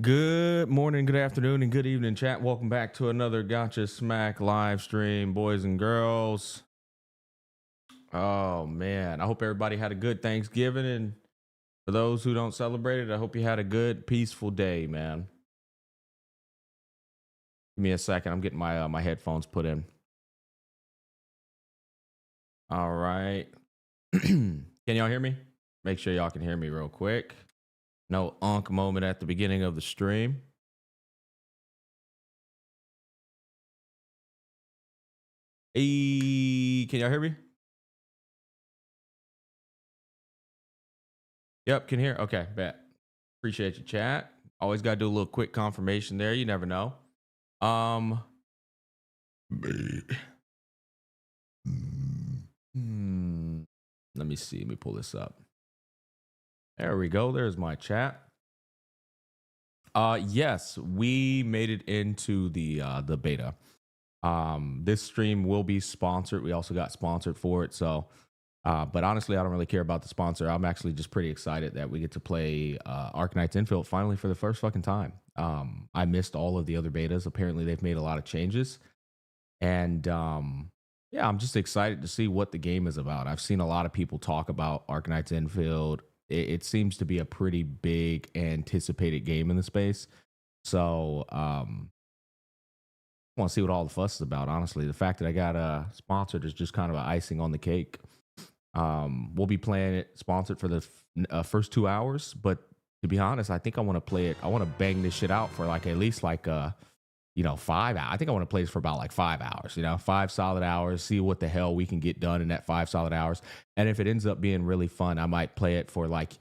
Good morning, good afternoon, and good evening, chat. Welcome back to another Gotcha Smack live stream, boys and girls. Oh, man. I hope everybody had a good Thanksgiving. And for those who don't celebrate it, I hope you had a good, peaceful day, man. Give me a second. I'm getting my headphones put in. All right. Can y'all hear me? Make sure y'all can hear me real quick. No moment at the beginning of the stream. Hey, can y'all hear me? Yep, can hear. Okay, bet. Appreciate you, chat. Always got to do a little quick confirmation there. You never know. Let me see. Let me pull this up. There we go. There's my chat. Yes, we made it into the beta. This stream will be sponsored. We also got sponsored for it. So, but honestly, I don't really care about the sponsor. I'm actually just pretty excited that we get to play Arknights Endfield finally for the first fucking time. I missed all of the other betas. Apparently, they've made a lot of changes, and yeah, I'm just excited to see what the game is about. I've seen a lot of people talk about Arknights Endfield. It seems to be a pretty big anticipated game in the space. So, I want to see what all the fuss is about. Honestly, the fact that I got sponsored is just kind of an icing on the cake. We'll be playing it sponsored for the first 2 hours, but to be honest, I think I want to play it. I want to bang this shit out for like at least like 5 hours. I think I want to play this for about like 5 hours. 5 solid hours. See what the hell we can get done in that 5 solid hours. And if it ends up being really fun, I might play it for like,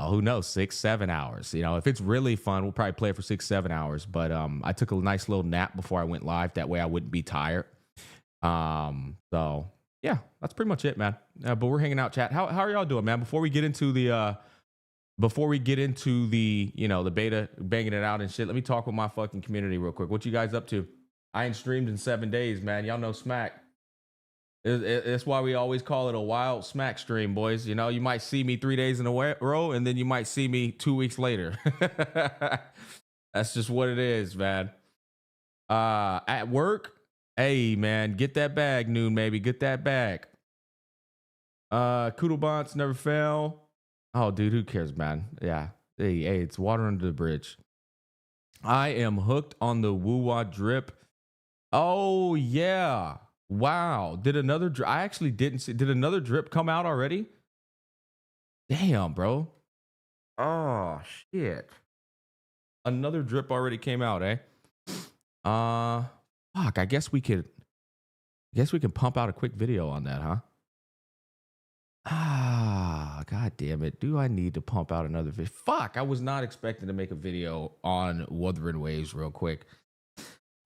who knows, 6-7 hours. If it's really fun, we'll probably play it for 6-7 hours. But I took a nice little nap before I went live. That way I wouldn't be tired. So yeah, that's pretty much it, man. But we're hanging out, chat. How are y'all doing, man? Before we get into the the beta, banging it out and shit, let me talk with my fucking community real quick. What you guys up to? I ain't streamed in 7 days, man. Y'all know Smack. That's why we always call it a wild Smack stream, boys. You might see me 3 days in a row, and then you might see me 2 weeks later. That's just what it is, man. At work, hey, man, get that bag, Noon, maybe. Get that bag. Koodlebots never fail. Oh, dude, who cares, man? Yeah. Hey, it's water under the bridge. I am hooked on the woo-wah drip. Oh, yeah. Wow. Did another drip? I actually didn't see. Did another drip come out already? Damn, bro. Oh, shit. Another drip already came out, eh? Fuck, I guess we can pump out a quick video on that, huh? God damn it. Do I need to pump out another video? Fuck, I was not expecting to make a video on Wuthering Waves real quick.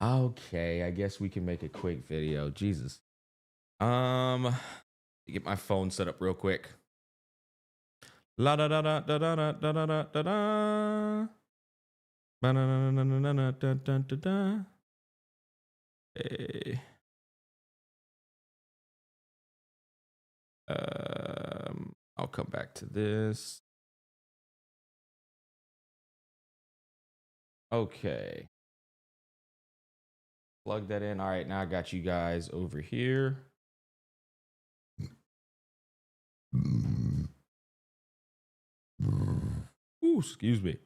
Okay, I guess we can make a quick video. Jesus. Get my phone set up real quick. La da da da da da da da da da da. Hey. I'll come back to this. Okay. Plug that in. All right, now I got you guys over here. Ooh, excuse me.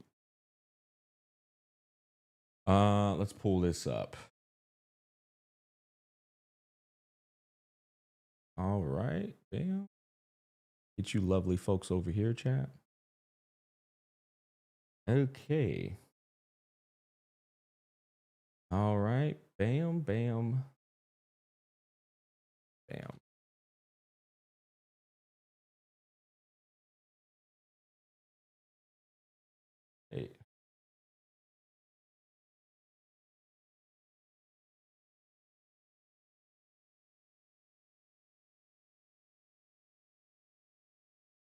Let's pull this up. All right, bam. Get you lovely folks over here, chat. Okay. All right, bam, bam, bam. Hey.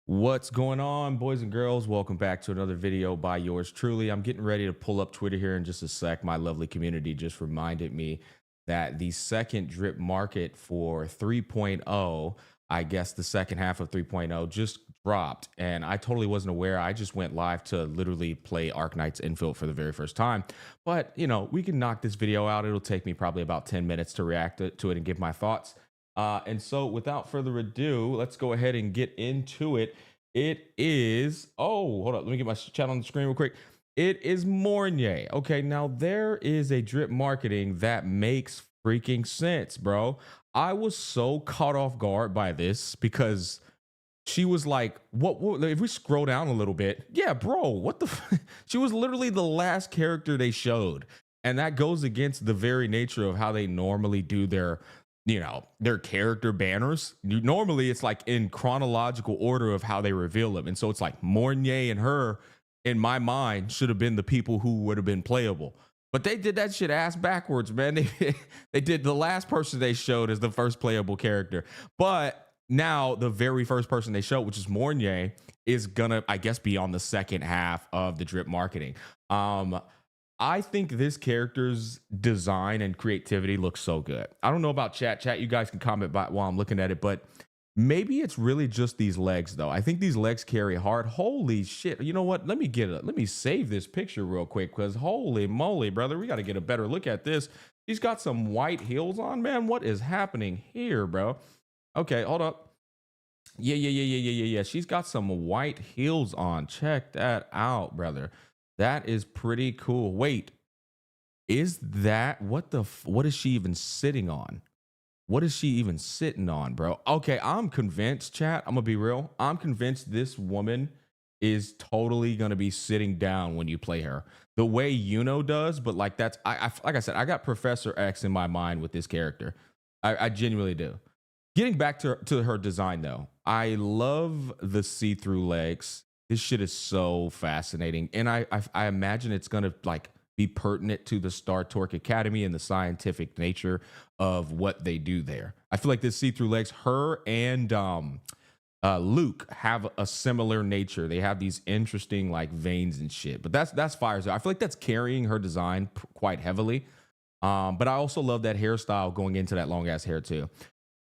What's going on, boys and girls? Welcome back to another video by yours truly. I'm getting ready to pull up Twitter here in just a sec. My lovely community just reminded me that the second drip market for 3.0, I guess the second half of 3.0, just dropped, and I totally wasn't aware. I just went live to literally play Arknights Endfield for the very first time. But you know, we can knock this video out. It'll take me probably about 10 minutes to react to it and give my thoughts. And so, without further ado, let's go ahead and get into it. It is, oh, hold up, let me get my chat on the screen real quick. It is Mornier. Okay, now there is a drip marketing that makes freaking sense, bro. I was so caught off guard by this because she was like, what if we scroll down a little bit? Yeah, bro, what the she was literally the last character they showed. And that goes against the very nature of how they normally do their, you know, their character banners. Normally it's like in chronological order of how they reveal them. And so it's like Mornier and her, in my mind, should have been the people who would have been playable. But they did that shit ass backwards, man. They did the last person they showed as the first playable character. But now the very first person they showed, which is Mornier, is gonna, I guess, be on the second half of the drip marketing. I think this character's design and creativity looks so good. I don't know about chat. You guys can comment while I'm looking at it, but maybe it's really just these legs, though. I think these legs carry hard. Holy shit. You know what? Let me save this picture real quick, because holy moly, brother, we got to get a better look at this. She's got some white heels on, man. What is happening here, bro? Okay, hold up. Yeah. She's got some white heels on. Check that out, brother. That is pretty cool. Wait, is that what is she even sitting on? What is she even sitting on, bro? Okay, I'm convinced, chat. I'm gonna be real. I'm convinced this woman is totally gonna be sitting down when you play her, the way Yuno does. But like that's, like I said, I got Professor X in my mind with this character. I genuinely do. Getting back to her design, though, I love the see-through legs. This shit is so fascinating, and I imagine it's gonna like be pertinent to the Star Torque Academy and the scientific nature of what they do there. I feel like this see-through legs, her and Luke have a similar nature. They have these interesting like veins and shit. But that's fire. So I feel like that's carrying her design quite heavily. But I also love that hairstyle going into that long ass hair too.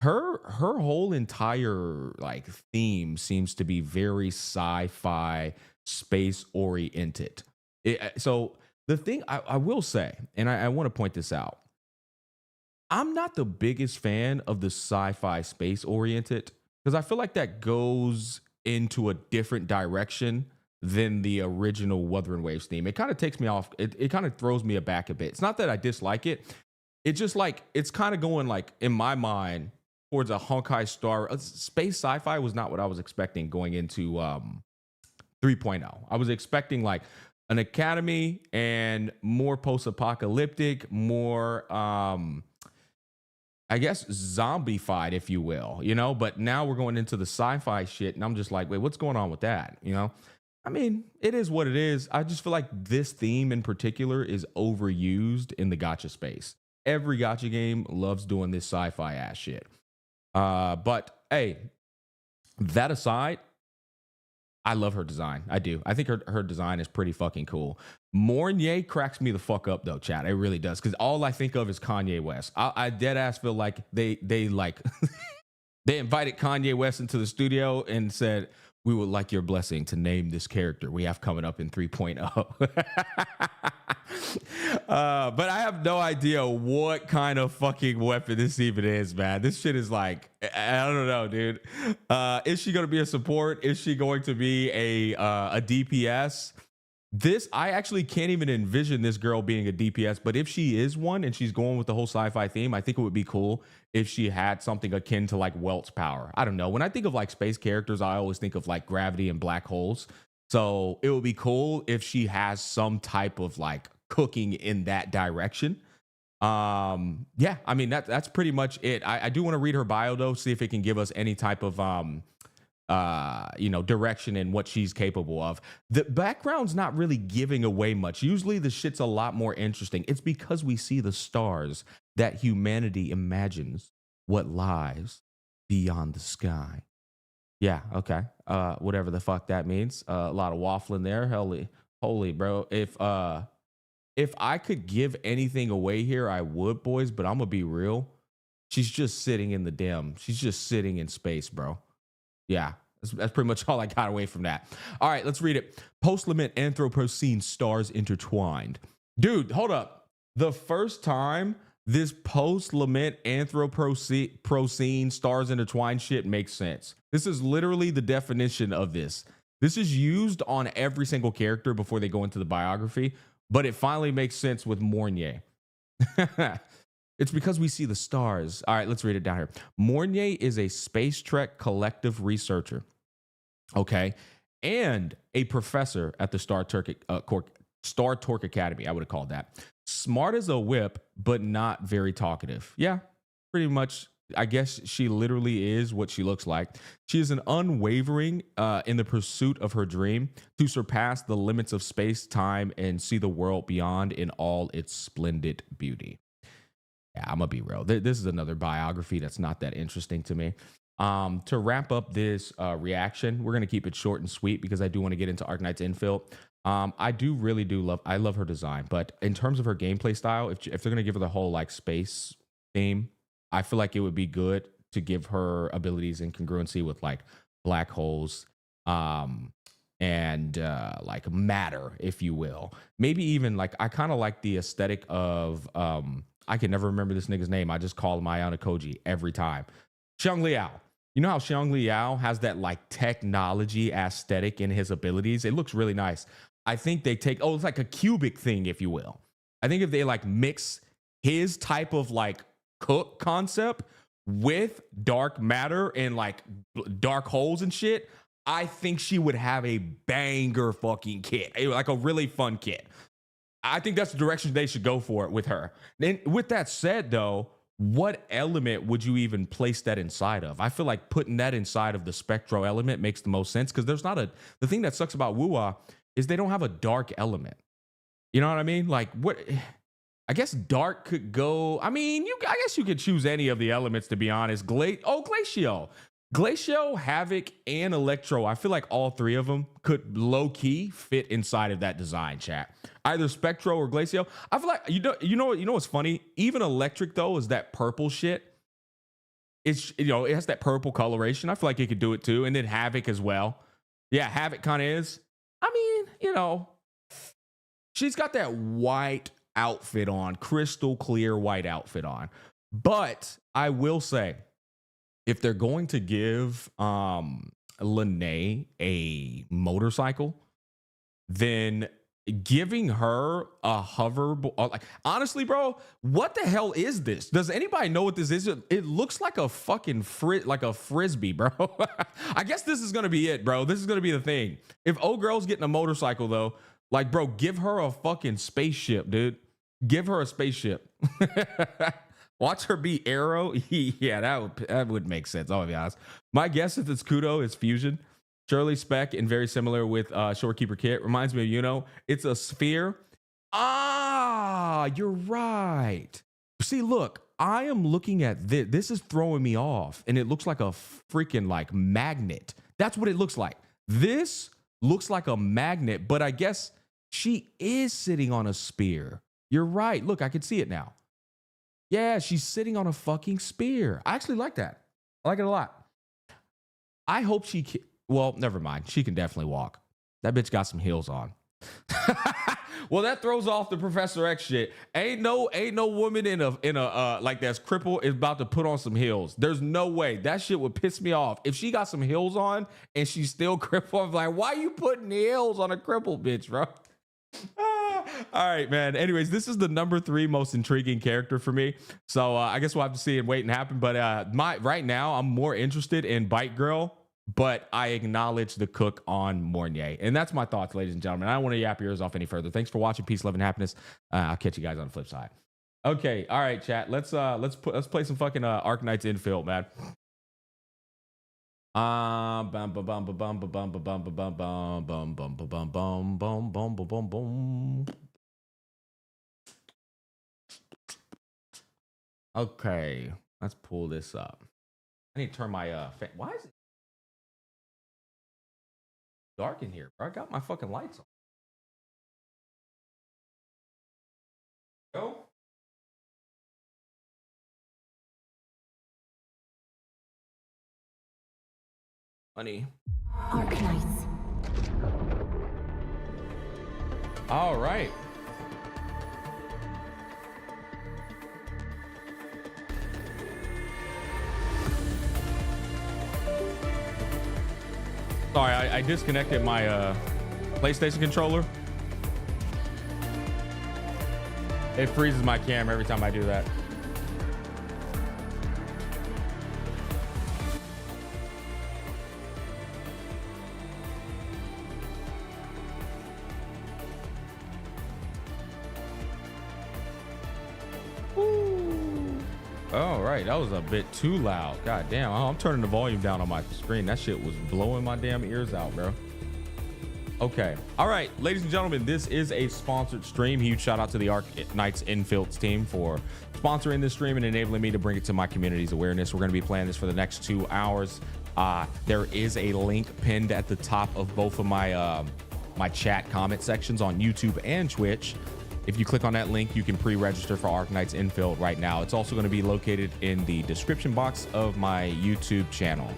Her whole entire like theme seems to be very sci-fi, space oriented. So the thing I will say, and I want to point this out, I'm not the biggest fan of the sci-fi space oriented, because I feel like that goes into a different direction than the original Wuthering Waves theme. It kind of takes me off. It kind of throws me aback a bit. It's not that I dislike it. It's just like, it's kind of going like, in my mind, towards a Honkai Star. Space sci-fi was not what I was expecting going into 3.0. I was expecting like an academy and more post-apocalyptic, more I guess zombified, if you will, you know. But now we're going into the sci-fi shit, and I'm just like, wait, what's going on with that? You know, I mean, it is what it is. I just feel like this theme in particular is overused in the gacha space. Every gacha game loves doing this sci-fi ass shit. But hey, that aside, I love her design. I do. I think her design is pretty fucking cool. Mornier cracks me the fuck up though, chat. It really does. Because all I think of is Kanye West. I dead ass feel like they like they invited Kanye West into the studio and said, we would like your blessing to name this character we have coming up in 3.0. But I have no idea what kind of fucking weapon this even is, man. This shit is like, I don't know, dude. Is she going to be a support? Is she going to be a DPS? I actually can't even envision this girl being a DPS, but if she is one and she's going with the whole sci-fi theme, I think it would be cool if she had something akin to like Welt's power. I don't know. When I think of like space characters, I always think of like gravity and black holes. So it would be cool if she has some type of like cooking in that direction. Yeah, I mean, that's pretty much it. I do want to read her bio though, see if it can give us any type of you know, direction in what she's capable of. The background's not really giving away much. Usually the shit's a lot more interesting. It's because we see the stars that humanity imagines what lies beyond the sky. Yeah, okay. Whatever the fuck that means. A lot of waffling there. Holy bro. If I could give anything away here, I would, boys, but I'm gonna be real. She's just sitting in the dim. She's just sitting in space, bro. Yeah. That's pretty much all I got away from that. All right, let's read it. Post-lament Anthropocene stars intertwined. Dude, hold up. The first time this post-lament Anthropocene stars intertwined shit makes sense. This is literally the definition of this. This is used on every single character before they go into the biography, but it finally makes sense with Mornier. It's because we see the stars. All right, let's read it down here. Mornier is a Space Trek collective researcher, okay, and a professor at the Star Torque Academy. I would have called that. Smart as a whip, but not very talkative. Yeah, pretty much. I guess she literally is what she looks like. She is an unwavering in the pursuit of her dream to surpass the limits of space, time, and see the world beyond in all its splendid beauty. Yeah, I'm gonna be real. This is another biography that's not that interesting to me. To wrap up this reaction, we're gonna keep it short and sweet because I do want to get into Arknights Endfield. I love her design, but in terms of her gameplay style, if they're gonna give her the whole like space theme, I feel like it would be good to give her abilities in congruency with like black holes, and like matter, if you will. Maybe even like I kind of like the aesthetic of I can never remember this nigga's name. I just call him Ayana Koji every time. Xiang Liao. You know how Xiang Liao has that like technology aesthetic in his abilities? It looks really nice. I think they take, it's like a cubic thing, if you will. I think if they like mix his type of like cook concept with dark matter and like dark holes and shit, I think she would have a banger fucking kit, like a really fun kit. I think that's the direction they should go for it with her. Then, with that said, though, what element would you even place that inside of? I feel like putting that inside of the spectro element makes the most sense because there's not the thing that sucks about Wuwa is they don't have a dark element. You know what I mean? Like, what? I guess dark could go. I mean, I guess you could choose any of the elements, to be honest. Glacio. Glacio, Havoc, and Electro, I feel like all three of them could low-key fit inside of that design, chat. Either Spectro or Glacio. I feel like, you know what's funny? Even Electric, though, is that purple shit. It's, it has that purple coloration. I feel like it could do it, too. And then Havoc as well. Yeah, Havoc kind of is. I mean, she's got that white outfit on, crystal clear white outfit on. But I will say, if they're going to give Lene a motorcycle, then giving her a hoverboard, like honestly, bro, what the hell is this? Does anybody know what this is? It looks like a fucking like a frisbee, bro. I guess this is gonna be it, bro. This is gonna be the thing. If old girl's getting a motorcycle, though, like, bro, give her a fucking spaceship, dude. Give her a spaceship. Watch her be Arrow. Yeah, that would make sense. I'll be honest. My guess, if it's Kudo, is Fusion. Surely Spec and very similar with Shorekeeper Kit. Reminds me of, it's a sphere. Ah, you're right. See, look, I am looking at this. This is throwing me off. And it looks like a freaking like magnet. That's what it looks like. This looks like a magnet, but I guess she is sitting on a spear. You're right. Look, I can see it now. Yeah, she's sitting on a fucking spear. I actually like that. I like it a lot. I hope she can. Well, never mind. She can definitely walk. That bitch got some heels on. Well, that throws off the Professor X shit. Ain't no woman in a like that's crippled is about to put on some heels. There's no way. That shit would piss me off. If she got some heels on and she's still crippled, I'm like, why are you putting heels on a crippled bitch, bro? All right, man. Anyways, this is the number 3 most intriguing character for me. So I guess we'll have to see and wait and happen. But right now, I'm more interested in Bite Girl, but I acknowledge the cook on Mornier. And that's my thoughts, ladies and gentlemen. I don't want to yap your ears off any further. Thanks for watching. Peace, love, and happiness. I'll catch you guys on the flip side. Okay, all right, chat. Let's play some fucking Arknights Endfield, man. Okay, let's pull this up. I need to turn my why is it dark in here, bro? I got my fucking lights on. Go. Honey. Arknights. All right. Sorry, I disconnected my PlayStation controller. It freezes my camera every time I do that. All right, that was a bit too loud. God damn, I'm turning the volume down on my screen. That shit was blowing my damn ears out, bro. Okay, all right, ladies and gentlemen, this is a sponsored stream. Huge shout out to the Arknights Endfield team for sponsoring this stream and enabling me to bring it to my community's awareness. We're going to be playing this for the next 2 hours. There is a link pinned at the top of both of my my chat comment sections on YouTube and Twitch. If you click on that link, you can pre-register for Arknights Endfield right now. It's also going to be located in the description box of my YouTube channel.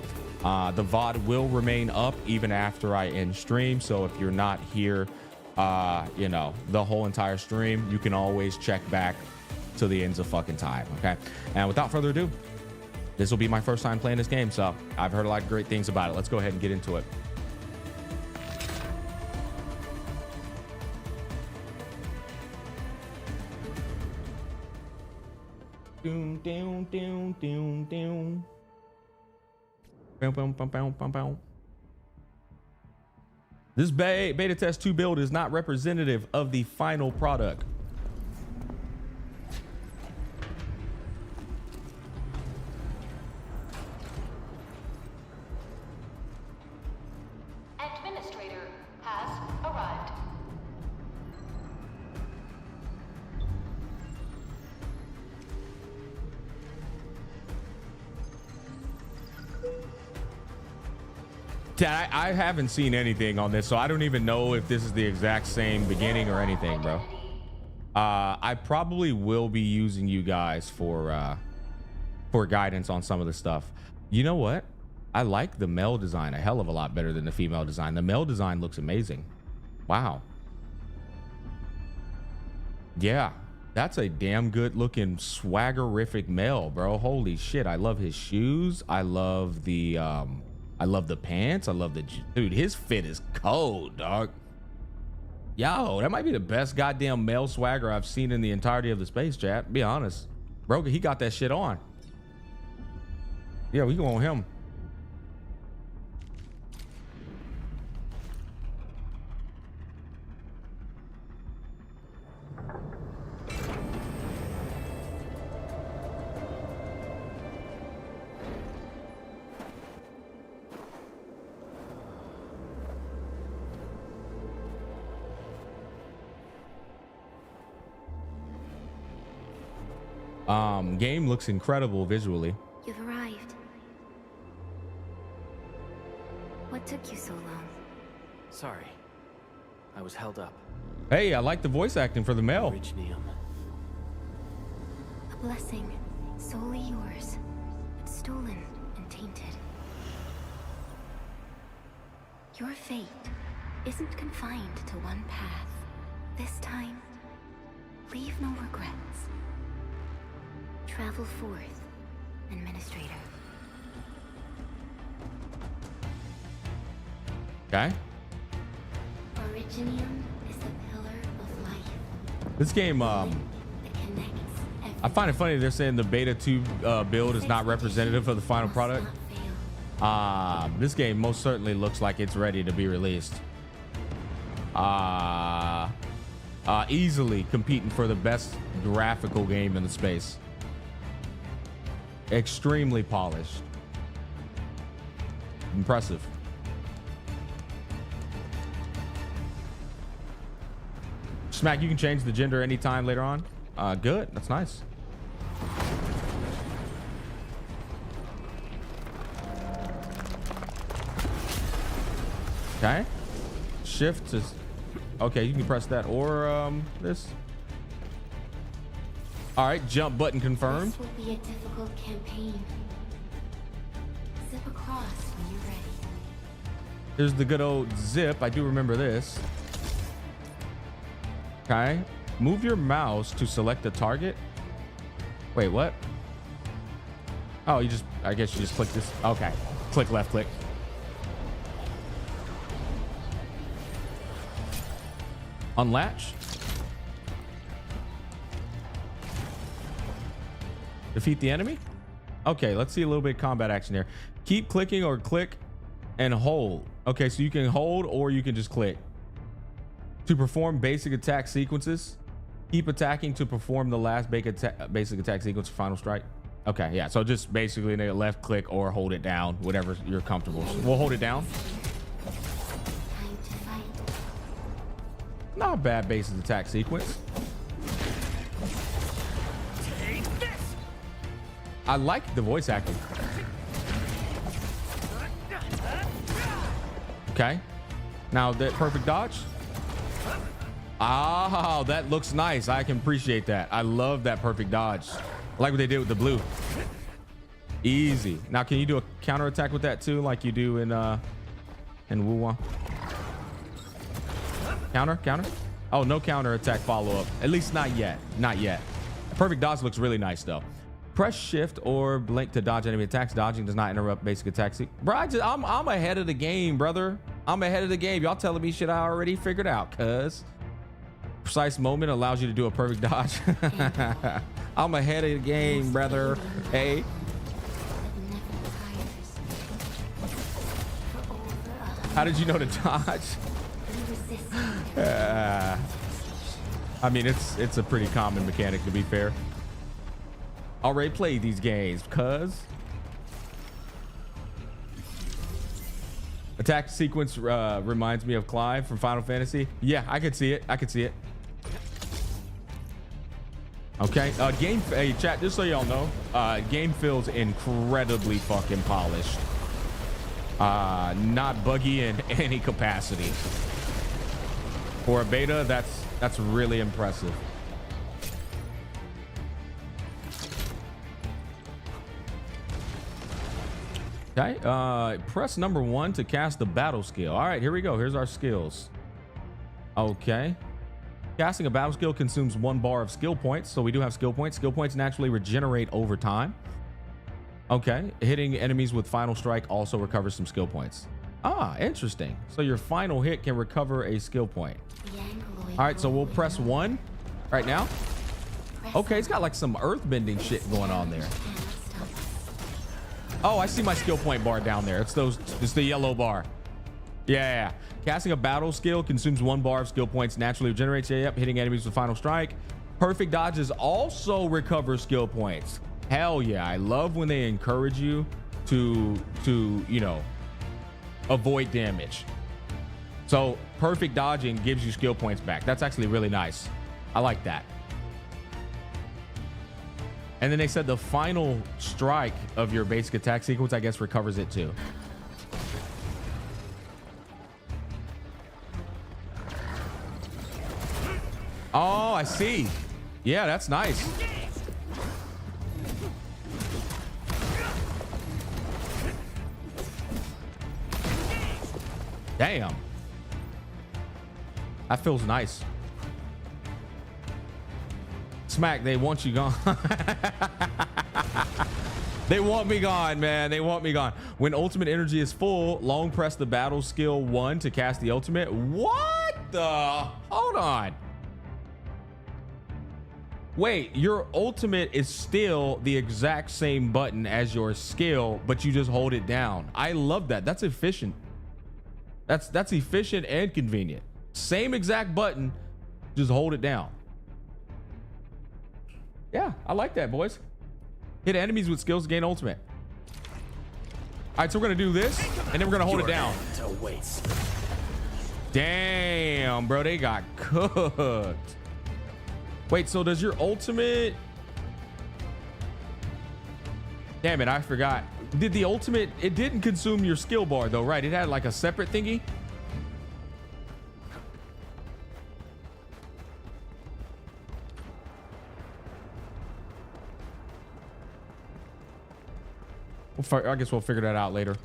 The VOD will remain up even after I end stream. So if you're not here, you know, the whole entire stream, you can always check back to the ends of fucking time. Okay. And without further ado, this will be my first time playing this game. So I've heard a lot of great things about it. Let's go ahead and get into it. Doom, doom, doom, doom, doom. Bow, bow, bow, bow, bow, bow. This beta test 2 build is not representative of the final product. Administrator has arrived. Dad, I haven't seen anything on this, so I don't even know if this is the exact same beginning or anything, bro. I probably will be using you guys for guidance on some of the stuff. You know what? I like the male design a hell of a lot better than the female design. The male design looks amazing. Wow. Yeah, that's a damn good looking swaggerific male, bro. Holy shit. I love his shoes. I love the pants. I love the dude. His fit is cold, dog. Yo, that might be the best goddamn male swagger I've seen in the entirety of the space chat. Be honest, bro. He got that shit on. Yeah, we go on him. Game looks incredible visually. You've arrived. What took you so long? Sorry, I was held up. Hey, I like the voice acting for the male. Arknights. A blessing, solely yours, but stolen and tainted. Your fate isn't confined to one path. This time, leave no regrets. Travel forth, Administrator. Okay. Originium is the pillar of life. This game, That connects I find it funny they're saying the beta 2 build is not representative of the final product. This game most certainly looks like it's ready to be released. Easily competing for the best graphical game in the space. Extremely polished. Impressive. Smack, you can change the gender anytime later on. Good. That's nice. Okay. Shift is okay. You can press that or this. All right. Jump button confirmed. This will be a difficult campaign. Zip across when you're ready. Here's the good old zip. I do remember this. Okay. Move your mouse to select the target. Wait, what? Oh, you just, I guess you just click this. Okay. Click left click. Unlatch. Defeat the enemy. Okay, let's see a little bit of combat action here. Keep clicking or click and hold. Okay, so you can hold or you can just click. To perform basic attack sequences, keep attacking to perform the last basic attack sequence for final strike. Okay, yeah, so just basically left click or hold it down, whatever you're comfortable. We'll hold it down. Not a bad basic attack sequence. I like the voice acting. Okay. Now that perfect dodge. Ah, that looks nice. I can appreciate that. I love that perfect dodge. I like what they did with the blue. Easy. Now, can you do a counter attack with that too, like you do in Wuwa? Counter. Oh, no counter attack follow up. At least not yet. Not yet. Perfect dodge looks really nice though. Press shift or blink to dodge enemy attacks. Dodging does not interrupt basic attacks. Bro, I'm ahead of the game, brother. I'm ahead of the game. Y'all telling me shit I already figured out, cuz. Precise moment allows you to do a perfect dodge. I'm ahead of the game, brother. Hey. How did you know to dodge? I mean, it's a pretty common mechanic, to be fair. Already played these games, cuz. Attack sequence reminds me of Clive from Final Fantasy. Yeah, I could see it. I could see it. Okay, hey chat, just so y'all know, game feels incredibly fucking polished. Not buggy in any capacity. For a beta, that's really impressive. Okay, press number 1 to cast the battle skill. All right, here we go. Here's our skills. Okay. Casting a battle skill consumes 1 bar of skill points. So we do have skill points. Skill points naturally regenerate over time. Okay. Hitting enemies with final strike also recovers some skill points. Ah, interesting. So your final hit can recover a skill point. All right, so we'll press 1 right now. Okay, it's got like some earthbending shit going on there. Oh, I see my skill point bar down there. It's the yellow bar. Yeah. Casting a battle skill consumes 1 bar of skill points, naturally regenerates. Yep. Hitting enemies with final strike. Perfect dodges also recover skill points. Hell yeah. I love when they encourage you to you know, avoid damage. So perfect dodging gives you skill points back. That's actually really nice. I like that. And then they said the final strike of your basic attack sequence, I guess, recovers it too. Oh, I see. Yeah, that's nice. Damn. That feels nice. Smack, they want you gone. They want me gone, man. They want me gone. When ultimate energy is full, long press the battle skill 1 to cast the ultimate. What the? Hold on. Wait, your ultimate is still the exact same button as your skill, but you just hold it down. I love that. That's efficient. That's efficient and convenient. Same exact button, just hold it down. Yeah, I like that, boys. Hit enemies with skills to gain ultimate. All right, so we're gonna do this, and then we're gonna hold it down. Damn, bro, they got cooked. Wait, so does your ultimate? Damn it, I forgot. Did the ultimate? It didn't consume your skill bar though, right? It had like a separate thingy. I guess we'll figure that out later.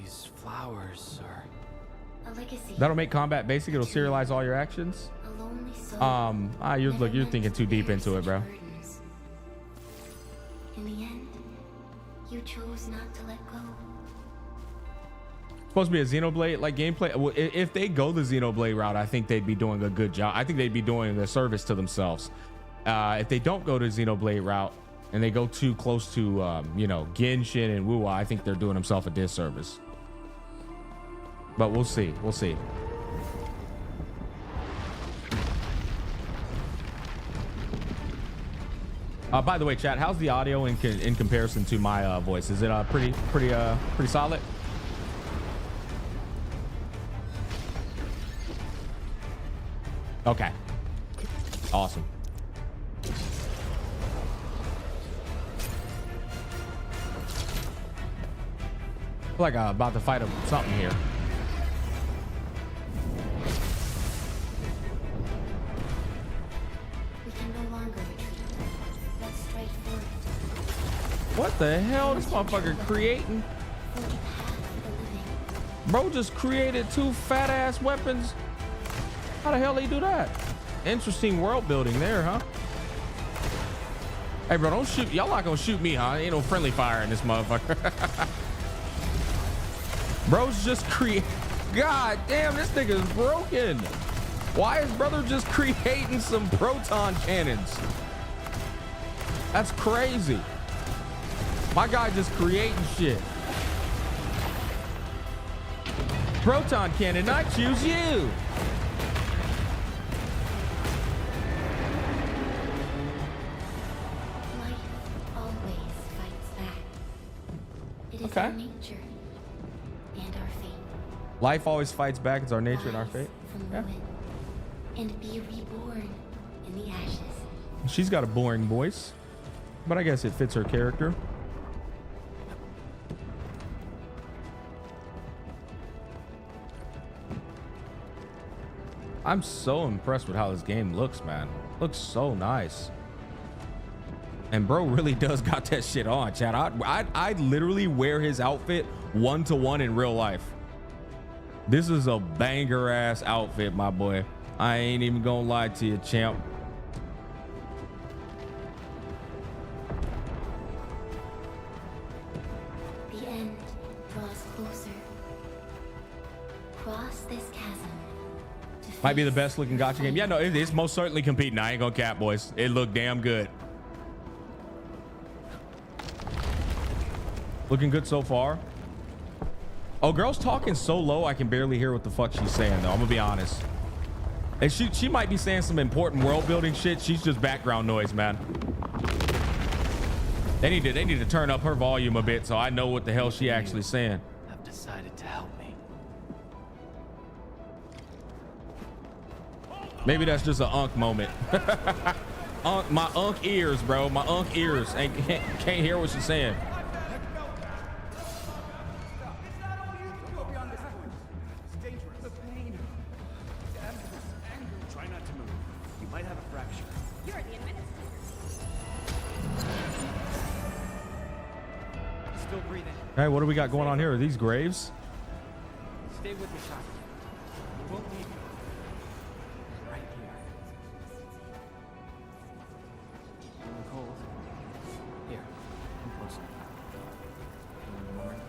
These flowers are... A legacy. That'll make combat basic. It'll serialize all your actions. A lonely soul. You're thinking too deep into it, bro. Burdens. In the end, you chose not to let go. Supposed to be a Xenoblade like gameplay. Well, if they go the Xenoblade route, I think they'd be doing a good job. I think they'd be doing a service to themselves. If they don't go to Xenoblade route and they go too close to you know, Genshin and Wuwa, I think they're doing themselves a disservice. But we'll see. We'll see. By the way, chat, how's the audio in comparison to my voice? Is it pretty solid? Okay. Awesome. I feel like I'm about to fight something here. We can no longer retreat. Let's strike forward. What the hell? This motherfucker creating? For the path of the living. Bro just created 2 fat ass weapons. How the hell he do that? Interesting world building there, huh? Hey, bro, don't shoot. Y'all not gonna shoot me, huh? Ain't no friendly fire in this motherfucker. Bro's just create. God damn, this nigga's broken. Why is brother just creating some proton cannons? That's crazy. My guy just creating shit. Proton cannon, I choose you. Okay. Our nature and our fate. Life always fights back. It's our nature and our fate. From ruin and be reborn in the ashes. She's got a boring voice, but I guess it fits her character. I'm so impressed with how this game looks, man. Looks so nice. And bro really does got that shit on, chat. I'd literally wear his outfit 1-to-1 in real life. This is a banger ass outfit, my boy. I ain't even gonna lie to you, champ. The end draws closer. Cross this chasm. Might be the best looking gacha game. Yeah, no, it's most certainly competing. I ain't gonna cap, boys. It looked damn good. Looking good so far. Oh, girl's talking so low I can barely hear what the fuck she's saying, though. I'm gonna be honest. And she might be saying some important world building shit. She's just background noise, man. They need to turn up her volume a bit so I know what the hell she actually saying. Have decided to help me. Maybe that's just an unk moment. My unk ears, bro. My unk ears can't hear what she's saying. Hey, what do we got going on here? Are these graves? Stay with me, child. We won't leave you. Right here. Feeling cold? Here, come closer. Feeling warm?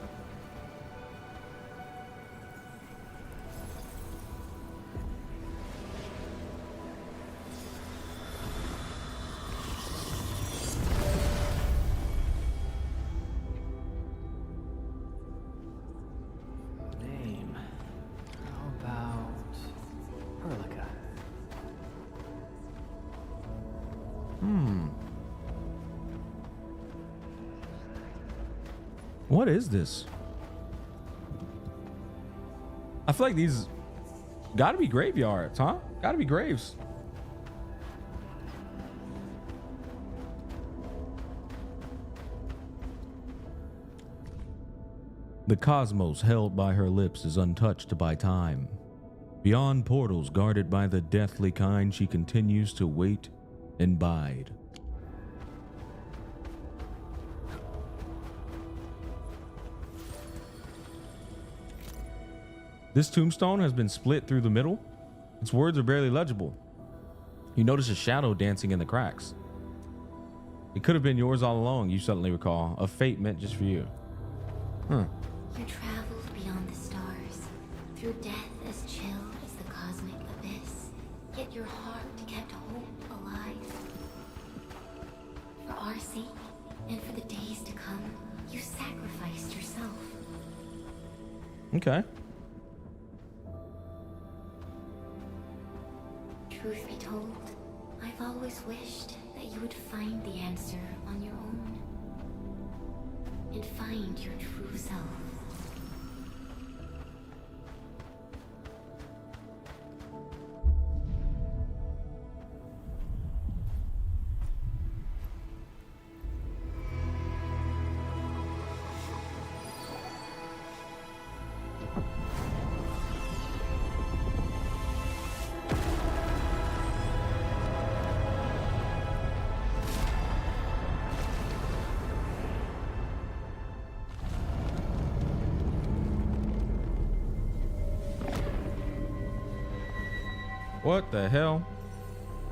What is this? I feel like these gotta be graveyards, huh? Gotta be graves. The cosmos held by her lips is untouched by time. Beyond portals guarded by the deathly kind, she continues to wait and bide. This tombstone has been split through the middle. Its words are barely legible. You notice a shadow dancing in the cracks. It could have been yours all along, you suddenly recall. A fate meant just for you. Huh. You traveled beyond the stars, through death as chill as the cosmic abyss. Yet your heart kept hope alive. For our sake, and for the days to come, you sacrificed yourself. Okay. Truth be told, I've always wished that you would find the answer on your own. And find your true self. What the hell?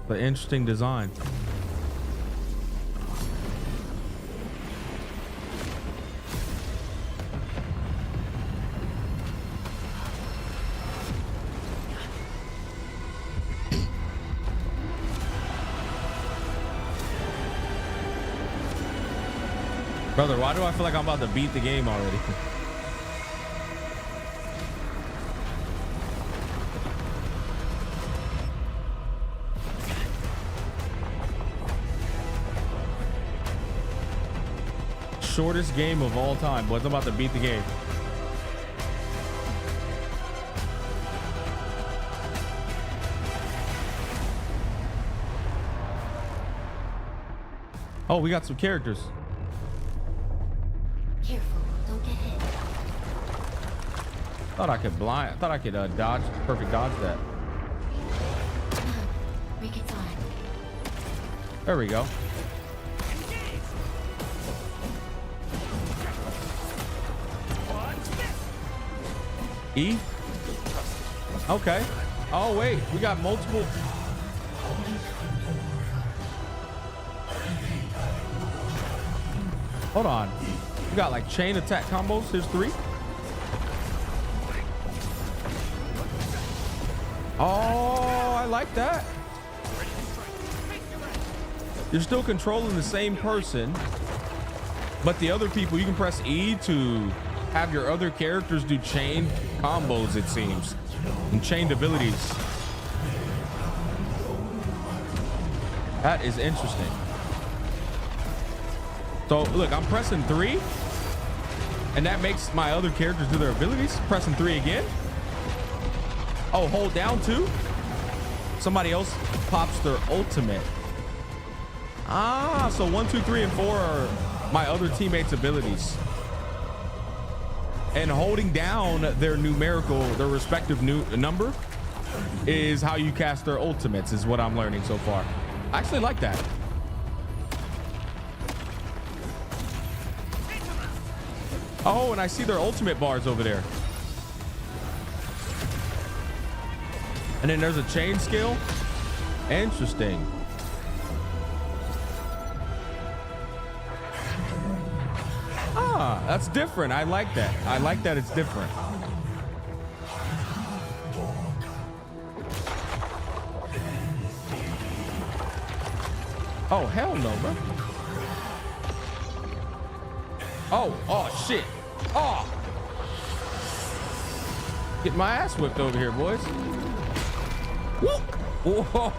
The interesting design. Brother, why do I feel like I'm about to beat the game already? Shortest game of all time, boys. I'm about to beat the game. Oh, we got some characters. Careful, don't get hit. Thought I could dodge, perfect dodge that. Break its arm. There we go. E? Okay. Oh, wait. We got multiple. Hold on. We got like chain attack combos. Here's 3. Oh, I like that. You're still controlling the same person, but the other people, you can press E to have your other characters do chain combos, it seems, and chained abilities. That is interesting. So look, I'm pressing 3 and that makes my other characters do their abilities. Pressing 3 again. Oh, hold down 2. Somebody else pops their ultimate. Ah, so 1, 2, 3, and 4 are my other teammates' abilities. And holding down their respective number is how you cast their ultimates, is what I'm learning so far. I actually like that. Oh, and I see their ultimate bars over there. And then there's a chain skill. Interesting. Ah, that's different. I like that. I like that it's different. Oh, hell no, bro. Oh, shit. Oh. Get my ass whipped over here, boys. Woo. Whoa.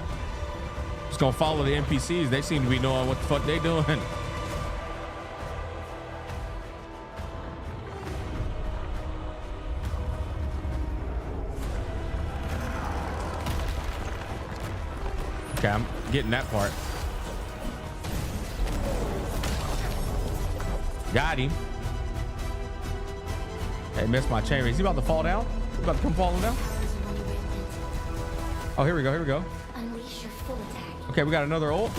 Just gonna follow the NPCs. They seem to be knowing what the fuck they doing. Okay, I'm getting that part. Got him. Hey, missed my chain. Is he about to fall down? He about to come falling down? Oh, here we go. Here we go. Unleash your full attack. Okay, we got another ult.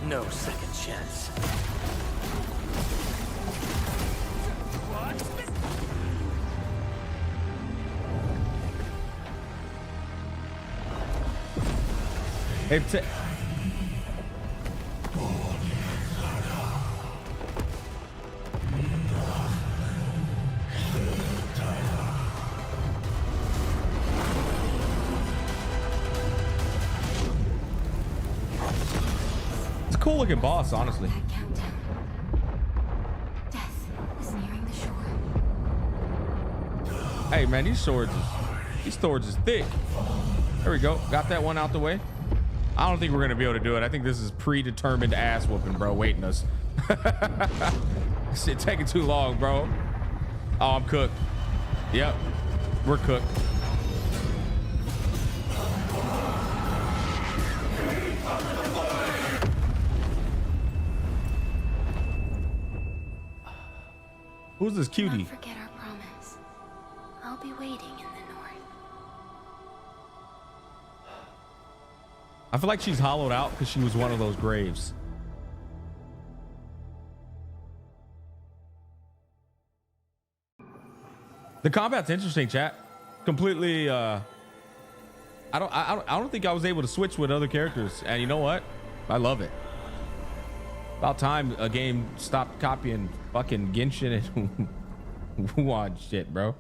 No second chance. It's a cool looking boss, honestly. That countdown. Death is nearing the shore. Hey man, these swords is thick. There we go. Got that one out the way. I don't think we're gonna be able to do it. I think this is predetermined ass whooping, bro, waiting us. Shit taking too long, bro. Oh, I'm cooked. Yep, we're cooked. Who's this cutie? Not forget our promise. I'll be waiting in the north. I feel like she's hollowed out because she was one of those graves. The combat's interesting, chat. Completely. I don't think I was able to switch with other characters, and you know what? I love it. About time a game stopped copying fucking Genshin and Wuhan shit, bro.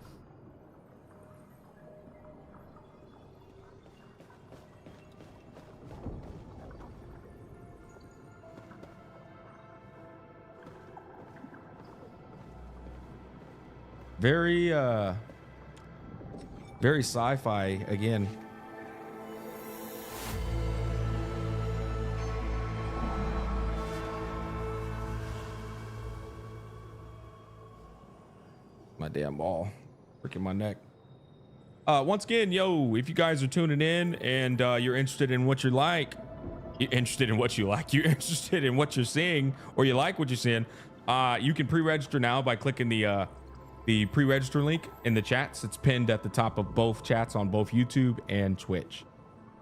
Very sci-fi again. My damn ball, freaking my neck. Once again, yo, if you guys are tuning in and you're interested in what you like, you're interested in what you're seeing, or you like what you're seeing, you can pre-register now by clicking the pre-register link in the chats. It's pinned at the top of both chats on both YouTube and Twitch.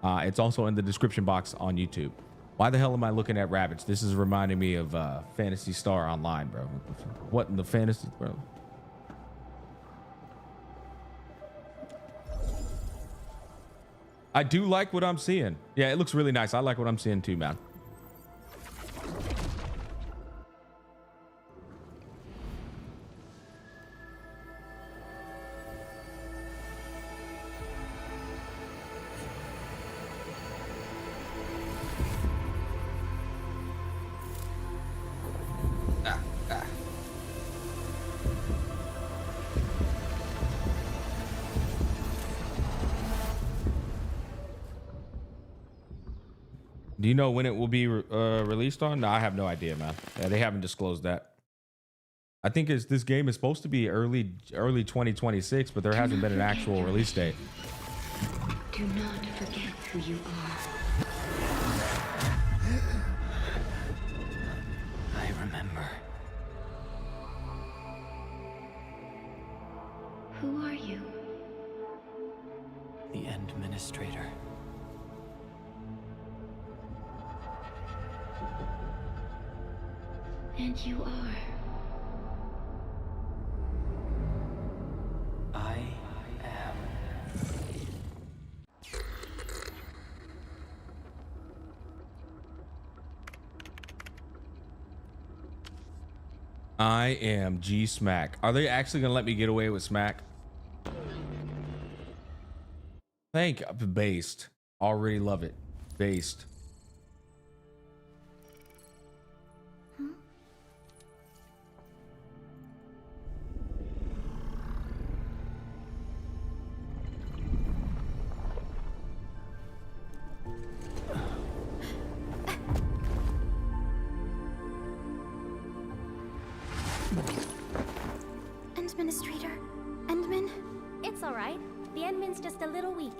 It's also in the description box on YouTube. Why the hell am I looking at rabbits? This is reminding me of Phantasy Star Online, bro. What in the fantasy, bro? I do like what I'm seeing. Yeah, it looks really nice. I like what I'm seeing too, man. Do you know when it will be released on? No, I have no idea, man. Yeah, they haven't disclosed that. I think this game is supposed to be early 2026, but there hasn't been an actual release date. Do not forget who you are. I remember. Who are you? The Endministrator. And you are. I am. I am G Smack. Are they actually gonna let me get away with Smack? Thank based. Already love it. Based. Administrator? Endman? It's all right. The Endman's just a little weak.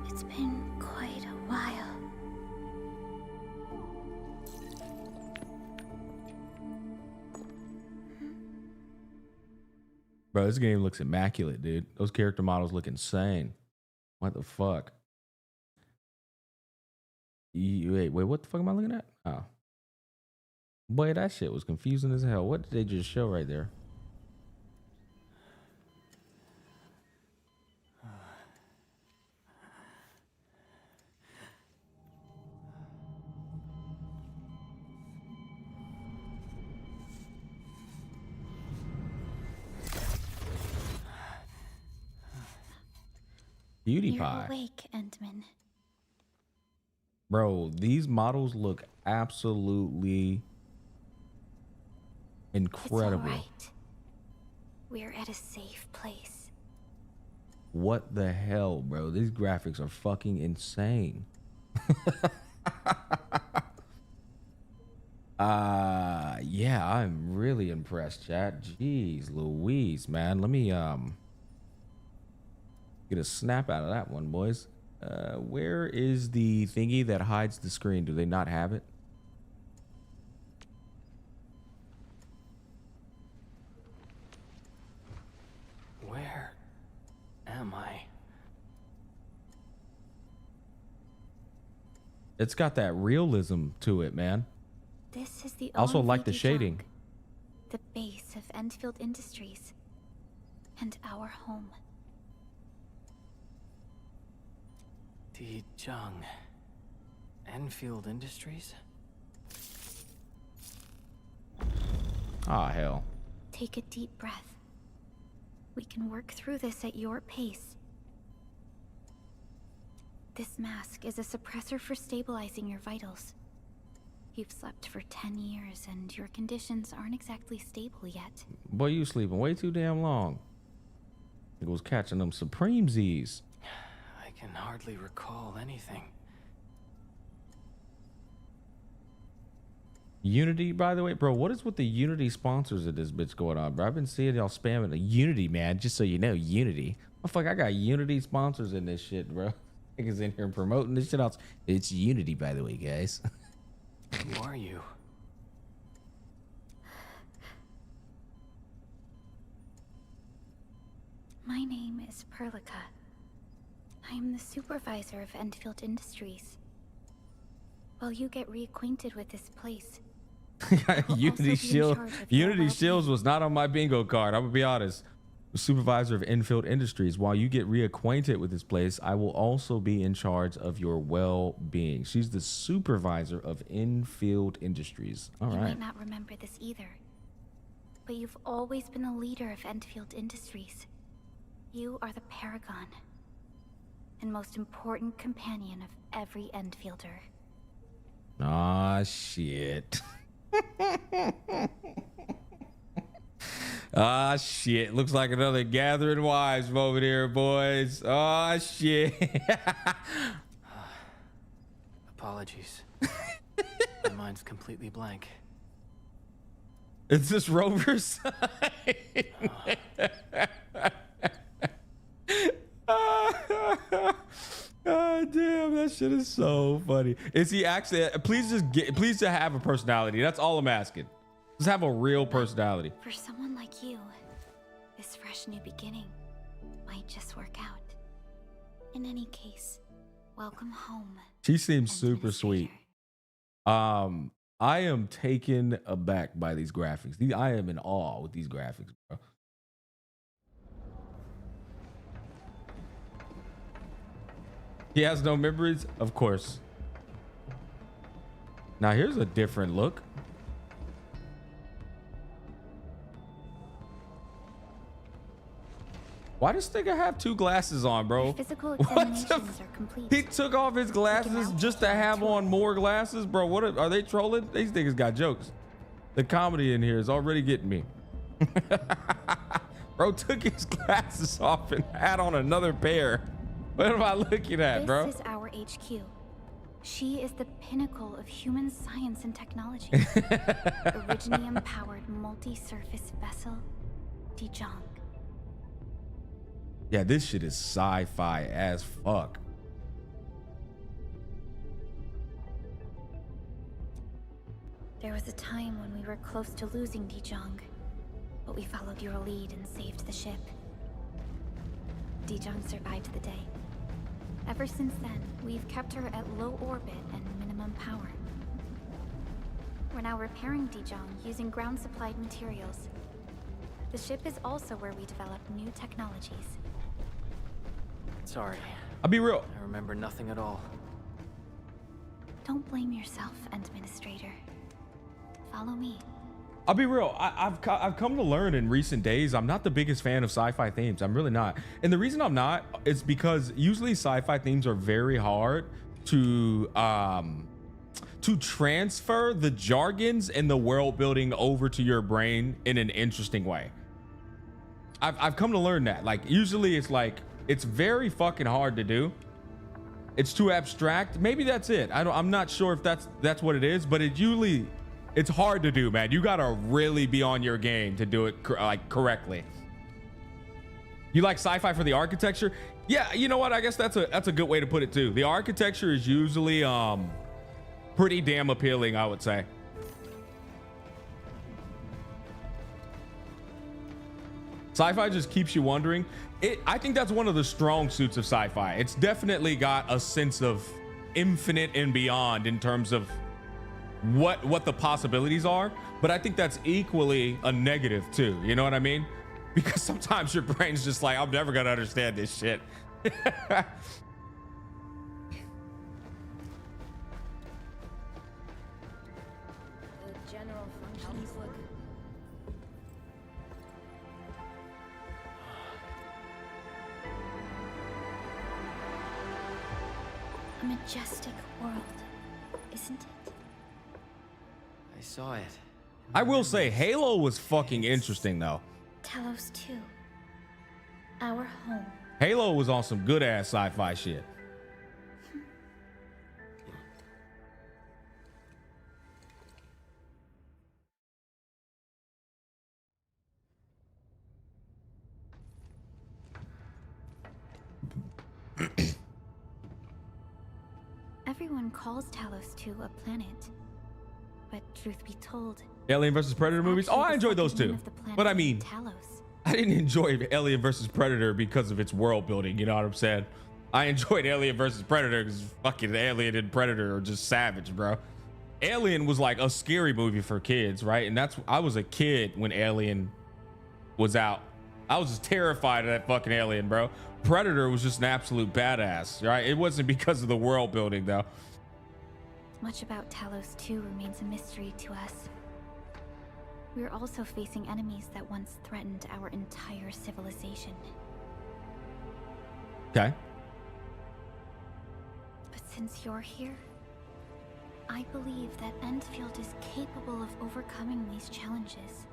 It's been quite a while. Bro, this game looks immaculate, dude. Those character models look insane. What the fuck? Wait, what the fuck am I looking at? Oh. Boy, that shit was confusing as hell. What did they just show right there? Cutie You're pie. awake, Endman. Bro, these models look absolutely incredible. It's all right. We're at a safe place. What the hell, bro? These graphics are fucking insane. Yeah, I'm really impressed, chat. Jeez Louise, man. Let me get a snap out of that one, boys. Where is the thingy that hides the screen? Do they not have it? Where am I? It's got that realism to it, man. This is the I also Owen like the V. shading. Dijong, the base of Endfield Industries, and our home. Dijong. Enfield Industries? Ah, hell. Take a deep breath. We can work through this at your pace. This mask is a suppressor for stabilizing your vitals. You've slept for 10 years and your conditions aren't exactly stable yet. Boy, you sleeping way too damn long. It was catching them Supreme Z's. I can hardly recall anything. Unity, by the way, bro, what is with the Unity sponsors of this bitch going on, bro? I've been seeing y'all spamming the Unity, man, just so you know, Unity. Oh, fuck, I got Unity sponsors in this shit, bro. Niggas in here promoting this shit out. It's Unity, by the way, guys. Who are you? My name is Perlica. I am the supervisor of Endfield Industries. While you get reacquainted with this place, Unity Shields was not on my bingo card. I'm gonna be honest. Supervisor of Endfield Industries. While you get reacquainted with this place, I will also be in charge of your well-being. She's the supervisor of Endfield Industries. All you right. might not remember this either, but you've always been the leader of Endfield Industries. You are the paragon and most important companion of every Endfielder. Ah, shit. Ah, shit. Looks like another gathering wives moment here, boys. Ah, shit. Apologies. My mind's completely blank. Is this Rover's? God damn, that shit is so funny. Is he actually? Please just have a personality. That's all I'm asking. Just have a real personality. For someone like you, this fresh new beginning might just work out. In any case, welcome home. She seems super sweet. Administrator. I am taken aback by these graphics. I am in awe with these graphics, bro. He has no memories? Of course. Now here's a different look. Why does this nigga have two glasses on, bro? Your physical What examinations the are complete. He took off his glasses just to have on more glasses, bro. What are they trolling? These niggas got jokes. The comedy in here is already getting me. Bro took his glasses off and had on another pair. What am I looking at, bro? This is our HQ. She is the pinnacle of human science and technology. Originium-powered multi-surface vessel, Dijong. Yeah, this shit is sci-fi as fuck. There was a time when we were close to losing Dijong, but we followed your lead and saved the ship. Dijong survived the day. Ever since then, we've kept her at low orbit and minimum power. We're now repairing Dijong using ground-supplied materials. The ship is also where we develop new technologies. Sorry, I'll be real. I remember nothing at all. Don't blame yourself, Administrator. Follow me. I'll be real. I've come to learn in recent days, I'm not the biggest fan of sci-fi themes. I'm really not. And the reason I'm not is because usually sci-fi themes are very hard to transfer the jargons and the world building over to your brain in an interesting way. I've come to learn that. Like, usually it's like, it's very fucking hard to do. It's too abstract. Maybe that's it. I'm not sure if that's what it is, but it's hard to do, man. You gotta really be on your game to do it like correctly. You like sci-fi for the architecture? Yeah, you know what? I guess that's a good way to put it too. The architecture is usually pretty damn appealing, I would say. Sci-fi just keeps you wondering. I think that's one of the strong suits of sci-fi. It's definitely got a sense of infinite and beyond in terms of what the possibilities are, but I think that's equally a negative too. You know what I mean? Because sometimes your brain's just like, I'm never gonna understand this shit. The general functions look. A majestic world, isn't it? I saw it. I will say Halo was fucking interesting though. Talos 2. Our home. Halo was on some good ass sci-fi shit. Everyone calls Talos 2 a planet. But truth be told, Alien versus Predator movies. Oh, I enjoyed those too. But I mean, Talos. I didn't enjoy Alien versus Predator because of its world building. You know what I'm saying? I enjoyed Alien versus Predator because fucking Alien and Predator are just savage, bro. Alien was like a scary movie for kids, right? And I was a kid when Alien was out. I was just terrified of that fucking alien, bro. Predator was just an absolute badass, right? It wasn't because of the world building though. Much about Talos 2 remains a mystery to us. We're also facing enemies that once threatened our entire civilization. Okay. But since you're here, I believe that Endfield is capable of overcoming these challenges.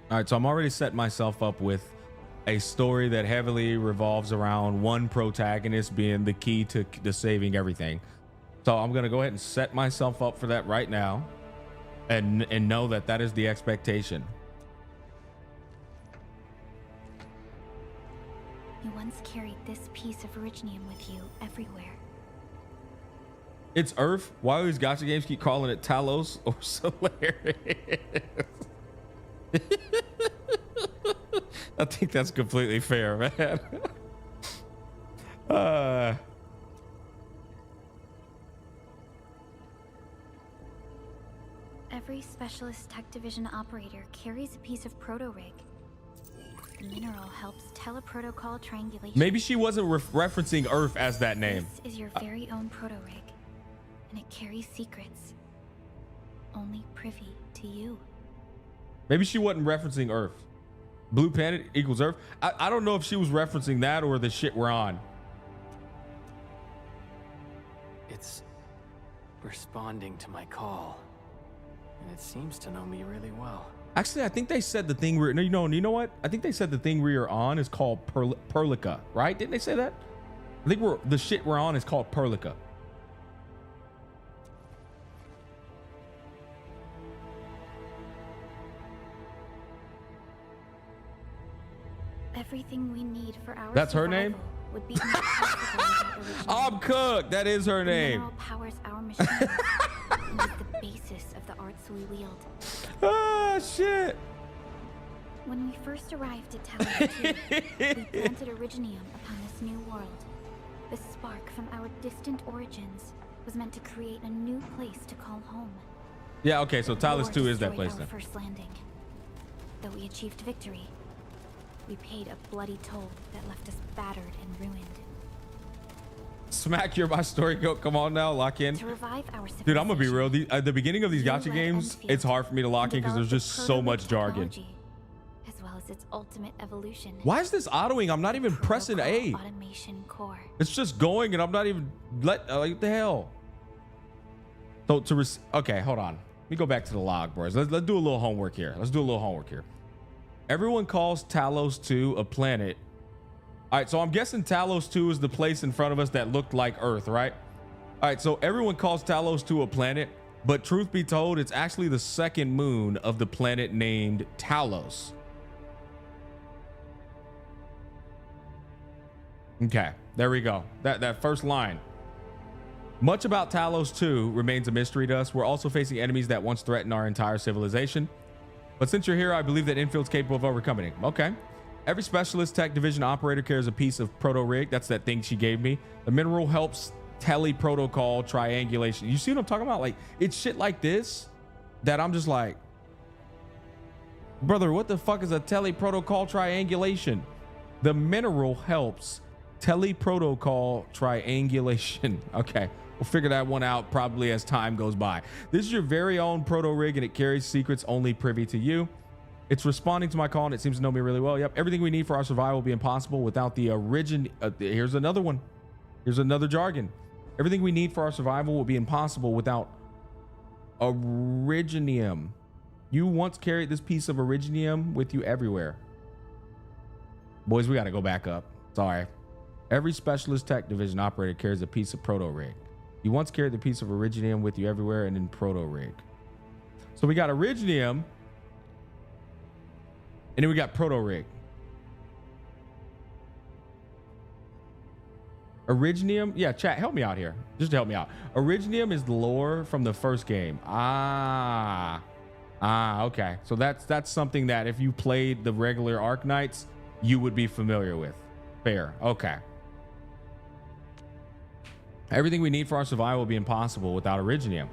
All right, so I'm already setting myself up with a story that heavily revolves around one protagonist being the key to saving everything. So I'm gonna go ahead and set myself up for that right now, and know that that is the expectation. You once carried this piece of Originium with you everywhere. It's Earth. Why do these Gacha games keep calling it Talos or Solaris? I think that's completely fair, man. Every Specialist Tech Division operator carries a piece of proto-rig. The mineral helps teleprotocol triangulation. Maybe she wasn't referencing Earth as that name. This is your very own proto-rig, and it carries secrets only privy to you. Maybe she wasn't referencing Earth. Blue planet equals Earth. I don't know if she was referencing that or the shit we're on. It's responding to my call, and it seems to know me really well. Actually, I think they said the thing we're, you know what? I think they said the thing we are on is called Perlica, right? Didn't they say that? I think the shit we're on is called Perlica. Everything we need for our That's her name? would be impossible without Originium. I'm cooked. That is her The name. mineral powers our machines and is the basis of the arts we wield. Ah, shit. When we first arrived at Talos 2, we planted Originium upon this new world. The spark from our distant origins was meant to create a new place to call home. Yeah, okay, so Talos War 2 is that destroyed place our then. first landing. Though we achieved victory, we paid a bloody toll that left us battered and ruined. Smack, you're my story goat. Come on now, lock in. To revive our Dude, I'm gonna be real. The beginning of these You gacha led games, Endfield it's hard for me to lock in because there's developed just the so much jargon. technology, as well as its ultimate evolution. Why is this autoing? I'm not even pressing A. Automation core. It's just going and I'm not even like what the hell. So okay, hold on. Let me go back to the log, boys. Let's do a little homework here. Everyone calls Talos 2 a planet. All right, so I'm guessing Talos 2 is the place in front of us that looked like Earth, right? All right, so everyone calls Talos 2 a planet, but truth be told, it's actually the second moon of the planet named Talos. Okay, there we go. That first line. Much about Talos 2 remains a mystery to us. We're also facing enemies that once threatened our entire civilization. But since you're here, I believe that Enfield's capable of overcoming it. Okay. Every specialist tech division operator carries a piece of proto-rig. That's that thing she gave me. The mineral helps tele-protocol triangulation. You see what I'm talking about? Like, it's shit like this that I'm just like, brother, what the fuck is a tele-protocol triangulation? The mineral helps tele-protocol triangulation. Okay, we'll figure that one out probably as time goes by. This is your very own proto-rig and it carries secrets only privy to you. It's responding to my call and it seems to know me really well. Yep, everything we need for our survival will be impossible without the origin. Here's another one. Here's another jargon. Everything we need for our survival will be impossible without originium. You once carried this piece of originium with you everywhere. Boys, we got to go back up. Sorry. Every specialist tech division operator carries a piece of proto-rig. You once carried the piece of originium with you everywhere and in proto-rig. So we got originium. And then we got proto-rig. Originium. Yeah, chat, help me out here. Just help me out. Originium is the lore from the first game. Okay. So that's something that if you played the regular Arknights, you would be familiar with. Fair. Okay. Everything we need for our survival will be impossible without originium.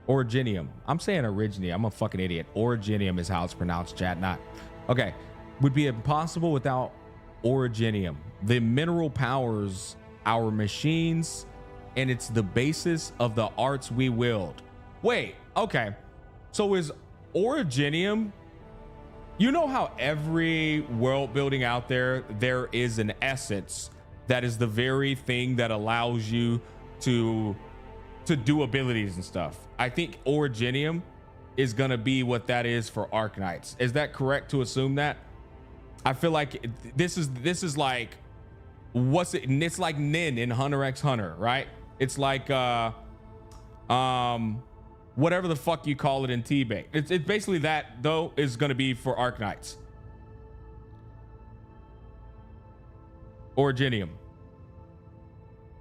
Originium. I'm saying originium. I'm a fucking idiot. Originium is how it's pronounced, chat. Not. Okay. Would be impossible without originium. The mineral powers our machines and it's the basis of the arts we wield. Wait. Okay. So is originium... You know how every world building out there is an essence that is the very thing that allows you to do abilities and stuff. I think originium is gonna be what that is for Arknights. Is that correct to assume that? I feel like this is like what's it? It's like Nin in Hunter x Hunter, right? It's like whatever the fuck you call it in T-Bait. It's basically that though is gonna be for Arknights. Originium.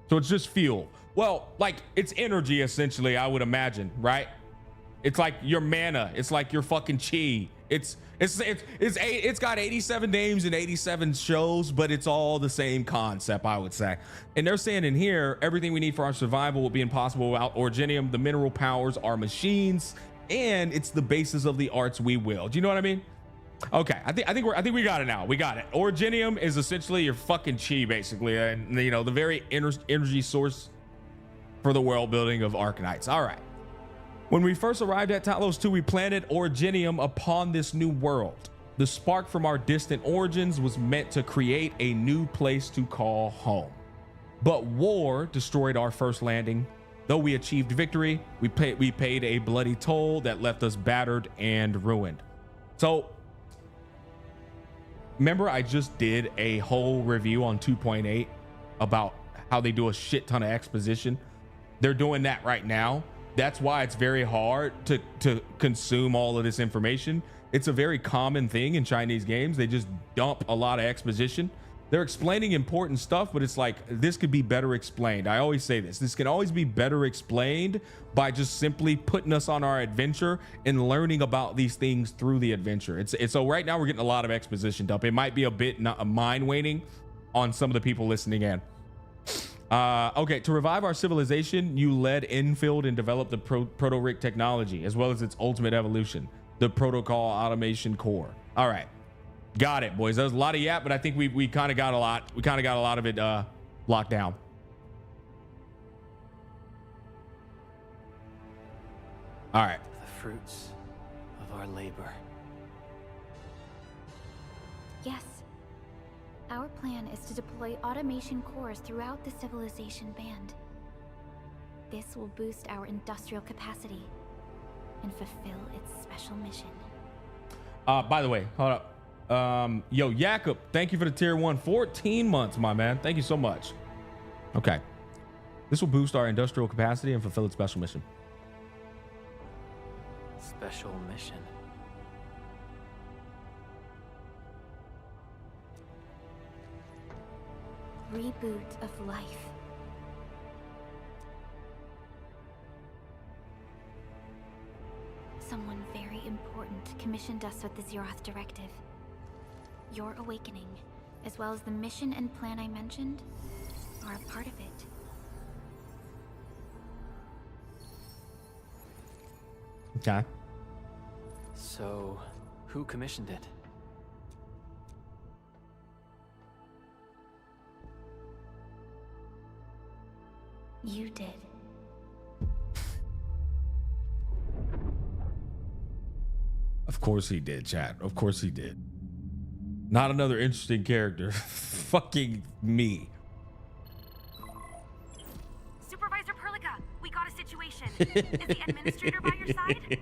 So it's just fuel. Well, like it's energy essentially, I would imagine, right? It's like your mana. It's like your fucking chi. It's got 87 names and 87 shows, but it's all the same concept, I would say. And they're saying in here, everything we need for our survival will be impossible without originium. The mineral powers our machines, and it's the basis of the arts we wield. Do you know what I mean? Okay, I think we got it now. We got it. Originium is essentially your fucking chi, basically, and you know the very energy source for the world building of Arknights. All right. When we first arrived at Talos 2, we planted originium upon this new world. The spark from our distant origins was meant to create a new place to call home. But war destroyed our first landing. Though we achieved victory, we paid a bloody toll that left us battered and ruined. So, remember I just did a whole review on 2.8 about how they do a shit ton of exposition? They're doing that right now. That's why it's very hard to consume all of this information. It's a very common thing in Chinese games. They just dump a lot of exposition. They're explaining important stuff, but it's like, this could be better explained. I always say this. This can always be better explained by just simply putting us on our adventure and learning about these things through the adventure. It's so right now we're getting a lot of exposition dump. It might be a bit mind waning on some of the people listening in. Okay, to revive our civilization, you led Endfield and developed the proto-rig technology, as well as its ultimate evolution, the protocol automation core. All right. Got it, boys. That was a lot of yap, but I think we kind of got a lot. We kind of got a lot of it locked down. All right. The fruits of our labor. Yes. Our plan is to deploy automation cores throughout the civilization band. This will boost our industrial capacity and fulfill its special mission. By the way, hold up. Yo, Jakob, thank you for the tier 1. 14 months, my man. Thank you so much. Okay. This will boost our industrial capacity and fulfill its special mission. Special mission. Reboot of life. Someone very important commissioned us with the Zeroth Directive. Your awakening, as well as the mission and plan I mentioned, are a part of it. Okay. So, who commissioned it? You did. Of course he did, chat. Of course he did. Not another interesting character. Fucking me. Supervisor Perlica, we got a situation. Is the administrator by your side?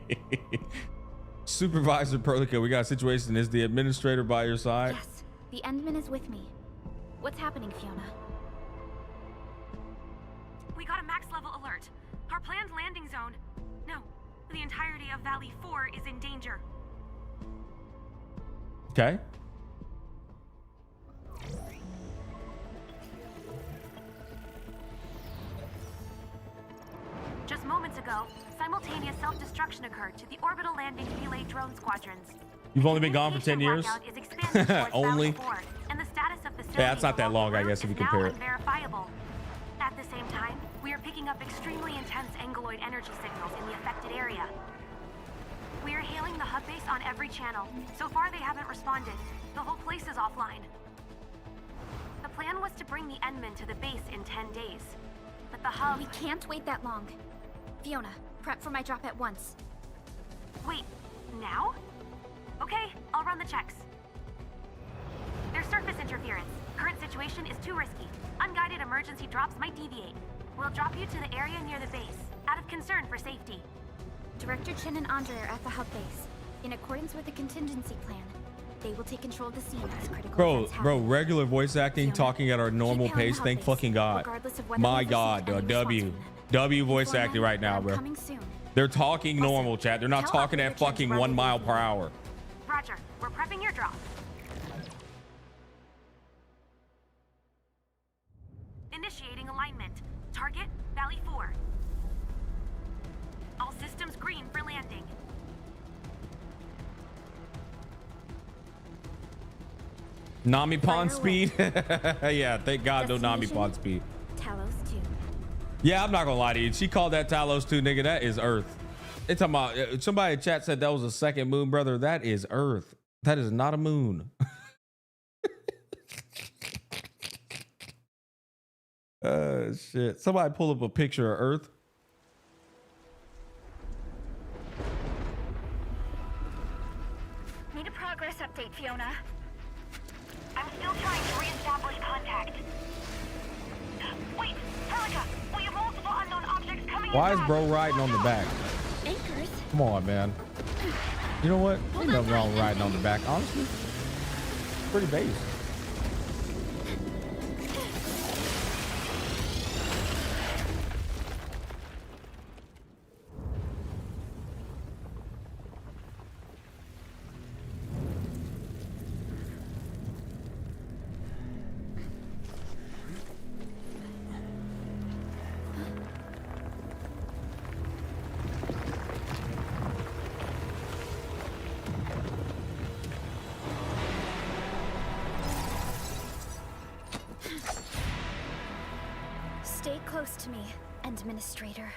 Supervisor Perlica, we got a situation. Is the administrator by your side? Yes, the Endman is with me. What's happening, Fiona? We got a max level alert. Our planned landing zone. No, the entirety of Valley 4 is in danger. Okay. Just moments ago, simultaneous self-destruction occurred to the orbital landing relay drone squadrons. You've only been gone for 10 years? Is expanding towards Only? Valley 4, and the status of the Yeah, that's not that long, I guess, if you compare it. Unverifiable. At the same time, we are picking up extremely intense angeloid energy signals in the affected area. We are hailing the hub base on every channel. So far, they haven't responded. The whole place is offline. The plan was to bring the Endman to the base in 10 days. But the hub... We can't wait that long. Fiona, prep for my drop at once. Wait, now? Okay, I'll run the checks. There's surface interference. Current situation is too risky. Unguided emergency drops might deviate. We'll drop you to the area near the base, out of concern for safety. Director Chen and Andre are at the hub base. In accordance with the contingency plan, they will take control of the scene as critical events happen. Regular voice acting, Fiona, talking at our normal keep hailing pace. hub Thank base, fucking God. regardless of whether My we've God, received any W. response from them. W voice Before acting then, right now, I'm bro. coming soon. They're talking Also, normal, chat. They're not tell talking Operator at Chen to fucking run 1 the mile briefing per room. hour. Roger, we're prepping your drop. Initiating alignment. Target, Valley 4. All systems green for landing. Nami Pond Fire speed. Yeah, thank God no Nami Destination? Pond speed. Talos 2. Yeah, I'm not gonna lie to you. She called that Talos 2, nigga. That is Earth. It's talking about somebody in chat said that was a second moon, brother. That is Earth. That is not a moon. Shit. Somebody pull up a picture of Earth. Need a progress update, Fiona. I'm still trying to reestablish contact. Wait, Perlica, we have multiple unknown objects coming Why in is bro fast. riding on the back? Anchors? Come on, man. You know what? Ain't nothing wrong with riding on the back, honestly. Pretty base. Stay close to me, Administrator.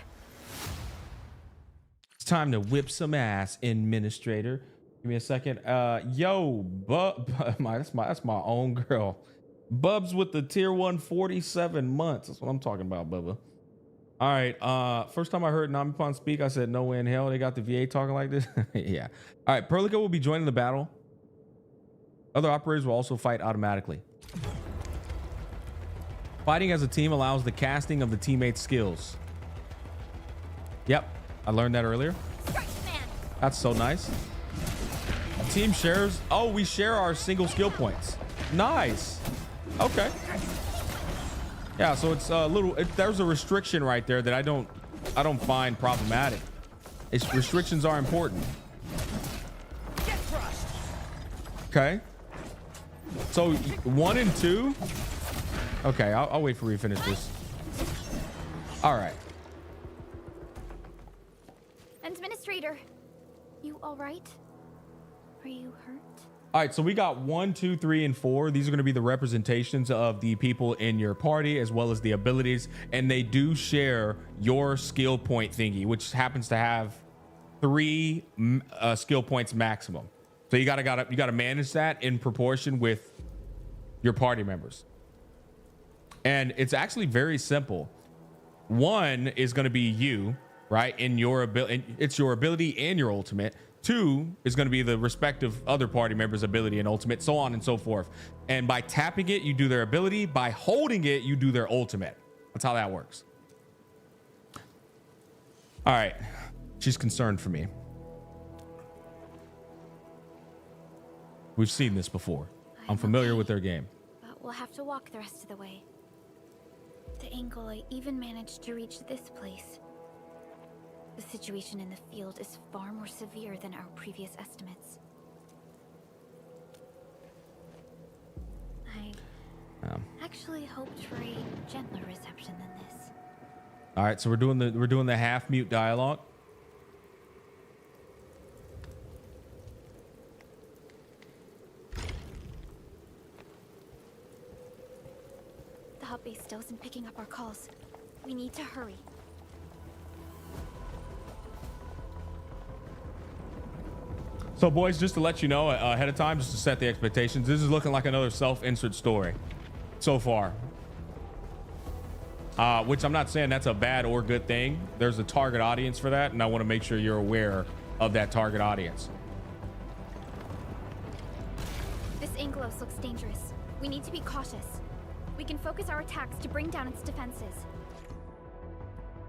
It's time to whip some ass, administrator. Give me a second. Yo, that's my own girl. Bubs with the tier 1 47 months. That's what I'm talking about, Bubba. All right. First time I heard Namipon speak, I said, no way in hell they got the VA talking like this. Yeah. All right. Perlica will be joining the battle. Other operators will also fight automatically. Fighting as a team allows the casting of the teammates' skills. Yep. I learned that earlier. That's so nice. Team shares. Oh, we share our single skill points. Nice. Okay. Yeah, so it's a little, there's a restriction right there that I don't find problematic. Restrictions are important. Okay. So 1 and 2. Okay, I'll wait for you to finish this. All right. Administrator, you all right? Are you hurt? All right, so we got 1, 2, 3, and 4. These are going to be the representations of the people in your party as well as the abilities, and they do share your skill point thingy, which happens to have 3 skill points maximum. So you gotta manage that in proportion with your party members, and it's actually very simple. 1 is going to be you, right? In your ability, it's your ability and your ultimate. 2 is going to be the respective other party members' ability and ultimate, so on and so forth. And by tapping it, you do their ability. By holding it, you do their ultimate. That's how that works. All right. She's concerned for me. We've seen this before. I'm familiar with their game. But we'll have to walk the rest of the way. The Angolite even managed to reach this place. The situation in the field is far more severe than our previous estimates. I actually hoped for a gentler reception than this. All right, so we're doing the half mute dialogue. The hub base still isn't picking up our calls. We need to hurry. So boys, just to let you know ahead of time, just to set the expectations, this is looking like another self-insert story so far. Which I'm not saying that's a bad or good thing. There's a target audience for that, and I want to make sure you're aware of that target audience. This Angelos looks dangerous. We need to be cautious. We can focus our attacks to bring down its defenses.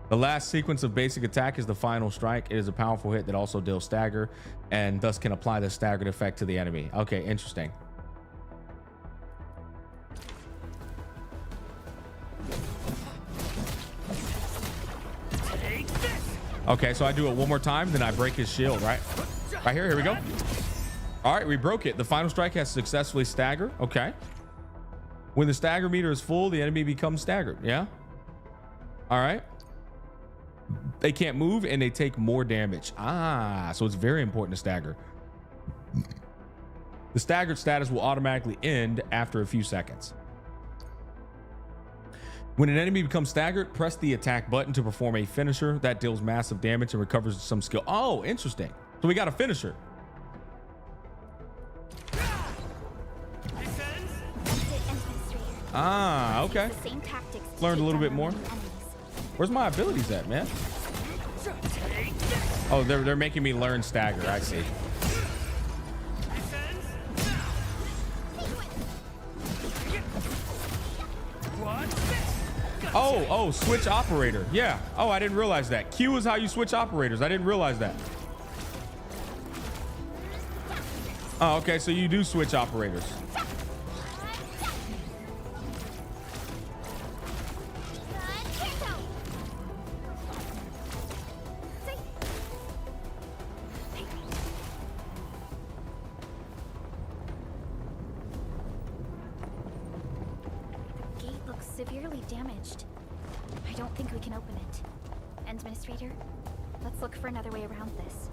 The last sequence of basic attack is the final strike. It is a powerful hit that also deals stagger and thus can apply the staggered effect to the enemy. Okay, interesting. Okay, so I do it one more time, then I break his shield, right? Right here, here we go. All right, we broke it. The final strike has successfully staggered. Okay. When the stagger meter is full, the enemy becomes staggered. Yeah. All right. They can't move and they take more damage. So it's very important to stagger. The staggered status will automatically end after a few seconds. When an enemy becomes staggered, press the attack button to perform a finisher that deals massive damage and recovers some skill. Oh, interesting. So we got a finisher. Okay. Learned a little bit more. Where's my abilities at, man? Oh, they're making me learn stagger. I see. Oh, switch operator. Yeah. Oh, I didn't realize that. Q is how you switch operators. I didn't realize that. Oh, okay. So you do switch operators. Severely damaged. I don't think we can open it. Administrator, let's look for another way around this.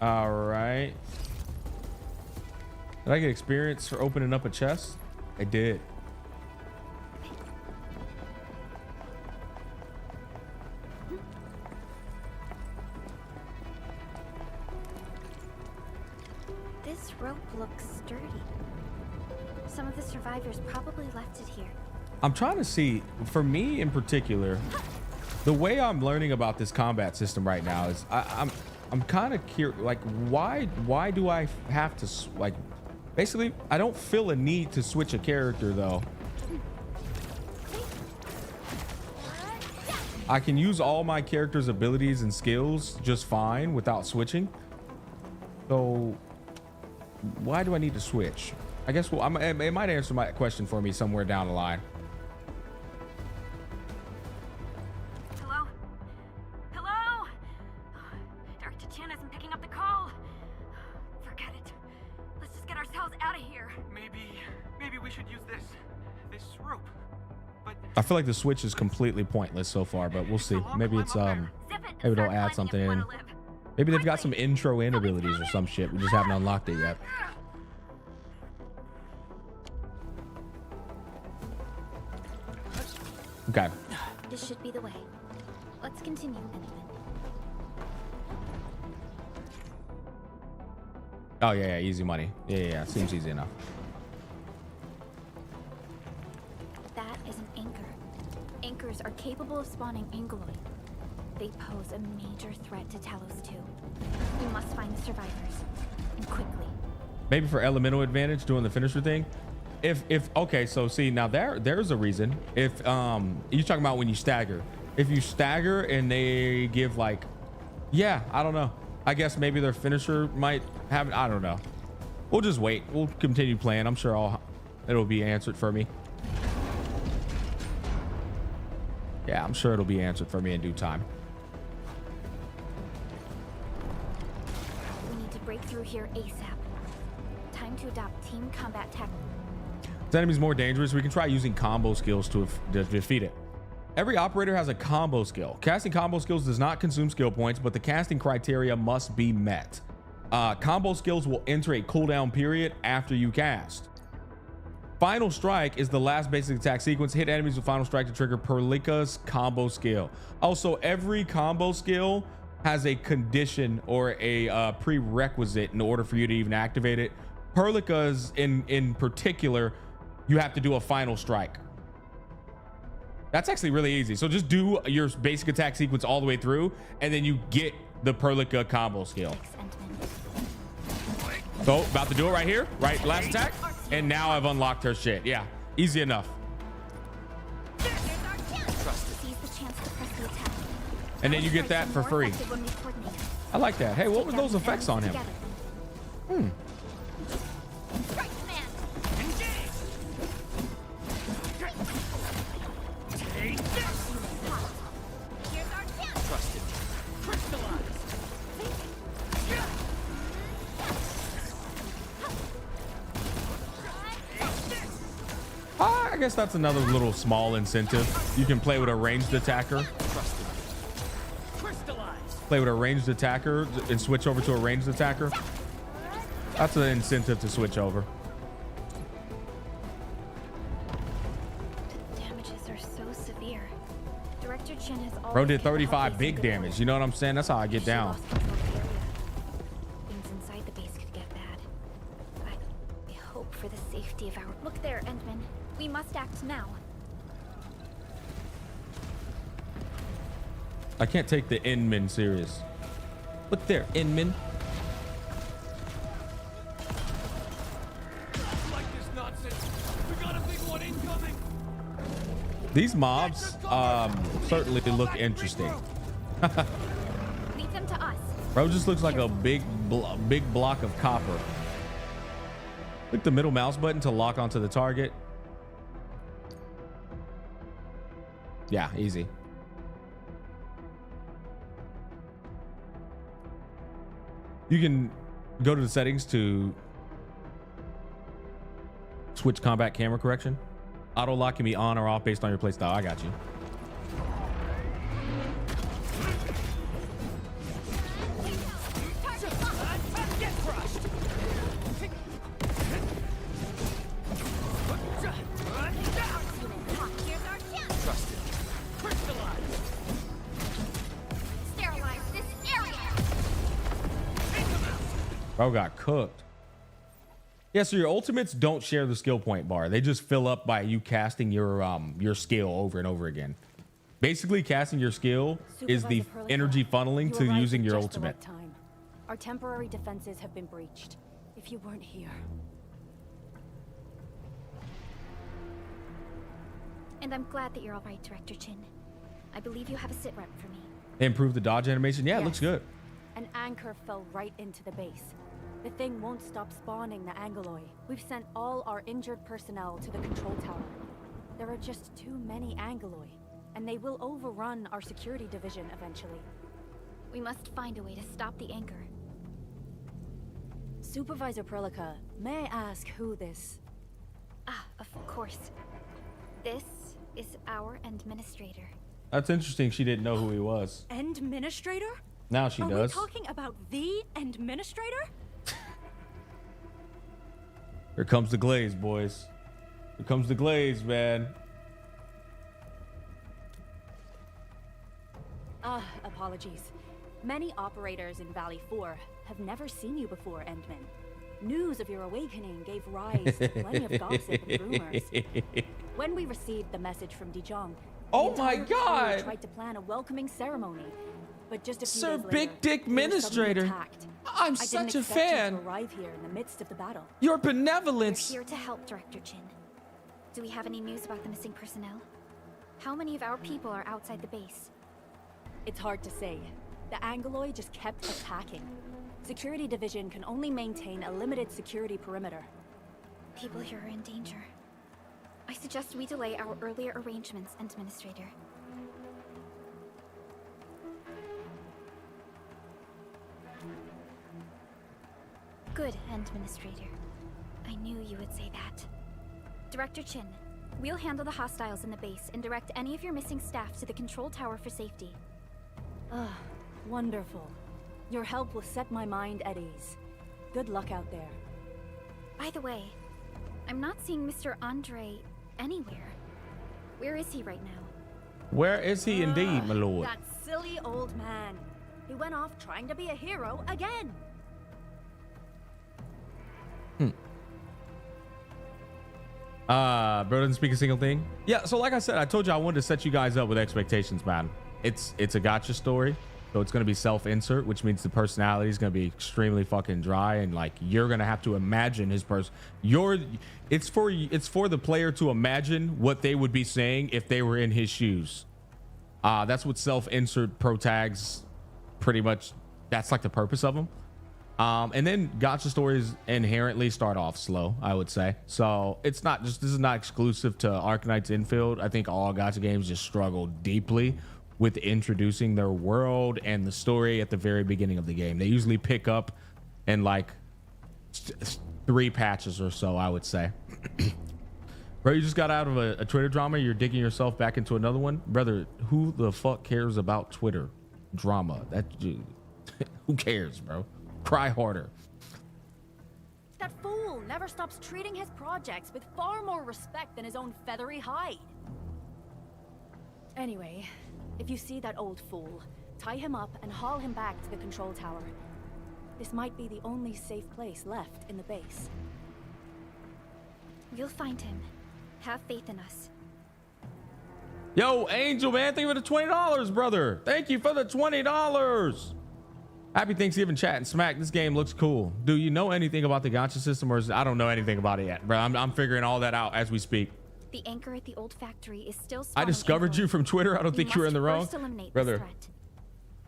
All right. Did I get experience for opening up a chest? I did. Some of the survivors probably left it here. I'm trying to see, for me in particular, the way I'm learning about this combat system right now is I'm kind of curious, like why do I have to like, basically I don't feel a need to switch a character though. I can use all my character's abilities and skills just fine without switching. So why do I need to switch? I guess it might answer my question for me somewhere down the line. Hello? Hello? Director Chen isn't picking up the call. Forget it. Let's just get ourselves out of here. Maybe we should use this rope. But I feel like the switch is completely pointless so far, but we'll see. Maybe it's maybe they'll add something in. Maybe they've got some intro in abilities or some shit. We just haven't unlocked it yet. Okay. This should be the way. Let's continue, Endfield. Oh yeah, easy money. Yeah, seems easy enough. That is an anchor. Anchors are capable of spawning Angoloid. They pose a major threat to Talos 2. We must find the survivors, and quickly. Maybe for elemental advantage doing the finisher thing. If okay, so see now there's a reason. If you're talking about when you stagger. If you stagger and they give like, yeah, I don't know. I guess maybe their finisher might have, I don't know. We'll just wait. We'll continue playing. I'm sure it'll be answered for me. Yeah, I'm sure it'll be answered for me in due time. We need to break through here ASAP. Time to adopt team combat tactics. If the enemy's more dangerous, we can try using combo skills to defeat it. Every operator has a combo skill. Casting combo skills does not consume skill points, but the casting criteria must be met. Combo skills will enter a cooldown period after you cast. Final Strike is the last basic attack sequence. Hit enemies with Final Strike to trigger Perlica's combo skill. Also, every combo skill has a condition or a prerequisite in order for you to even activate it. Perlica's in particular, you have to do a Final Strike. That's actually really easy. So just do your basic attack sequence all the way through, and then you get the Perlica combo skill. So about to do it right here, right? Last attack. And now I've unlocked her shit. Yeah, easy enough. And then you get that for free. I like that. Hey, what were those effects on him? I guess that's another little small incentive. You can play with a ranged attacker. Play with a ranged attacker and switch over to a ranged attacker. That's an incentive to switch over. The damages are so severe. Director Chen has already Bro did 35 big damage. You know what I'm saying? That's how I get down. Things inside the base could get bad. I hope for the safety of our... Look there, Endman. We must act now. I can't take the Inman serious. Look there, Inman. like this nonsense. We got a big one incoming. These mobs certainly look interesting. Lead them to us. Bro just looks like a big block of copper. Click the middle mouse button to lock onto the target. Yeah, easy. You can go to the settings to switch combat camera correction. Auto lock can be on or off based on your playstyle. I got you. Bro got cooked. Yeah, so your ultimates don't share the skill point bar. They just fill up by you casting your skill over and over again. Basically, casting your skill is the Supervisor Perlica, energy funneling you to arrived using at your just the ultimate. right time. Our temporary defenses have been breached. If you weren't here. And I'm glad that you're all right, Director Chin. I believe you have a sit rep for me. Improve the dodge animation. Yeah, it looks Yes. good. An anchor fell right into the base. The thing won't stop spawning the Angoloi. We've sent all our injured personnel to the control tower. There are just too many Angoloi, and they will overrun our security division eventually. We must find a way to stop the anchor. Supervisor Perlica, may I ask who this... Ah, of course. This is our administrator. That's interesting. She didn't know who he was. Administrator? Now she Are does. we talking about the Administrator? Here comes the glaze, boys. Here comes the glaze, man. Apologies. Many operators in Valley 4 have never seen you before, Endman. News of your awakening gave rise to plenty of gossip and rumors. When we received the message from Dijon, Oh my the entire crew God! tried to plan a welcoming ceremony, but just a few Sir days Big later, Dick we were suddenly Administrator. attacked. I'm I such didn't a expect fan. you to arrive here in the midst of the battle. Your We're benevolence. here to help, Director Chin. Do we have any news about the missing personnel? How many of our people are outside the base? It's hard to say. The Angoloi just kept attacking. Security Division can only maintain a limited security perimeter. People here are in danger. I suggest we delay our earlier arrangements, Administrator. Good, Administrator. I knew you would say that. Director Chin, we'll handle the hostiles in the base and direct any of your missing staff to the control tower for safety. Ah, wonderful. Your help will set my mind at ease. Good luck out there. By the way, I'm not seeing Mr. Andre anywhere. Where is he right now? Where is he indeed, my lord? That silly old man. He went off trying to be a hero again. Bro doesn't speak a single thing. Yeah, so like I said, I told you I wanted to set you guys up with expectations, man. It's a gotcha story, so it's gonna be self-insert, which means the personality is gonna be extremely fucking dry, and like you're gonna have to imagine his person. It's for the player to imagine what they would be saying if they were in his shoes. That's what self-insert pro tags pretty much. That's like the purpose of them. And then gotcha stories inherently start off slow, I would say. So it's not just, this is not exclusive to Arknights Endfield. I think all gotcha games just struggle deeply with introducing their world and the story at the very beginning of the game. They usually pick up in like 3 patches or so, I would say. Bro, you just got out of a Twitter drama. You're digging yourself back into another one. Brother, who the fuck cares about Twitter drama? Who cares, bro? Cry harder. That fool never stops treating his projects with far more respect than his own feathery hide. Anyway, if you see that old fool, tie him up and haul him back to the control tower. This might be the only safe place left in the base. We'll find him. Have faith in us. Yo, Angel, man, thank you for the $20, brother. Thank you for the $20. Happy Thanksgiving, chat and smack. This game looks cool. Do you know anything about the gacha system, or I don't know anything about it yet, bro? I'm figuring all that out as we speak. The anchor at the old factory is still I spawning discovered you Angoloi. from Twitter. I don't think you were in the must wrong, first eliminate brother. this threat.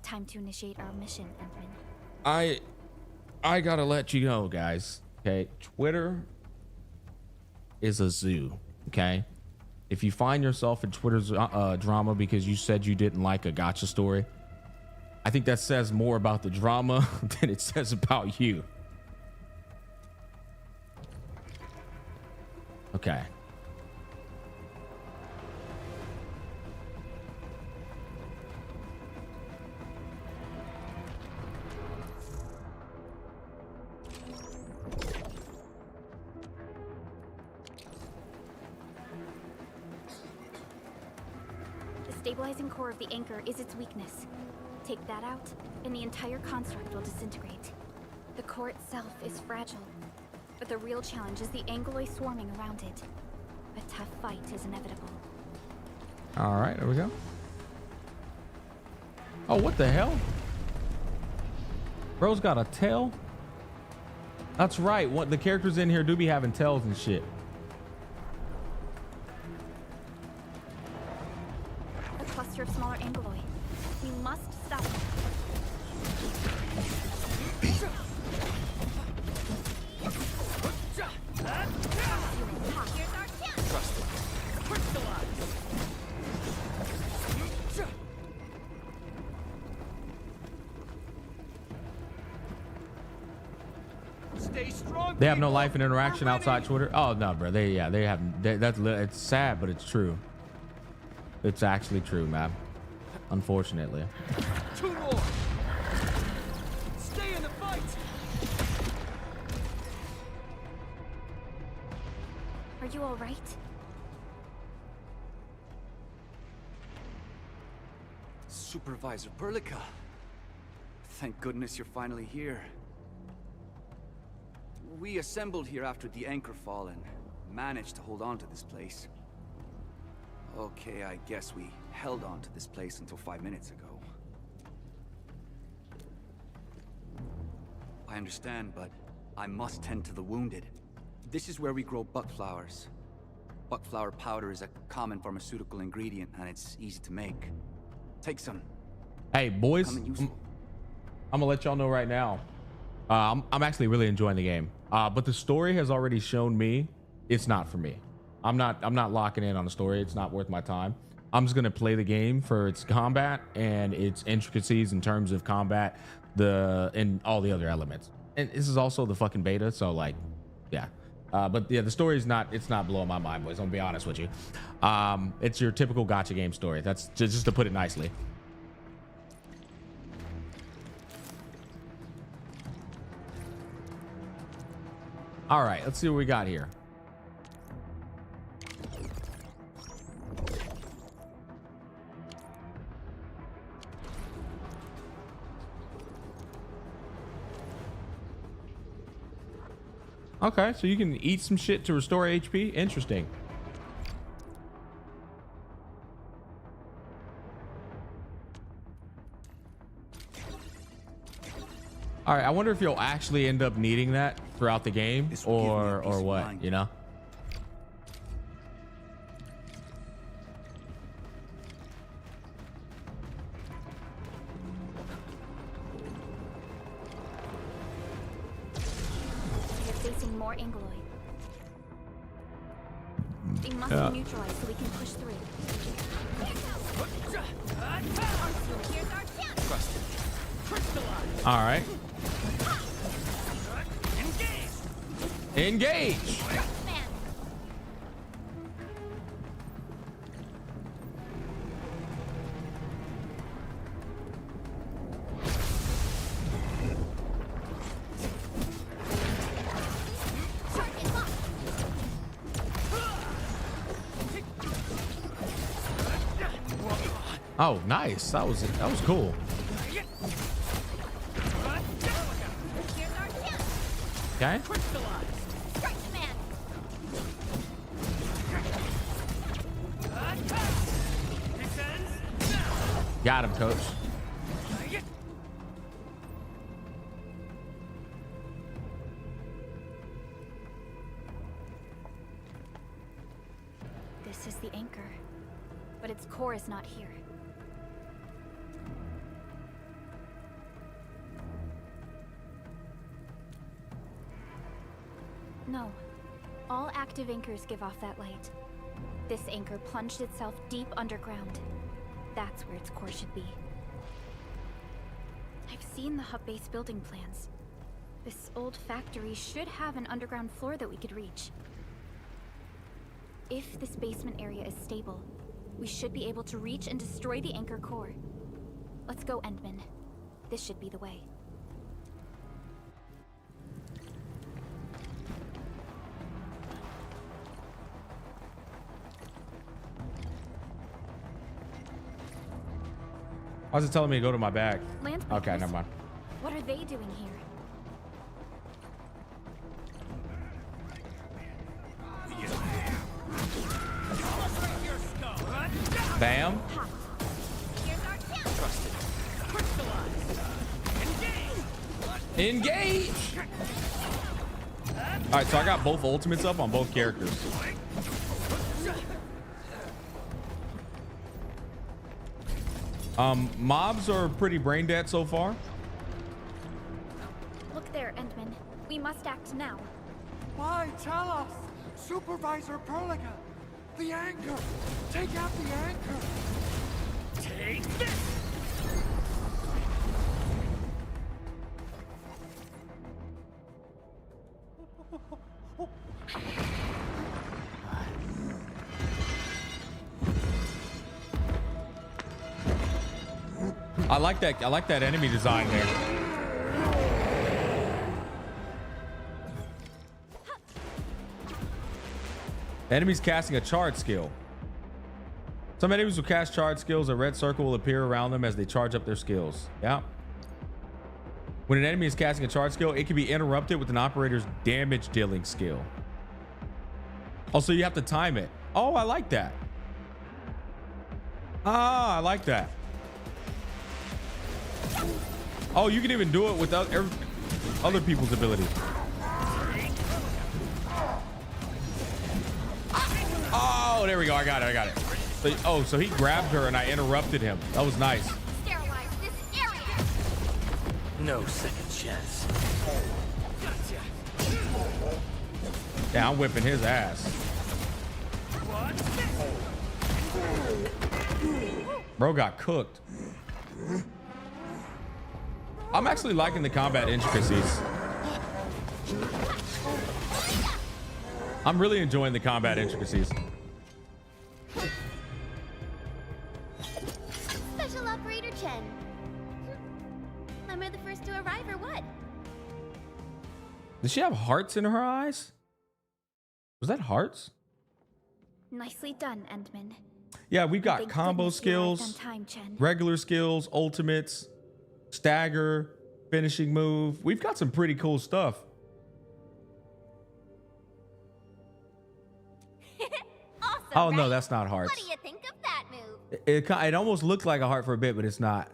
Time to initiate our mission, Endman. I gotta let you know, guys. Okay, Twitter is a zoo. Okay, if you find yourself in Twitter's drama because you said you didn't like a gotcha story, I think that says more about the drama than it says about you. Okay. The stabilizing core of the anchor is its weakness. Take that out, and the entire construct will disintegrate. The core itself is fragile, But the real challenge is the Angoloi swarming around it. A tough fight is inevitable. All right, there we go. Oh, what the hell? Bro's got a tail? That's right. What the characters in here do be having tails and shit. A cluster of smaller Angoloi. We must stop them. Trust it. Stay strong. They have no people. life and interaction We're outside ready. Twitter. Oh no, bro. They have. It's sad, but it's true. It's actually true, man. Unfortunately. 2 more. Stay in the fight. Are you all right? Supervisor Berlica. Thank goodness you're finally here. We assembled here after the anchor fall and managed to hold on to this place. Okay, I guess we held on to this place until 5 minutes ago. I understand, but I must tend to the wounded. This is where we grow buckflowers. Buckflower powder is a common pharmaceutical ingredient, and it's easy to make. Take some. Hey, boys. Come in useful. I'm gonna let y'all know right now. I'm actually really enjoying the game, but the story has already shown me it's not for me. I'm not locking in on the story. It's not worth my time. I'm just gonna play the game for its combat and its intricacies in terms of combat, and all the other elements. And this is also the fucking beta, so like, yeah. But yeah, the story is not. It's not blowing my mind, boys. I'm gonna be honest with you. It's your typical gacha game story. That's just to put it nicely. All right, let's see what we got here. Okay, so you can eat some shit to restore HP. Interesting. All right, I wonder if you'll actually end up needing that throughout the game, This will give me a or peace of what, mind. you know? We are facing more Angoloi. They must Yeah. be neutralized so we can push through. Trust it. All right. Engage. Oh, nice. That was cool. Okay. Got him, coach. This is the anchor, but its core is not here. No. All active anchors give off that light. This anchor plunged itself deep underground. That's where its core should be. I've seen the hub base building plans. This old factory should have an underground floor that we could reach. If this basement area is stable, we should be able to reach and destroy the anchor core. Let's go, Endman. This should be the way. Why is it telling me to go to my bag? Land Okay, never mind. What are they doing here? Bam. Engage. All right, so I got both ultimates up on both characters. Mobs are pretty brain dead so far. Look there, Endman. We must act now. Why, tell us! Supervisor Perlica! The anchor! Take out the anchor! Take this! I like that enemy design there. Enemies casting a charge skill. Some enemies will cast charge skills. A red circle will appear around them as they charge up their skills. Yeah. When an enemy is casting a charge skill, it can be interrupted with an operator's damage dealing skill. Also, you have to time it. Oh, I like that. Ah, I like that. Oh, you can even do it without other people's ability. Oh, there we go. I got it. So he grabbed her and I interrupted him. That was nice. Sterilize this area. No second chance. Yeah, I'm whipping his ass. Bro got cooked. I'm actually liking the combat intricacies. I'm really enjoying the combat intricacies. Special Operator Chen. Am I the first to arrive or what? Does she have hearts in her eyes? Was that hearts? Nicely done, Endman. Yeah, we've got Thank combo goodness you arrived on skills, time, Chen. regular skills, ultimates, stagger, finishing move. We've got some pretty cool stuff. Awesome, Oh no, right? that's not hearts. What do you think of that move? It almost looked like a heart for a bit, but it's not.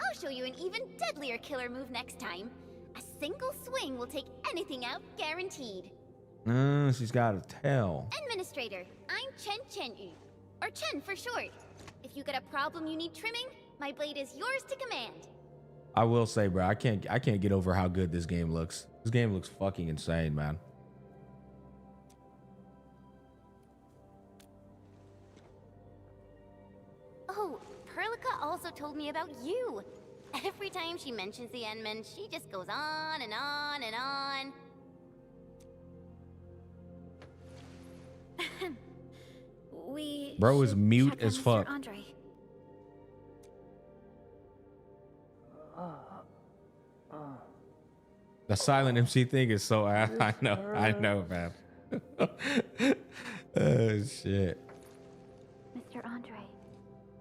I'll show you an even deadlier killer move next time. A single swing will take anything out, guaranteed. She's got a tail. Administrator, I'm Chen Chen-yu, or Chen for short. If you got a problem you need trimming, my blade is yours to command. I will say, bro, I can't get over how good this game looks. This game looks fucking insane, man. Oh, Perlica also told me about you. Every time she mentions the Endman, she just goes on and on and on. We Bro is should mute check on as Mr. fuck. Andre. The silent MC thing is so I know, man. Oh shit. Mr. Andre,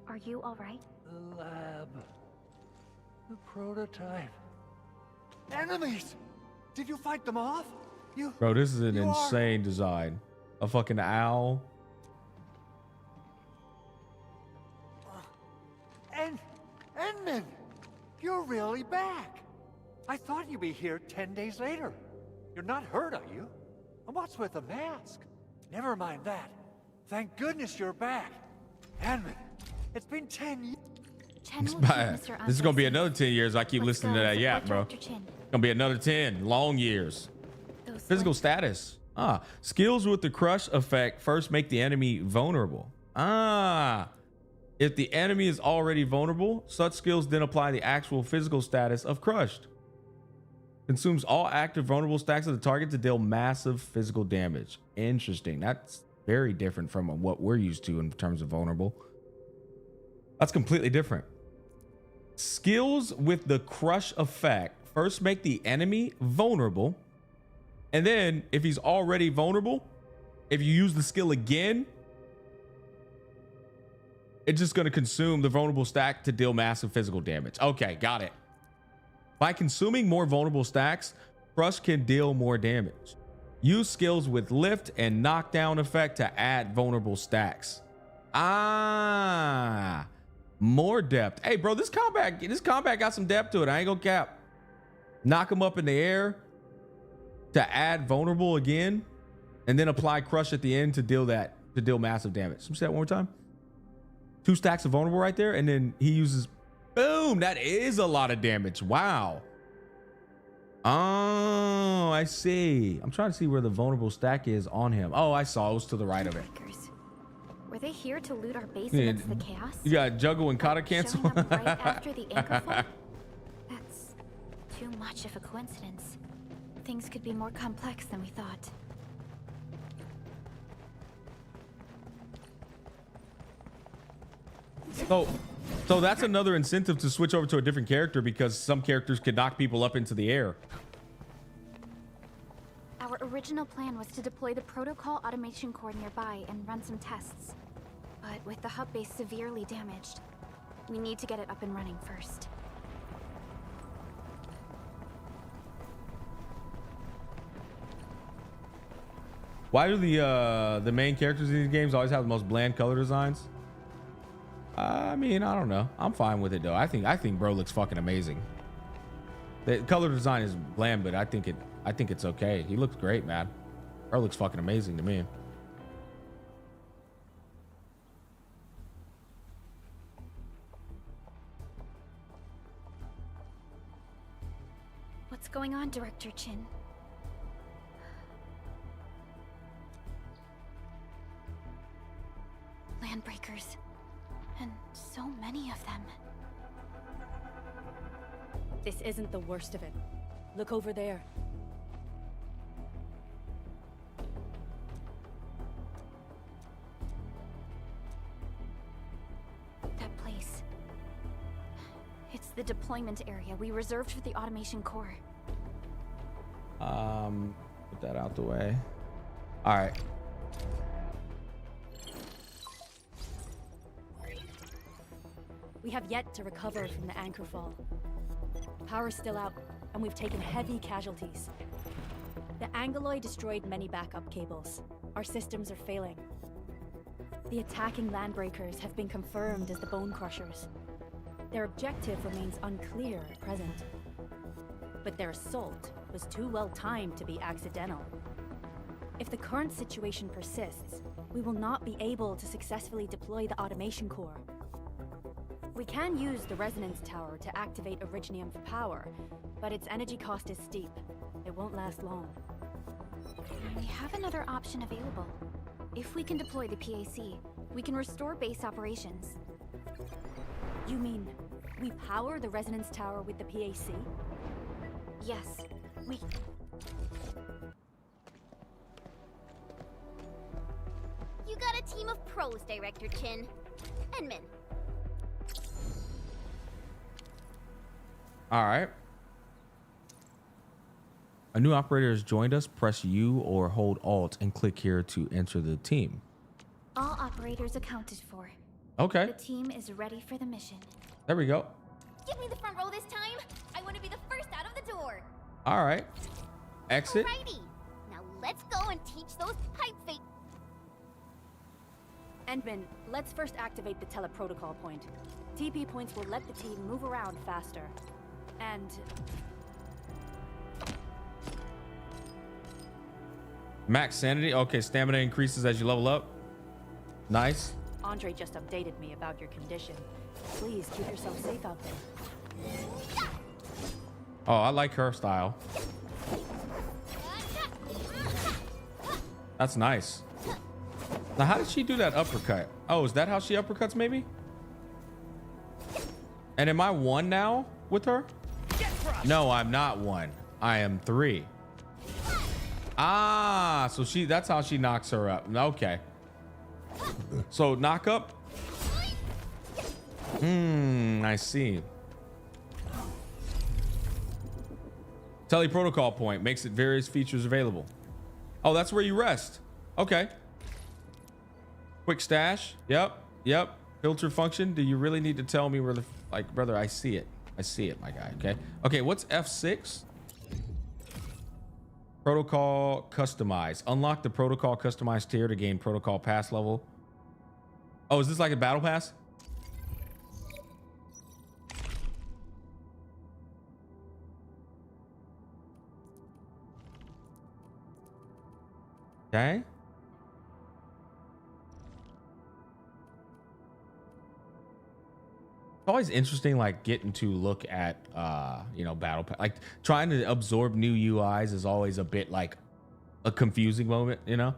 are you all right? The lab. The prototype. Enemies! Did you fight them off? Bro, this is an You are- insane design. A fucking owl. Endman! You're really back! I thought you'd be here 10 days later. You're not hurt, are you? And what's with the mask? Never mind that. Thank goodness you're back. Endman, it's been 10 years. Chen will keep Mr. This is gonna be Andre another 10 years. I keep Let's listening go to that support yap, bro. Dr. Chen. Gonna be another 10 long years. Those Physical lights- status. Skills with the crush effect first make the enemy vulnerable. If the enemy is already vulnerable, such skills then apply the actual physical status of crushed. Consumes all active vulnerable stacks of the target to deal massive physical damage. Interesting. That's very different from what we're used to in terms of vulnerable. That's completely different. Skills with the crush effect first make the enemy vulnerable. And then if he's already vulnerable, if you use the skill again, it's just going to consume the vulnerable stack to deal massive physical damage. Okay, got it. By consuming more vulnerable stacks, Crush can deal more damage. Use skills with lift and knockdown effect to add vulnerable stacks. Ah, more depth. Hey, bro, this combat got some depth to it. I ain't gonna cap. Knock him up in the air to add vulnerable again, and then apply crush at the end to deal massive damage. Let me say that one more time. 2 stacks of vulnerable right there, and then he uses boom. That is a lot of damage. Wow. Oh, I see. I'm trying to see where the vulnerable stack is on him. Oh, I saw. It was to the right of it. Were they here to loot our base against the chaos? You got juggle and kata cancel. Showing up right after the anchor fall? That's too much of a coincidence. Things could be more complex than we thought. So that's another incentive to switch over to a different character, because some characters could knock people up into the air. Our original plan was to deploy the protocol automation core nearby and run some tests. But with the hub base severely damaged, we need to get it up and running first. Why do the main characters in these games always have the most bland color designs? I mean, I don't know. I'm fine with it though. I think bro looks fucking amazing. The color design is bland, but I think it's okay. He looks great, man. Bro looks fucking amazing to me. What's going on, Director Chin? Landbreakers. And so many of them. This isn't the worst of it. Look over there. That place. It's the deployment area we reserved for the automation core. Put that out the way. All right. We have yet to recover from the anchor fall. Power's still out, and we've taken heavy casualties. The Angoloid destroyed many backup cables. Our systems are failing. The attacking landbreakers have been confirmed as the Bone Crushers. Their objective remains unclear at present. But their assault was too well timed to be accidental. If the current situation persists, we will not be able to successfully deploy the automation core. We can use the resonance tower to activate Originium for power, but its energy cost is steep. It won't last long. We have another option available. If we can deploy the PAC, we can restore base operations. You mean, we power the resonance tower with the PAC? Yes, we... You got a team of pros, Director Chin. Enman. All right. A new operator has joined us. Press U or hold Alt and click here to enter the team. All operators accounted for. Okay. The team is ready for the mission. There we go. Give me the front row this time. I want to be the first out of the door. All right. Exit. Alrighty. Now let's go and teach those pipe fake. Endman, let's first activate the teleprotocol point. TP points will let the team move around faster. And... Max sanity. Okay, stamina increases as you level up. Nice. Andre just updated me about your condition. Please keep yourself safe out there. Oh, I like her style. That's nice. Now, how did she do that uppercut? Oh, is that how she uppercuts maybe? And am I 1 now with her? No, I'm not 1. I am 3. Ah, so that's how she knocks her up. Okay. So knock up. I see. Tele protocol point makes it various features available. Oh, that's where you rest. Okay. Quick stash. Yep. Filter function. Do you really need to tell me where brother, I see it. I see it, my guy. Okay. Okay, what's F6? Protocol customize. Unlock the protocol customized tier to gain protocol pass level. Oh, is this like a battle pass? Okay. It's always interesting, like getting to look at, you know, like trying to absorb new UIs is always a bit like a confusing moment, you know?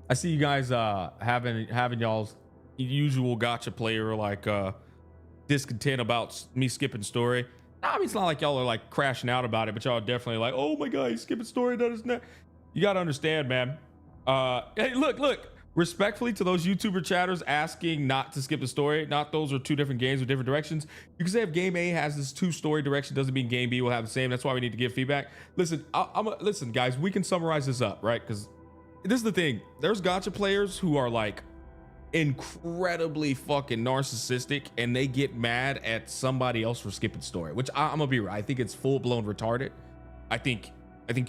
I see you guys having y'all's usual gacha player like discontent about me skipping story. I mean, it's not like y'all are like crashing out about it, but y'all are definitely like, oh my god, he's skipping story. That is not. You gotta understand, man. Hey, look. Respectfully to those YouTuber chatters asking not to skip the story, not those are two different games with different directions. You can say if game A has this 2 story direction, doesn't mean game B will have the same. That's why we need to give feedback. Listen, listen, guys, we can summarize this up, right? Because this is the thing. There's gacha players who are like incredibly fucking narcissistic and they get mad at somebody else for skipping story, which I'm gonna be right. I think it's full-blown retarded. I think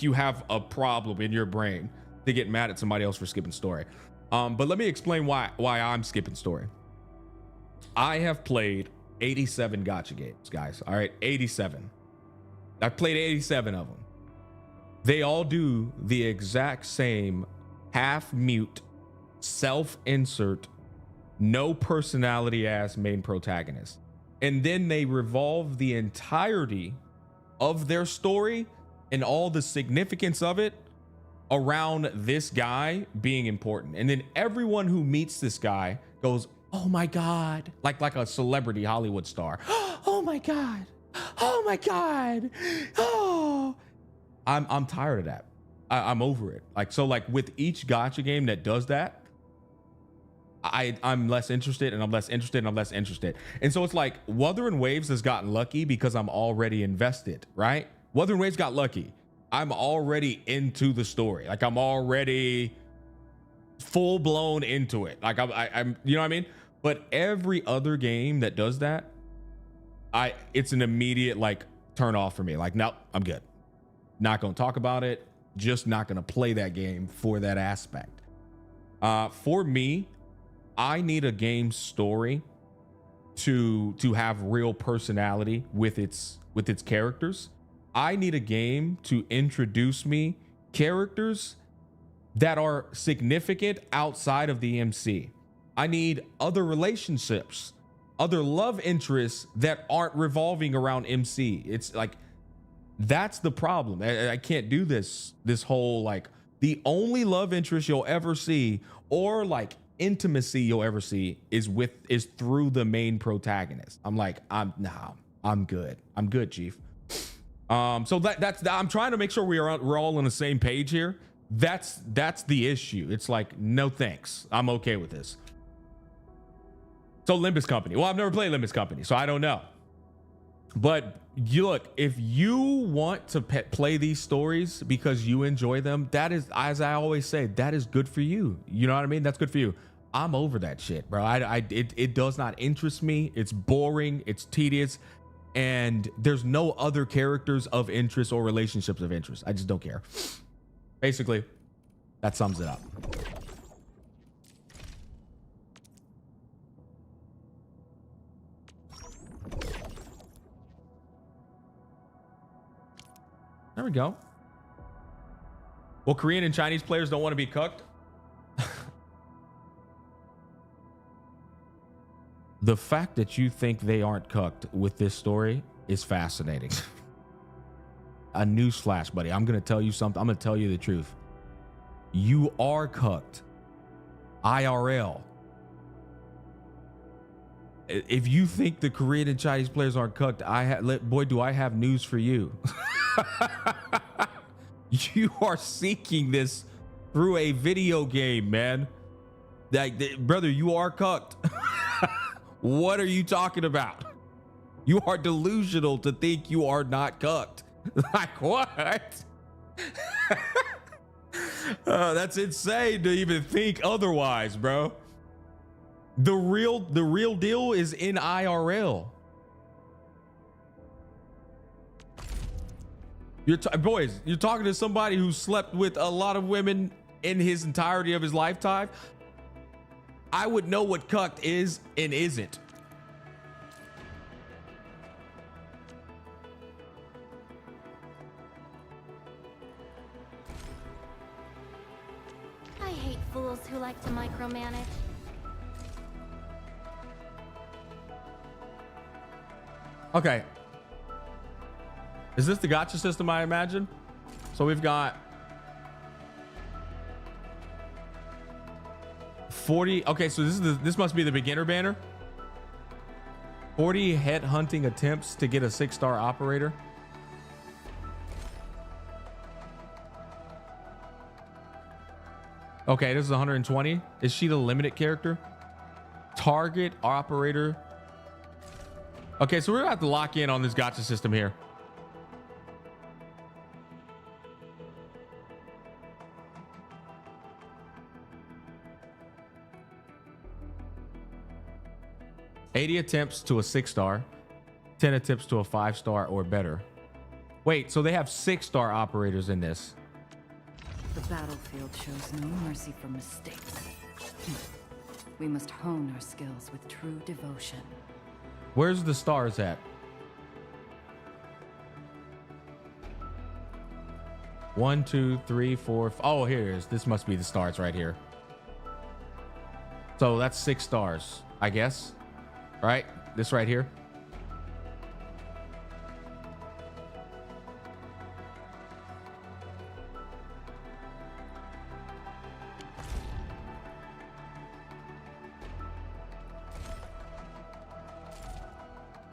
you have a problem in your brain to get mad at somebody else for skipping story. But let me explain why I'm skipping story. I have played 87 gacha games, guys. All right, 87. I've played 87 of them. They all do the exact same half-mute, self-insert, no personality ass main protagonist. And then they revolve the entirety of their story and all the significance of it around this guy being important. And then everyone who meets this guy goes, oh my God, like a celebrity Hollywood star. Oh my God. Oh my God. Oh, I'm tired of that. I'm over it. Like, so like with each gacha game that does that, I'm less interested and I'm less interested and I'm less interested. And so it's like Wuthering Waves has gotten lucky because I'm already invested, right? Wuthering Waves got lucky. I'm already into the story. Like I'm already full blown into it. Like I'm, you know what I mean? But every other game that does that, it's an immediate like turn off for me. Like, nope, I'm good. Not going to talk about it. Just not going to play that game for that aspect. For me, I need a game story to have real personality with its characters. I need a game to introduce me characters that are significant outside of the MC. I need other relationships, other love interests that aren't revolving around MC. It's like, that's the problem. I can't do this whole like the only love interest you'll ever see or like intimacy you'll ever see is through the main protagonist. I'm like, I'm good. I'm good, Chief. So that's I'm trying to make sure we're all on the same page here. That's the issue. It's like, no thanks. I'm okay with this. So Limbus Company. Well, I've never played Limbus Company, so I don't know. But you look, if you want to play these stories because you enjoy them, that is, as I always say, that is good for you. You know what I mean? That's good for you. I'm over that shit, bro. It does not interest me. It's boring. It's tedious. And there's no other characters of interest or relationships of interest. I just don't care. Basically, that sums it up. There we go. Well, Korean and Chinese players don't want to be cucked. The fact that you think they aren't cucked with this story is fascinating. A newsflash, buddy. I'm going to tell you something. I'm going to tell you the truth. You are cucked. IRL. If you think the Korean and Chinese players aren't cucked, boy, do I have news for you. You are seeking this through a video game, man. Brother, you are cucked. What are you talking about? You are delusional to think you are not cucked. Like what? That's insane to even think otherwise, bro. The real deal is in IRL. Boys, you're talking to somebody who slept with a lot of women in his entirety of his lifetime. I would know what cucked is and isn't. I hate fools who like to micromanage. Okay. Is this the gacha system, I imagine? So we've got 40. Okay, so this must be the beginner banner. 40 head hunting attempts to get a 6-star operator. Okay, this is 120. Is she the limited character? Target operator. Okay, so we're gonna have to lock in on this gacha system here. $80 attempts to a 6-star, 10 attempts to a 5-star or better. Wait, so they have 6-star operators in this. The battlefield shows no mercy for mistakes. We must hone our skills with true devotion. Where's the stars at? 1, 2, 3, 4. Oh, here it is. This must be the stars right here. So that's 6 stars, I guess. Right? This right here.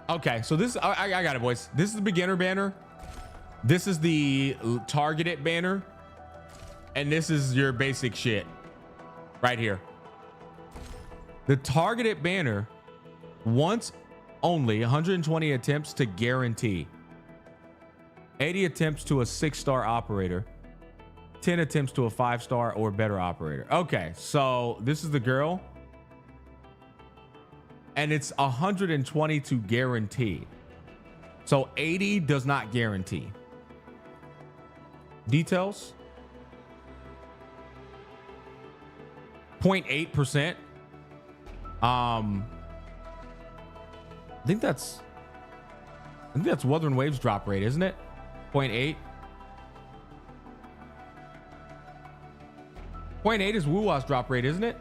Okay, so this I got it, boys. This is the beginner banner. This is the targeted banner, and this is your basic shit right here. The targeted banner, once only 120 attempts to guarantee, 80 attempts to a 6-star operator, 10 attempts to a 5-star or better operator. Okay, so this is the girl, and it's 120 to guarantee. So 80 does not guarantee. Details: 0.8%. I think that's Wuthering Waves drop rate, isn't it? 0.8. 0.8 is Wuwa's drop rate, isn't it?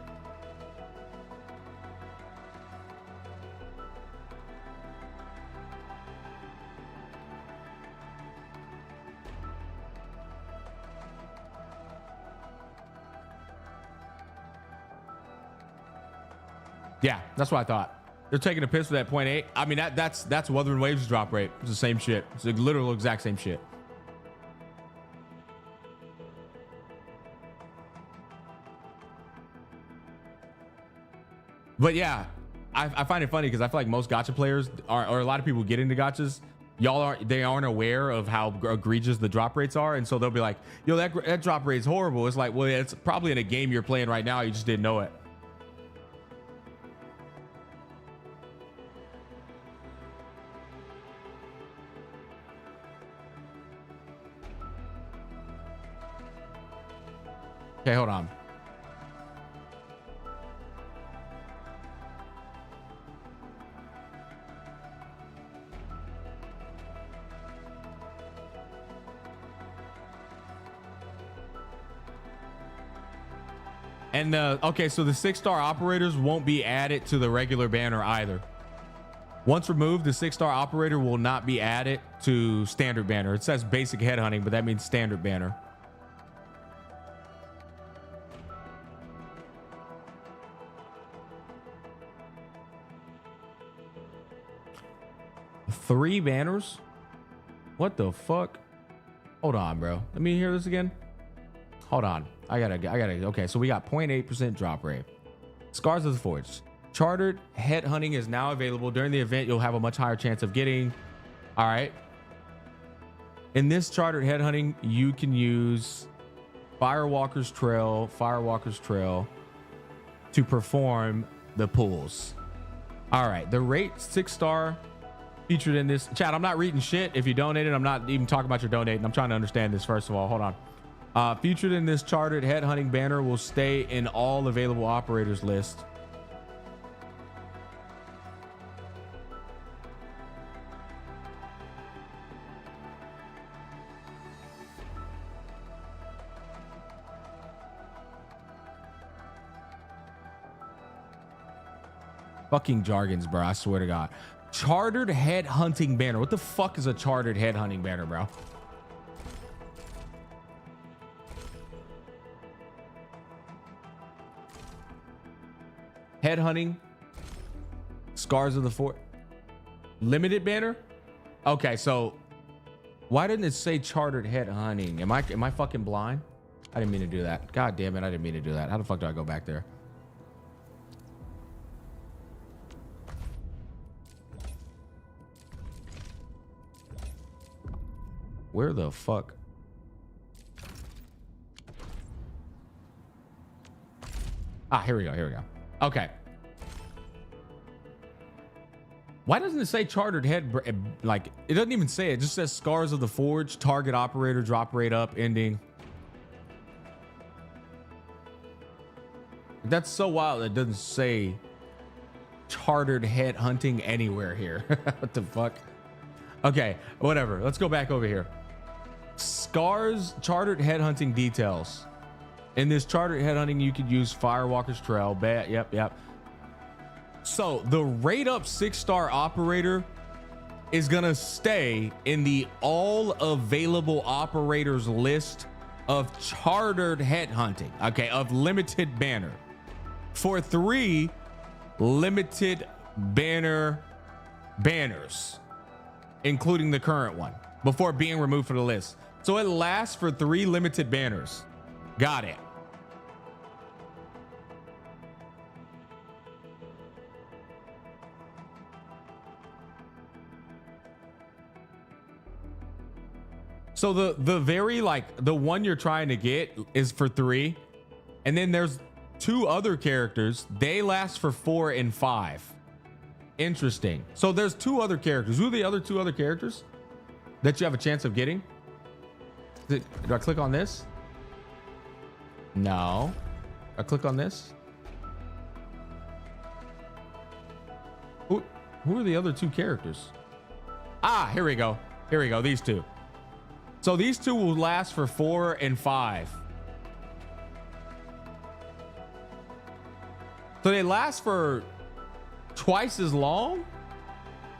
Yeah, that's what I thought. They're taking a piss for that 0.8. I mean, that's Wuthering Waves drop rate. It's the same shit. It's the literal exact same shit. But yeah, I find it funny because I feel like most gacha players or a lot of people get into gachas. They aren't aware of how egregious the drop rates are, and so they'll be like, "Yo, that drop rate is horrible." It's like, well, it's probably in a game you're playing right now. You just didn't know it. Okay, hold on. And okay, so the 6-star operators won't be added to the regular banner either. Once removed, the 6-star operator will not be added to standard banner. It says basic headhunting, but that means standard banner. Three banners? What the fuck? Hold on, bro. Let me hear this again. Hold on. I gotta. Okay, so we got 0.8% drop rate. Scars of the Forge. Chartered head hunting is now available. During the event, you'll have a much higher chance of getting. All right. In this chartered head hunting, you can use Firewalker's Trail to perform the pulls. All right, the rate 6-star featured in this chat. I'm not reading shit. If you donated, I'm not even talking about your donating. I'm trying to understand this first of all. Hold on. Featured in this chartered headhunting banner will stay in all available operators list. Fucking jargons, bro. I swear to God. Chartered head hunting banner. What the fuck is a chartered head hunting banner, bro? Head hunting. Scars of the Fort. Limited banner? Okay, so why didn't it say chartered head hunting? Am I fucking blind? I didn't mean to do that. God damn it, I didn't mean to do that. How the fuck do I go back there? Where the fuck? Ah, here we go. Okay. Why doesn't it say chartered head? Like, it doesn't even say it. It just says Scars of the Forge, target operator, drop rate up, ending. That's so wild. It doesn't say chartered head hunting anywhere here. What the fuck? Okay, whatever. Let's go back over here. Scars chartered headhunting details. In this chartered headhunting, you could use Firewalker's Trail. Yep. So the rate up 6-star operator is gonna stay in the all available operators list of chartered headhunting. Okay, of limited banner for 3 limited banners, including the current one, before being removed from the list. So it lasts for 3 limited banners. Got it. So the very, like, the one you're trying to get is for 3. And then there's 2 other characters. They last for 4 and 5. Interesting. So there's 2 other characters. Who are the other 2 other characters that you have a chance of getting? Do I click on this? No. I click on this. Who are the other 2 characters? Ah, here we go. These 2. So these 2 will last for 4 and 5. So they last for twice as long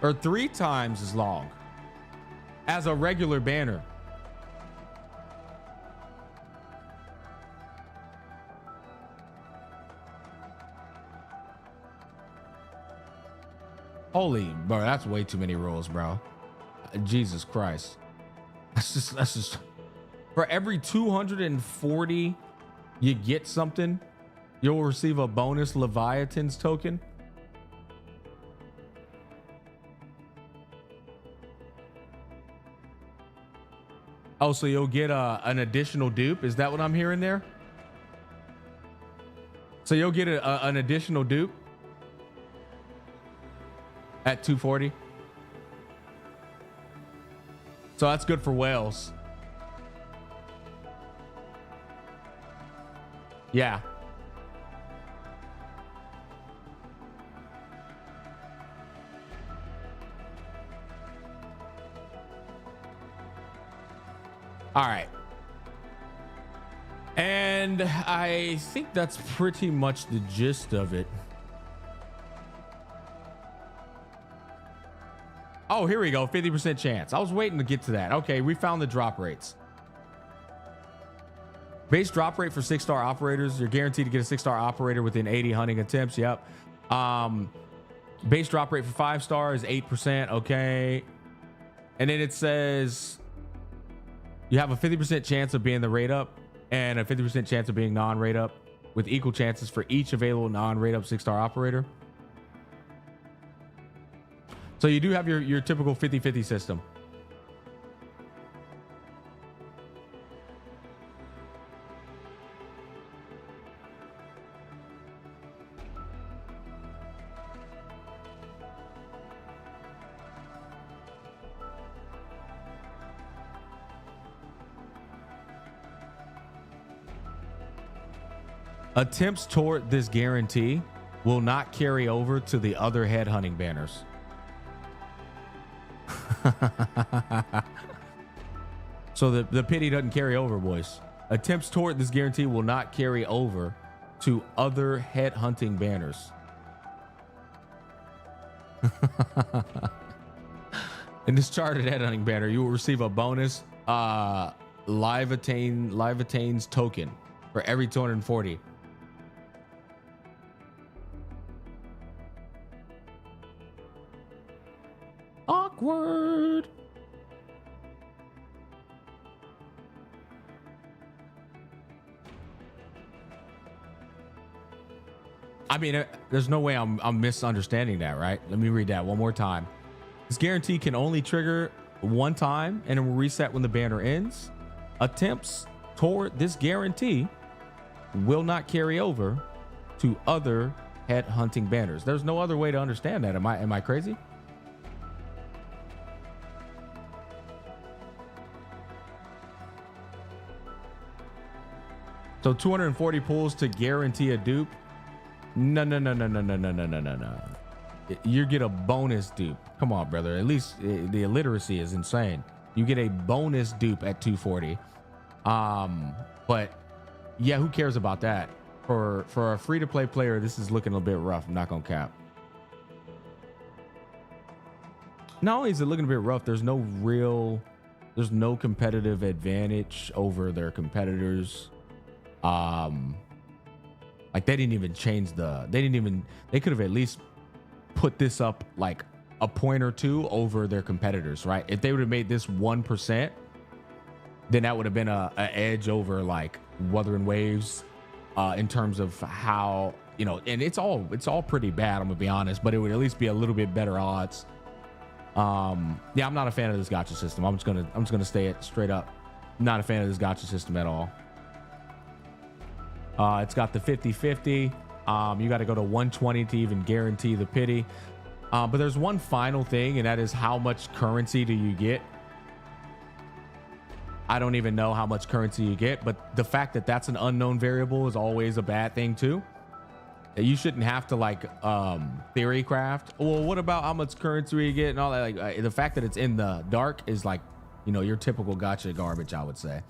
or 3 times as long as a regular banner. Holy, bro, that's way too many rules, bro. Jesus Christ. That's just for every 240 you get something, you'll receive a bonus Leviathan's token. Oh, so you'll get an additional dupe. Is that what I'm hearing there? So you'll get an additional dupe at 240. So that's good for whales. Yeah. All right. And I think that's pretty much the gist of it. Oh, here we go. 50% chance. I was waiting to get to that. Okay, we found the drop rates. Base drop rate for 6-star operators. You're guaranteed to get a 6-star operator within 80 hunting attempts. Yep. Base drop rate for 5-star is 8%. Okay. And then it says you have a 50% chance of being the rate up and a 50% chance of being non-rate up, with equal chances for each available non-rate up 6-star operator. So you do have your typical 50-50 system. . Attempts toward this guarantee will not carry over to the other headhunting banners. So the pity doesn't carry over, boys. Attempts toward this guarantee will not carry over to other headhunting banners. In this charted headhunting banner, you will receive a bonus live attains token for every 240. Awkward. I mean, there's no way I'm misunderstanding that, right? Let me read that one more time. This guarantee can only trigger one time and it will reset when the banner ends. Attempts toward this guarantee will not carry over to other headhunting banners. There's no other way to understand that. Am I crazy? So 240 pulls to guarantee a dupe. No. You get a bonus dupe. Come on, brother. At least the illiteracy is insane. You get a bonus dupe at 240. But yeah, who cares about that? For a free-to-play player, this is looking a bit rough. I'm not gonna cap. Not only is it looking a bit rough, there's no competitive advantage over their competitors. Like they didn't even change they could have at least put this up like a point or two over their competitors, right? If they would have made this 1%, then that would have been a edge over like Wuthering Waves in terms of how, you know, and it's all pretty bad, I'm gonna be honest, but it would at least be a little bit better odds. Yeah, I'm not a fan of this gacha system. I'm just gonna say it straight up. Not a fan of this gacha system at all. It's got the 50-50. You got to go to 120 to even guarantee the pity. But there's one final thing, and that is how much currency do you get? I don't even know how much currency you get, but the fact that that's an unknown variable is always a bad thing too. You shouldn't have to like theory craft. Well, what about how much currency you get and all that? Like the fact that it's in the dark is like, you know, your typical gacha garbage, I would say.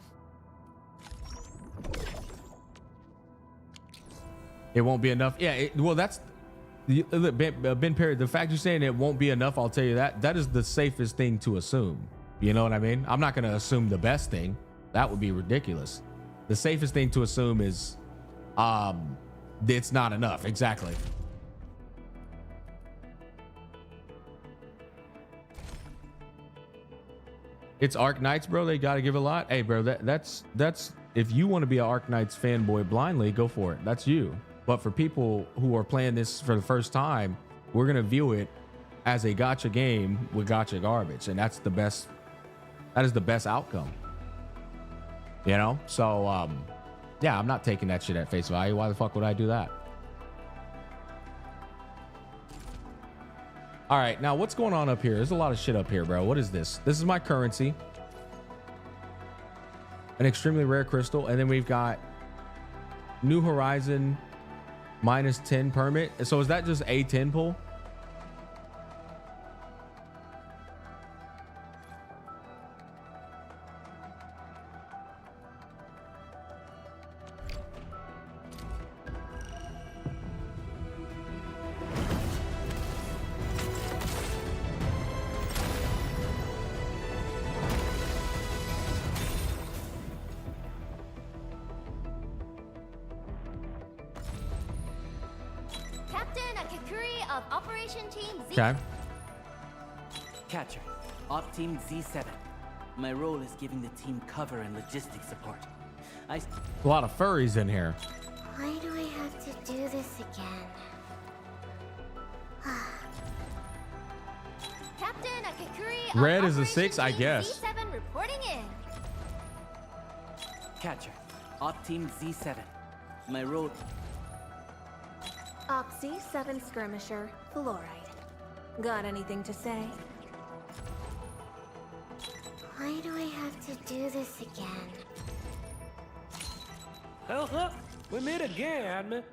It won't be enough. Yeah, well, that's Ben Perry. The fact you're saying it won't be enough, I'll tell you that is the safest thing to assume. You know what I mean? I'm not going to assume the best thing. That would be ridiculous. The safest thing to assume is it's not enough. Exactly. It's Arknights, bro. They got to give a lot. Hey, bro, that's if you want to be an Arknights fanboy blindly, go for it. That's you. But for people who are playing this for the first time, we're going to view it as a gacha game with gacha garbage. And that's the best. That is the best outcome. You know? So, yeah, I'm not taking that shit at face value. Why the fuck would I do that? All right. Now, what's going on up here? There's a lot of shit up here, bro. What is this? This is my currency. An extremely rare crystal. And then we've got New Horizon -10 permit. So is that just a 10 pull? Okay. Catcher, Op Team Z7. My role is giving the team cover and logistics support. A lot of furries in here. Why do I have to do this again? Captain Akakuri Red is a 6, I guess. Z7 reporting in. Catcher, Op Team Z7. My role. Op Z7 skirmisher, fluoride. Got anything to say? Why do I have to do this again? We meet again.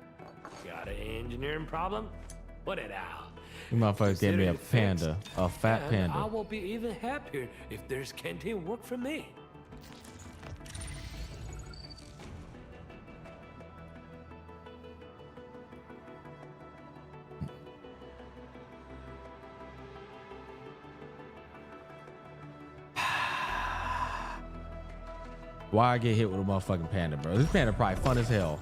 Got an engineering problem? Put it out. You motherfuckers gave me a panda, a fat And panda. I will be even happier if there's canteen work for me. Why I get hit with a motherfucking panda, bro? This panda probably fun as hell.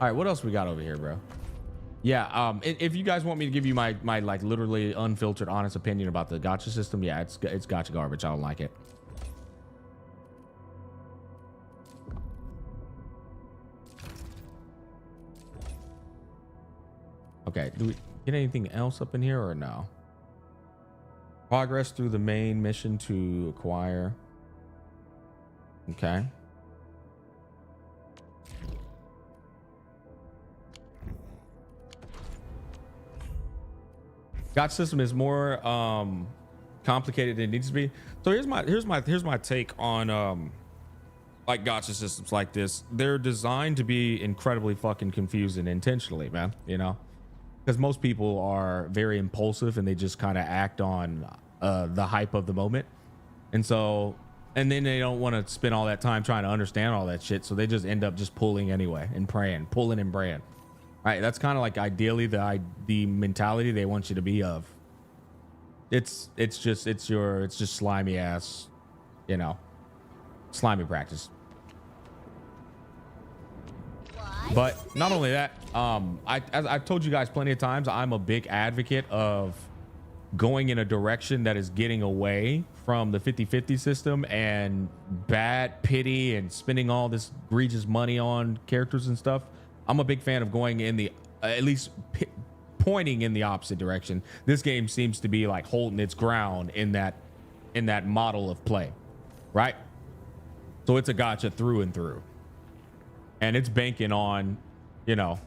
All right, what else we got over here, bro? Yeah, if you guys want me to give you my like literally unfiltered, honest opinion about the gacha system, yeah, it's gacha garbage. I don't like it. Okay, do we get anything else up in here or no? Progress through the main mission to acquire. Okay. Gacha system is more complicated than it needs to be. So here's my take on like gacha systems like this. They're designed to be incredibly fucking confusing intentionally, man. You know, because most people are very impulsive and they just kind of act on the hype of the moment, and then they don't want to spend all that time trying to understand all that shit, so they just end up just pulling anyway and praying, pulling and praying. Right, that's kind of like ideally the mentality they want you to be of. It's just slimy ass, you know, slimy practice. But not only that, as I've told you guys plenty of times, I'm a big advocate of going in a direction that is getting away from the 50-50 system and bad pity and spending all this egregious money on characters and stuff. I'm a big fan of going in the at least pointing in the opposite direction. This game seems to be like holding its ground in that model of play, right? So it's a gacha through and through, and it's banking on, you know,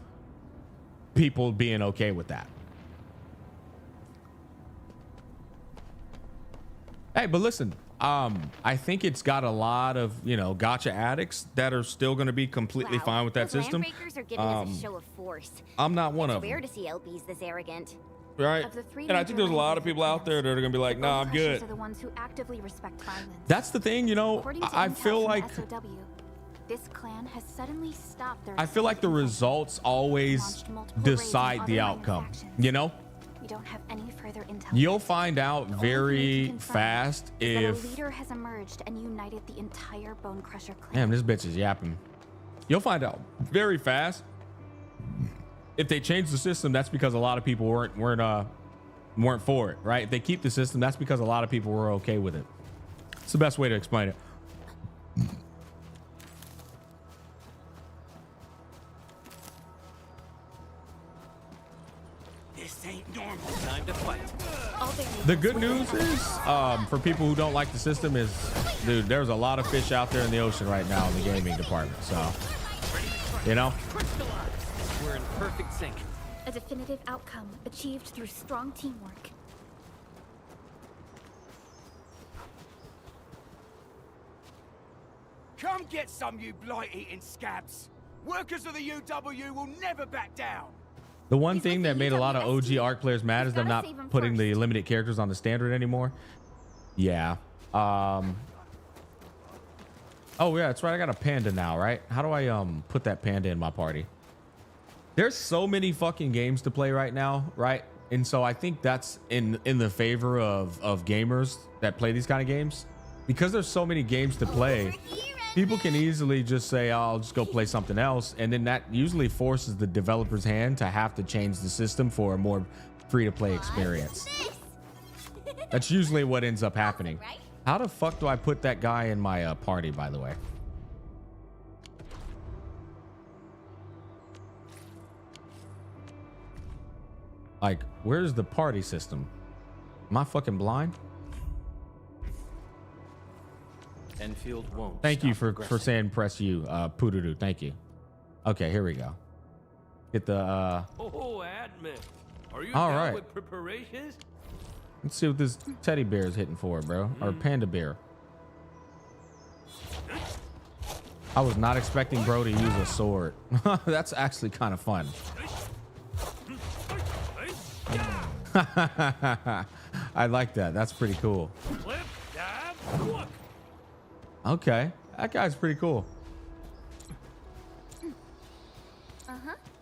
people being okay with that. Hey, but listen, I think it's got a lot of, you know, gacha addicts that are still going to be completely fine with that system. Landbreakers are giving us a show of force. I'm not one of It's rare them. to see LBs this arrogant. Right? Of the three And I think there's a major lot of people out there that are going to be like, nah, I'm good. Are the ones who actively respect violence. That's the thing, you know, According to I intel feel from like SOW, this clan has suddenly stopped their I feel like the results always launched multiple decide raids the on other outcome, minor factions. you know? We don't have any further intel. You'll find out The only thing we very can confirm fast is that if a leader has emerged and united the entire Bone Crusher clan. damn, this bitch is yapping. You'll find out very fast if they change the system. That's because a lot of people weren't for it, right? If they keep the system, that's because a lot of people were okay with it. It's the best way to explain it. This ain't normal. Time to fight. The good news is, for people who don't like the system, is, dude, there's a lot of fish out there in the ocean right now in the gaming department. So, you know, We're in perfect sync. A definitive outcome achieved through strong teamwork. Come get some, you blight-eating scabs. Workers of the UW will never back down. the one thing that made a lot of OG ARC players mad is them not putting the limited characters on the standard anymore. Yeah. Oh yeah, that's right. I got a panda now, right? How do I put that panda in my party? There's so many fucking games to play right now, right? And so I think that's in the favor of gamers that play these kind of games, because there's so many games to play. People can easily just say, oh, I'll just go play something else, and then that usually forces the developer's hand to have to change the system for a more free-to-play experience. That's usually what ends up happening. How the fuck do I put that guy in my party, by the way? Like, where's the party system? Am I fucking blind? Enfield won't. Thank you stop for progressing. saying press you, Poodoo. Thank you. Okay, here we go. Get the Oh, admin. Are you All done right. with preparations? let's see what this teddy bear is hitting for, bro. Or panda bear. I was not expecting bro to use a sword. That's actually kind of fun. I like that. That's pretty cool. Okay, that guy's pretty cool.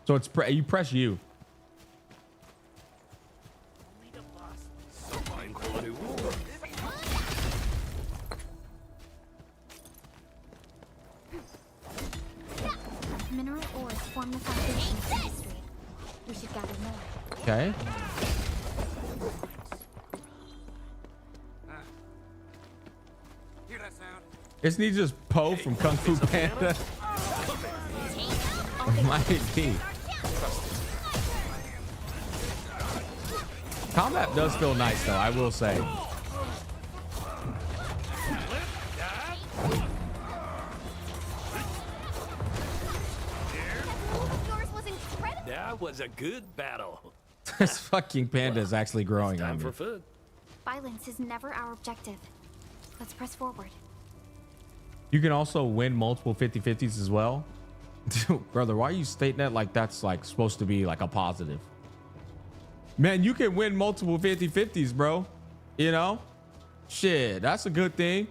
So it's you press U. Mineral ores form the foundation of industry. We should gather more. Okay. Isn't he just Poe from Kung Fu Panda? Might be. Combat does feel nice though, I will say. That was a good battle. This fucking panda is actually growing on me. For food. Violence is never our objective. Let's press forward. You can also win multiple 50-50s as well. Brother, why are you stating that like that's like supposed to be like a positive? Man, you can win multiple 50-50s, bro. You know? Shit, that's a good thing.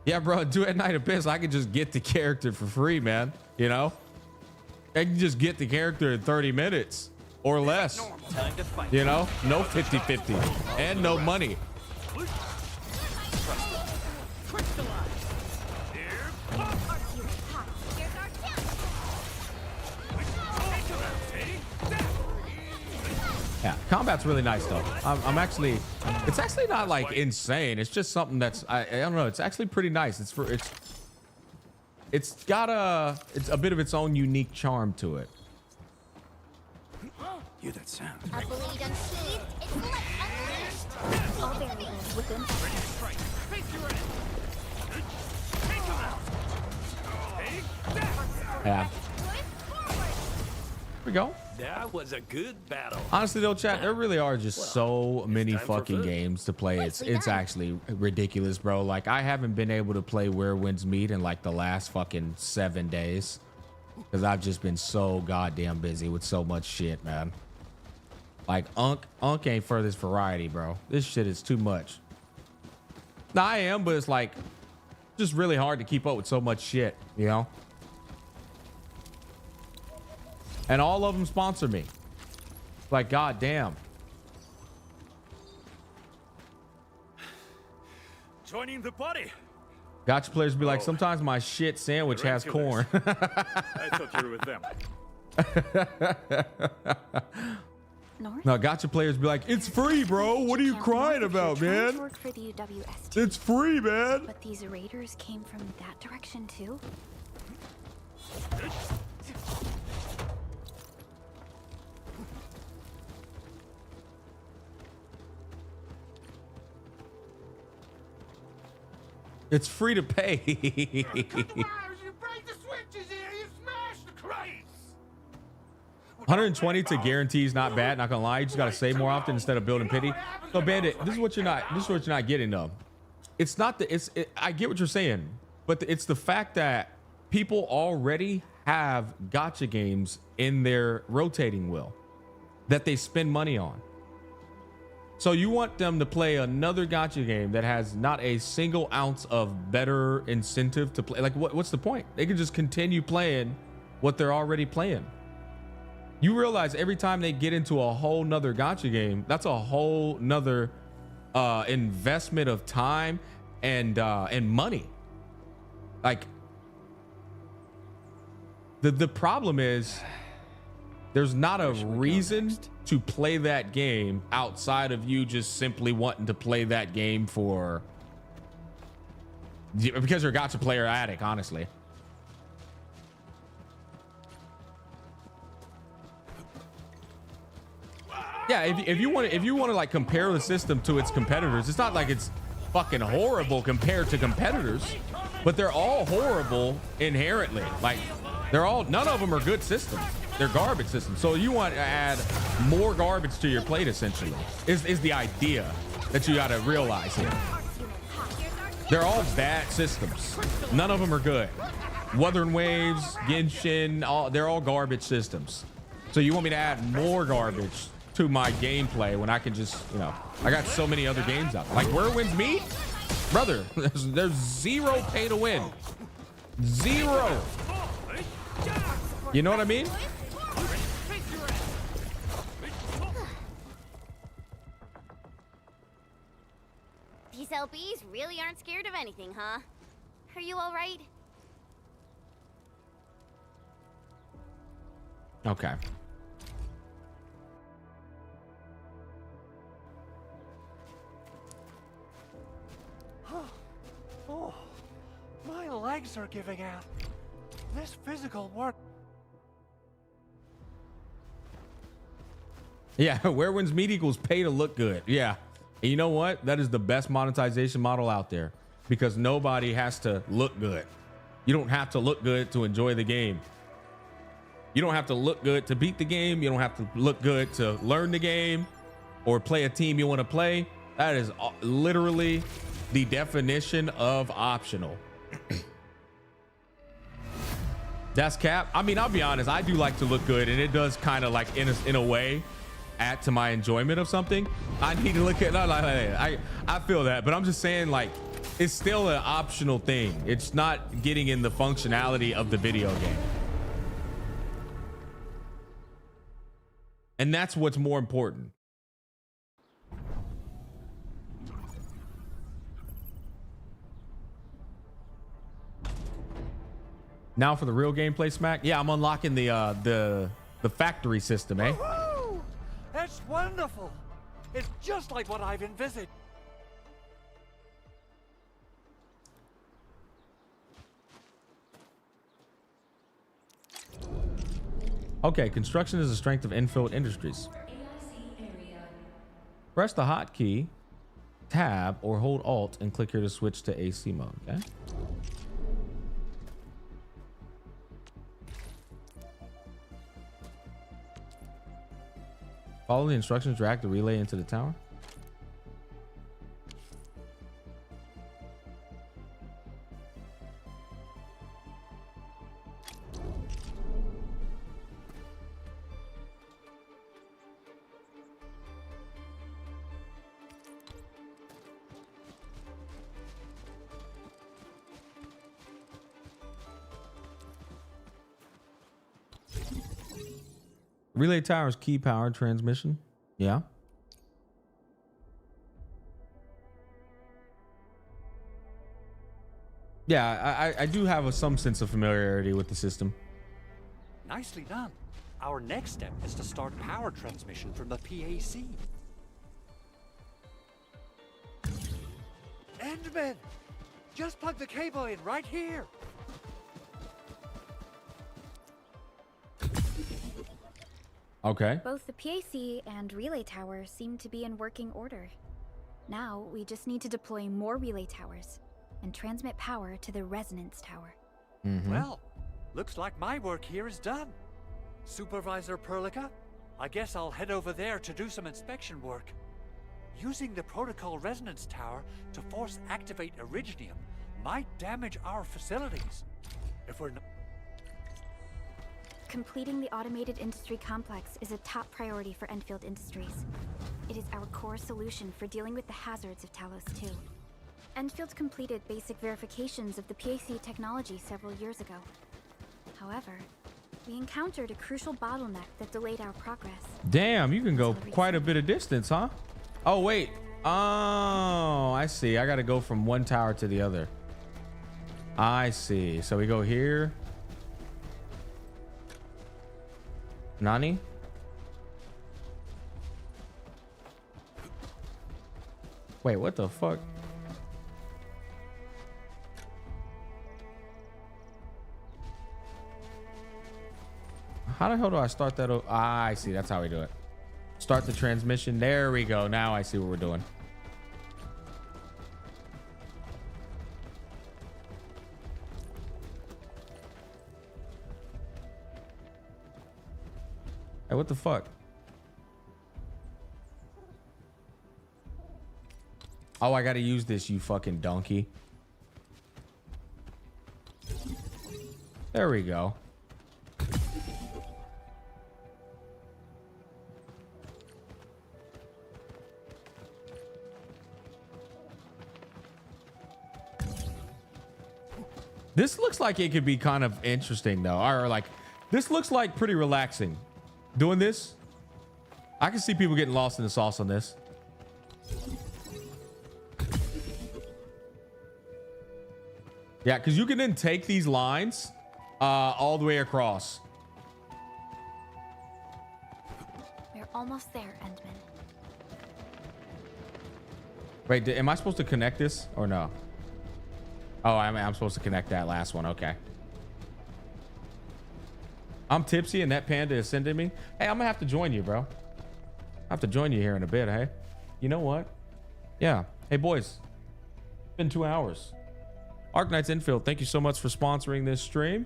Yeah, bro, do at Night Abyss. I can just get the character for free, man. You know? I can just get the character in 30 minutes or less. You know? No 50-50 and no money. Yeah, combat's really nice though. I'm actually, it's actually not like insane. It's just something that's I don't know. It's actually pretty nice. It's got a bit of its own unique charm to it. Hear that sound? A blade unsheathed, it's like unleashed. All variables within. Yeah. Here we go. That was a good battle. Honestly though, chat, there really are just so many fucking games to play. It's actually ridiculous, bro. Like I haven't been able to play Where Winds Meet in like the last fucking 7 days because I've just been so goddamn busy with so much shit, man. Like Unk ain't for this variety, bro. This shit is too much. Nah, I am, but it's like just really hard to keep up with so much shit, you know? And all of them sponsor me. Like, goddamn. Joining the party. Gacha players be like, sometimes my shit sandwich has corn. I thought you were with them. No, Gacha players be like, it's free, bro. What are you crying about, man? Work for the UWST. It's free, man. But these raiders came from that direction too. It's free to pay. You break the switches here, you smash the crates. 120 to guarantee is not bad. Not gonna lie, you just gotta save more often instead of building pity. So, Bandit, this is what you're not getting though. It's not the I get what you're saying, but it's the fact that people already have gacha games in their rotating wheel that they spend money on. So you want them to play another gacha game that has not a single ounce of better incentive to play. Like, what's the point? They can just continue playing what they're already playing. You realize every time they get into a whole nother gacha game, that's a whole nother investment of time and money. Like, the problem is there's not a reason to play that game outside of you just simply wanting to play that game because you're a gacha player addict, honestly. Yeah, if you want to like compare the system to its competitors, it's not like it's fucking horrible compared to competitors, but they're all horrible inherently. Like none of them are good systems. They're garbage systems. So you want to add more garbage to your plate, essentially, is the idea. that you gotta realize here. They're all bad systems. None of them are good. Wuthering Waves, Genshin, they're all garbage systems. So you want me to add more garbage to my gameplay when I can just, you know, I got so many other games out there. Like Where Winds Meet? Brother, there's zero pay to win. Zero. You know what I mean? These LBs really aren't scared of anything, huh? Are you all right? Okay. Oh, my legs are giving out. This physical work. Yeah, Where Winds Meet equals pay to look good. Yeah. And you know what? That is the best monetization model out there because nobody has to look good. You don't have to look good to enjoy the game. You don't have to look good to beat the game. You don't have to look good to learn the game or play a team you want to play. That is literally the definition of optional. That's cap. I mean, I'll be honest. I do like to look good, and it does kind of like in a way add to my enjoyment of something. I need to look at. I feel that, but I'm just saying, like, it's still an optional thing. It's not getting in the functionality of the video game, and that's what's more important. Now for the real gameplay, Smack. Yeah, I'm unlocking the factory system, eh? Woohoo! That's wonderful. It's just like what I've envisaged. Okay, construction is a strength of Endfield Industries. Press the hotkey, tab, or hold Alt and click here to switch to AC mode. Okay. Follow the instructions, drag the relay into the tower. Relay tower's key power transmission. Yeah. Yeah, I do have some sense of familiarity with the system. Nicely done. Our next step is to start power transmission from the PAC. Endman! Just plug the cable in right here. Okay. Both the PAC and relay tower seem to be in working order. Now we just need to deploy more relay towers and transmit power to the resonance tower. Well, looks like my work here is done. Supervisor Perlica, I guess I'll head over there to do some inspection work. Using the protocol resonance tower to force activate Originium might damage our facilities. If we're not... Completing the automated industry complex is a top priority for Endfield Industries. It is our core solution for dealing with the hazards of Talos 2. Endfield completed basic verifications of the PAC technology several years ago. However, we encountered a crucial bottleneck that delayed our progress. Damn, you can go quite a bit of distance, huh? Oh, wait. Oh, I see. I got to go from one tower to the other. I see. So we go here. Nani? Wait, what the fuck? How the hell do I start that? Ah, I see. That's how we do it. Start the transmission. There we go. Now I see what we're doing. Hey, what the fuck? Oh, I gotta use this, you fucking donkey. There we go. This looks like it could be kind of interesting though. Or like, this looks like pretty relaxing. Doing this, I can see people getting lost in the sauce on this. Yeah, because you can then take these lines all the way across. We're almost there, Endman. Wait, am I supposed to connect this or no? Oh, I'm supposed to connect that last one. Okay. I'm tipsy and that panda is sending me. Hey, I'm gonna have to join you, bro. I have to join you here in a bit. Hey, you know what? Yeah. Hey, boys. It's been 2 hours. Arknights Endfield, thank you so much for sponsoring this stream.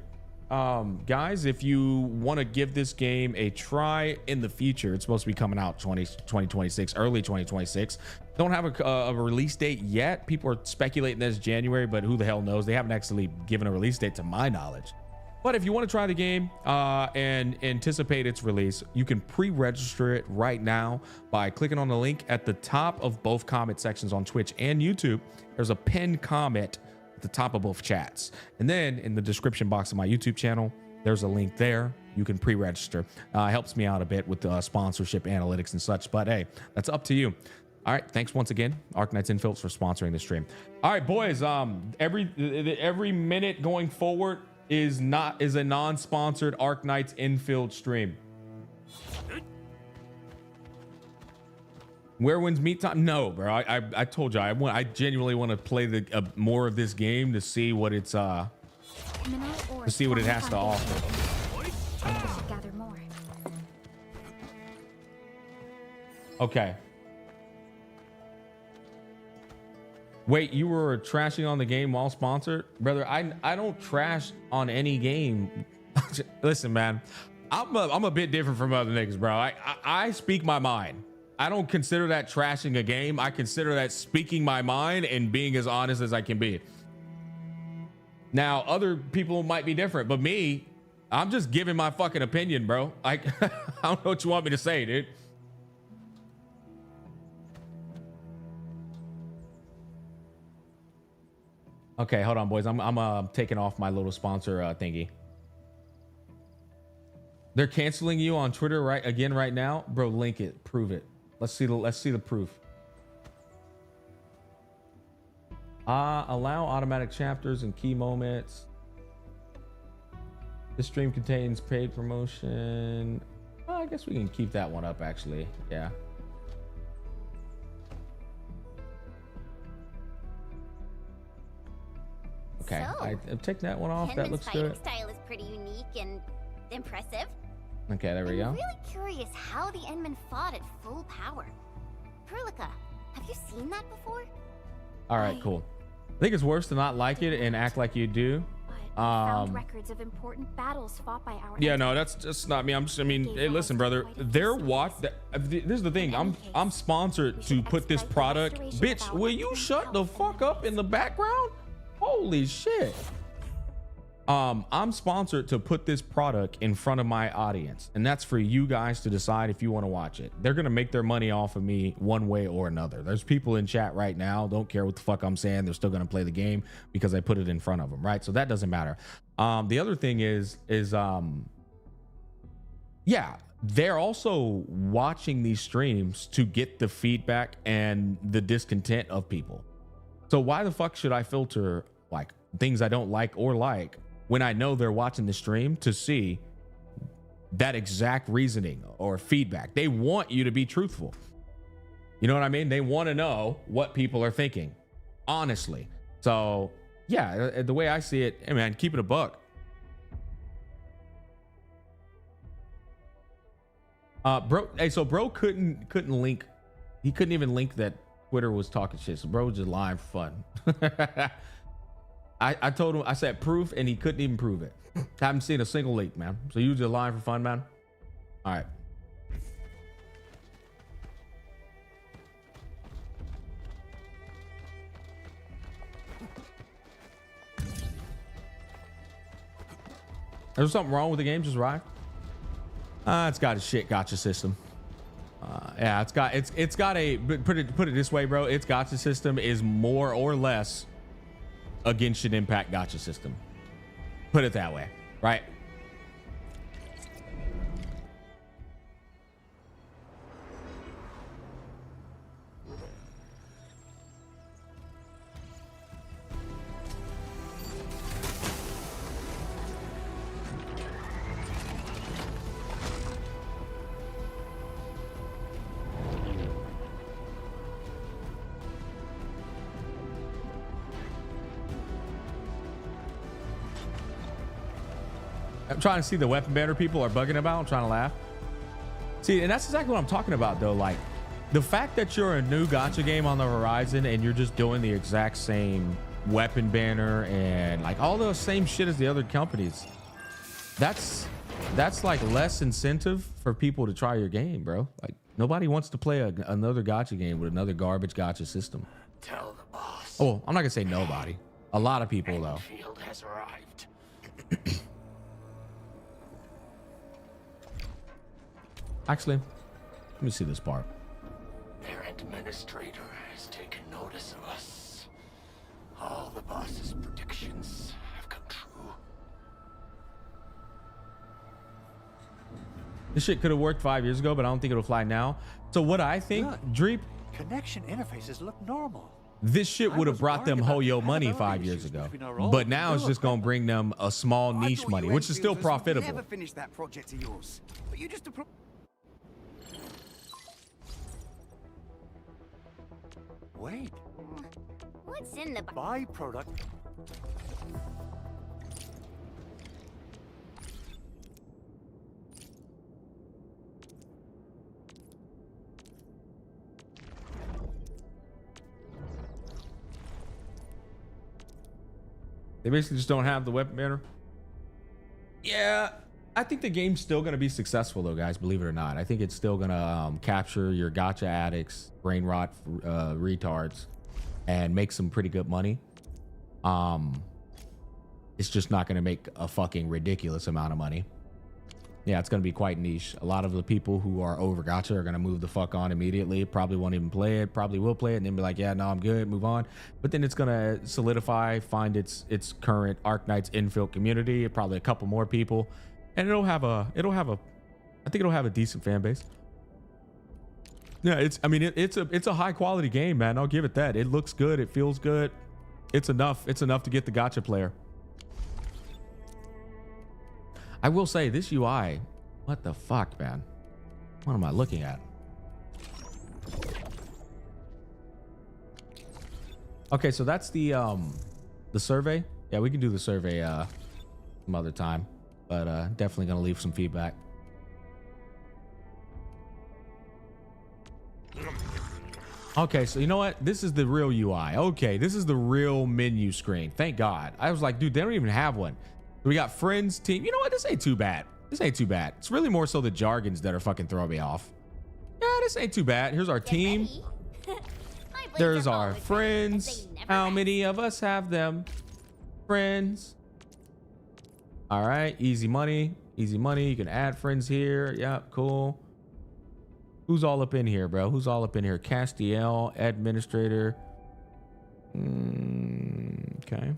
Guys, if you want to give this game a try in the future, it's supposed to be coming out 2026, early 2026. Don't have a release date yet. People are speculating this January, but who the hell knows? They haven't actually given a release date to my knowledge. But if you want to try the game and anticipate its release, you can pre-register it right now by clicking on the link at the top of both comment sections on Twitch and YouTube. There's a pinned comment at the top of both chats. And then in the description box of my YouTube channel, there's a link there. You can pre-register. Helps me out a bit with the sponsorship analytics and such. But hey, that's up to you. All right, thanks once again, Arknights Endfield, for sponsoring the stream. All right, boys. Every minute going forward is a non-sponsored Arknights Endfield stream. Where wins meet time? No, bro. I told you I genuinely want to play the more of this game to see what it's to see what it has to offer. Gather more. Okay. Wait, you were trashing on the game while sponsored? Brother, I don't trash on any game. Listen, man, I'm a bit different from other niggas, bro. I speak my mind. I don't consider that trashing a game. I consider that speaking my mind and being as honest as I can be. Now, other people might be different, but me, I'm just giving my fucking opinion, bro. I don't know what you want me to say, dude. Okay, hold on, boys. I'm taking off my little sponsor thingy. They're canceling you on Twitter right now, bro. Link it, prove it. Let's see the proof. Allow automatic chapters and key moments. This stream contains paid promotion. Well, I guess we can keep that one up, actually. Yeah. Okay, So, I'm taking that one off. That Henman's looks fighting good. style is pretty unique and impressive. Okay, there we I'm go. really curious how the Endmen fought at full power. Perlica, have you seen that before? All right, cool. I think it's worse to not like it and act like you do. Found records of important battles fought by our Yeah, no, that's just not me. I mean, hey, listen, brother. They're this is the thing. I'm sponsored to put this product. Bitch, will you shut the fuck up in the background? Holy shit. I'm sponsored to put this product in front of my audience, and that's for you guys to decide if you want to watch it. They're gonna make their money off of me one way or another. There's people in chat right now, don't care what the fuck I'm saying, they're still gonna play the game because I put it in front of them, right? So that doesn't matter. The other thing is yeah, they're also watching these streams to get the feedback and the discontent of people. So why the fuck should I filter like things I don't like or like when I know they're watching the stream to see that exact reasoning or feedback? They want you to be truthful. You know what I mean? They want to know what people are thinking, honestly. So yeah, the way I see it, hey man, keep it a buck. Bro, hey, so bro couldn't link. He couldn't even link that Twitter was talking shit. So bro was just lying for fun. I told him, I said proof, and he couldn't even prove it. Haven't seen a single leak, man. So you just lying for fun, man. All right. There's something wrong with the game just right. It's got a shit gotcha system. Yeah, it's got a, put it this way, bro. Its gotcha system is more or less a Genshin Impact gotcha system. Put it that way, right? I'm trying to see the weapon banner people are bugging about. I'm trying to laugh. See, and that's exactly what I'm talking about, though. Like, the fact that you're a new gacha game on the horizon and you're just doing the exact same weapon banner and like all the same shit as the other companies, that's like less incentive for people to try your game, bro. Like, nobody wants to play another gacha game with another garbage gacha system. Tell the boss. Oh, I'm not gonna say nobody. A lot of people, though. Endfield has arrived. Actually, let me see this part. Their administrator has taken notice of us. All the boss's predictions have come true. This shit could have worked 5 years ago, but I don't think it'll fly now. So what I think, Dreep, connection interfaces look normal. this shit would have brought them Hoyo money 5 years ago. But now it's just going to bring them a small niche money, which is still profitable. Never finished that project of yours, but you just Wait. What's in the byproduct? They basically just don't have the weapon banner. Yeah, I think the game's still going to be successful, though, guys, believe it or not. I think it's still going to capture your gacha addicts, brain rot retards, and make some pretty good money. It's just not going to make a fucking ridiculous amount of money. Yeah, it's going to be quite niche. A lot of the people who are over gacha are going to move the fuck on immediately. Probably won't even play it. Probably will play it and then be like, yeah, no, I'm good, move on. But then it's going to solidify, find its current Arknights Endfield community, probably a couple more people. And I think it'll have a decent fan base. Yeah, it's a high quality game, man. I'll give it that. It looks good. It feels good. It's enough to get the gacha player. I will say this UI, what the fuck, man? What am I looking at? Okay, so that's the survey. Yeah, we can do the survey some other time, but definitely gonna leave some feedback. Okay, so you know what? This is the real UI. Okay, this is the real menu screen. Thank God. I was like, dude, they don't even have one. We got friends, team. You know what? This ain't too bad. This ain't too bad. It's really more so the jargons that are fucking throwing me off. Yeah, this ain't too bad. Here's our team. There's our friends. How many of us have them? Friends. All right, easy money. Easy money. You can add friends here. Yep, cool. Who's all up in here, bro? Who's all up in here? Castiel, administrator. Okay.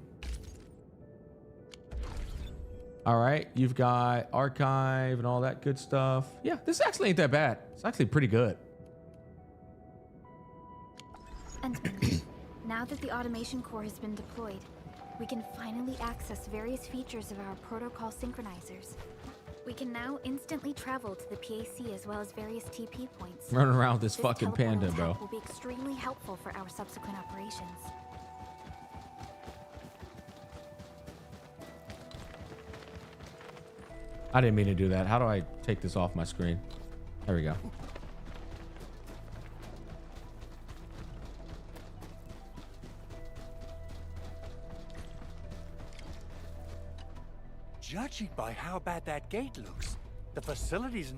All right, you've got archive and all that good stuff. Yeah, this actually ain't that bad. It's actually pretty good. And now that the automation core has been deployed, we can finally access various features of our protocol synchronizers. We can now instantly travel to the PAC as well as various TP points. Running around with this fucking panda, bro. This will be extremely helpful for our subsequent operations. I didn't mean to do that. How do I take this off my screen? There we go. Judging by how bad that gate looks, the facilities,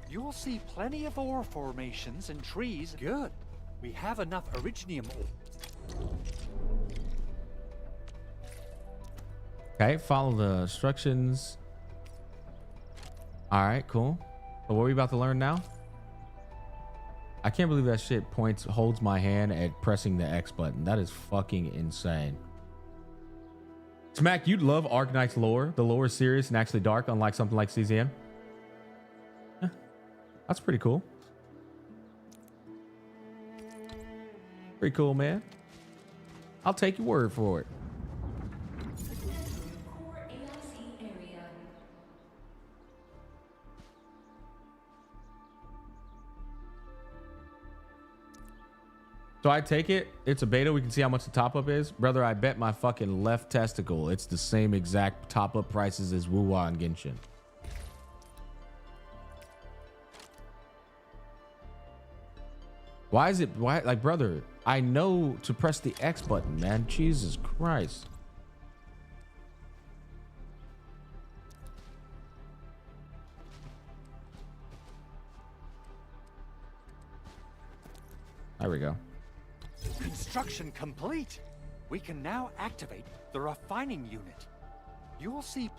you'll see plenty of ore formations and trees. Good. We have enough originium ore. Okay, follow the instructions. All right, cool. So what are we about to learn now? I can't believe that shit holds my hand at pressing the X button. That is fucking insane. Smack, you'd love Arknights lore. The lore is serious and actually dark, unlike something like CZM. Yeah, that's pretty cool. Pretty cool, man. I'll take your word for it. So I take it, it's a beta. We can see how much the top up is. Brother, I bet my fucking left testicle it's the same exact top up prices as Wuwa and Genshin. Why is it, why, like, brother, I know to press the X button, man. Jesus Christ. There we go. Construction complete. We can now activate the refining unit. You will see.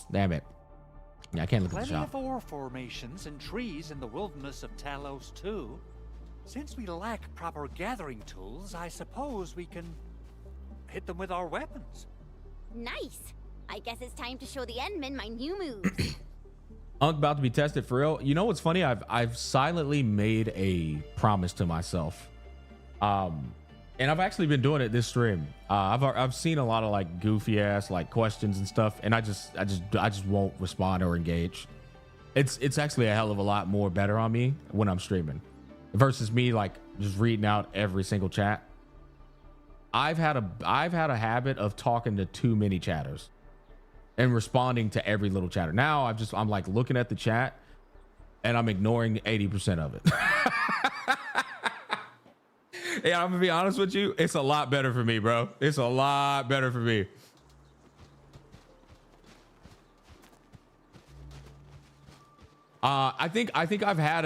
Damn it. Yeah, I can't look at the Plenty shop. of ore formations and trees in the wilderness of Talos too. Since we lack proper gathering tools, I suppose we can hit them with our weapons. Nice. I guess it's time to show the Endmen my new moves. Unk about to be tested for real. You know what's funny? I've silently made a promise to myself. And I've actually been doing it this stream. I've seen a lot of like goofy ass like questions and stuff, and I just won't respond or engage. It's actually a hell of a lot more better on me when I'm streaming versus me like just reading out every single chat. I've had a habit of talking to too many chatters and responding to every little chatter. Now I'm like looking at the chat and I'm ignoring 80% of it. Yeah, I'm gonna be honest with you. It's a lot better for me, bro. It's a lot better for me. I think I've had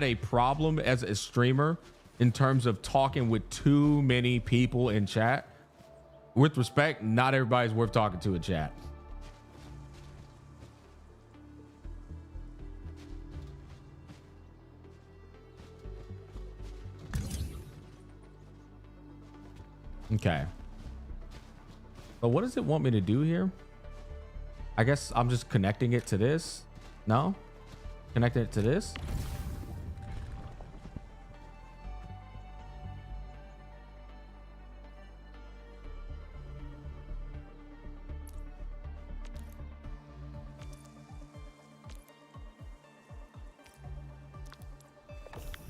a problem as a streamer in terms of talking with too many people in chat. With respect, not everybody's worth talking to in chat. Okay. But what does it want me to do here? I guess I'm just connecting it to this. No? Connecting it to this?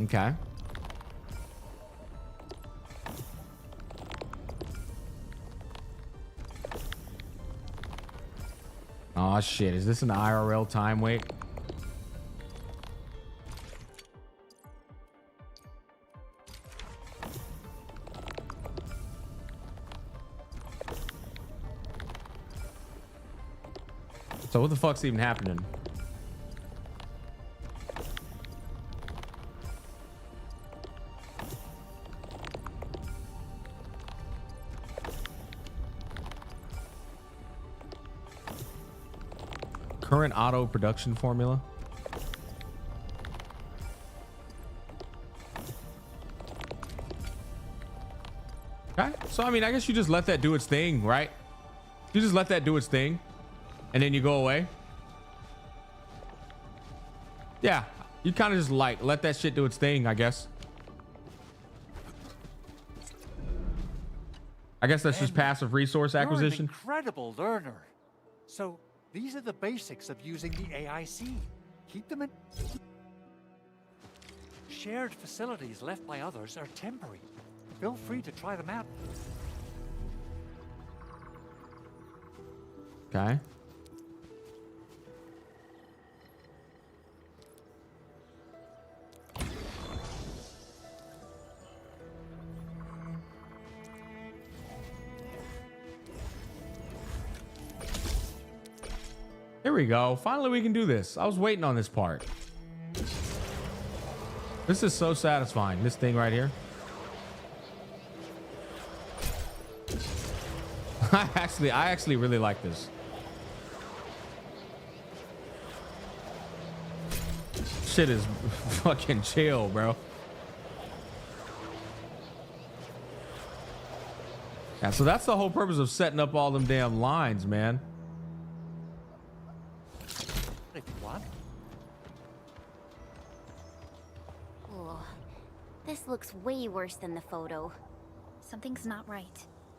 Okay. Oh shit, is this an IRL time wait? So what the fuck's even happening? Current auto production formula. Okay, so I mean, I guess you just let that do its thing, right? You just let that do its thing, and then you go away. Yeah, you kind of just like let that shit do its thing, I guess. I guess that's just passive resource acquisition. You're an incredible learner. So these are the basics of using the AIC. Keep them in. Shared facilities left by others are temporary. Feel free to try them out. Okay. Here we go. Finally, we can do this. I was waiting on this part. This is so satisfying. This thing right here. I actually really like this. Shit is fucking chill, bro. Yeah, so that's the whole purpose of setting up all them damn lines, man. What? Oh, this looks way worse than the photo. Something's not right.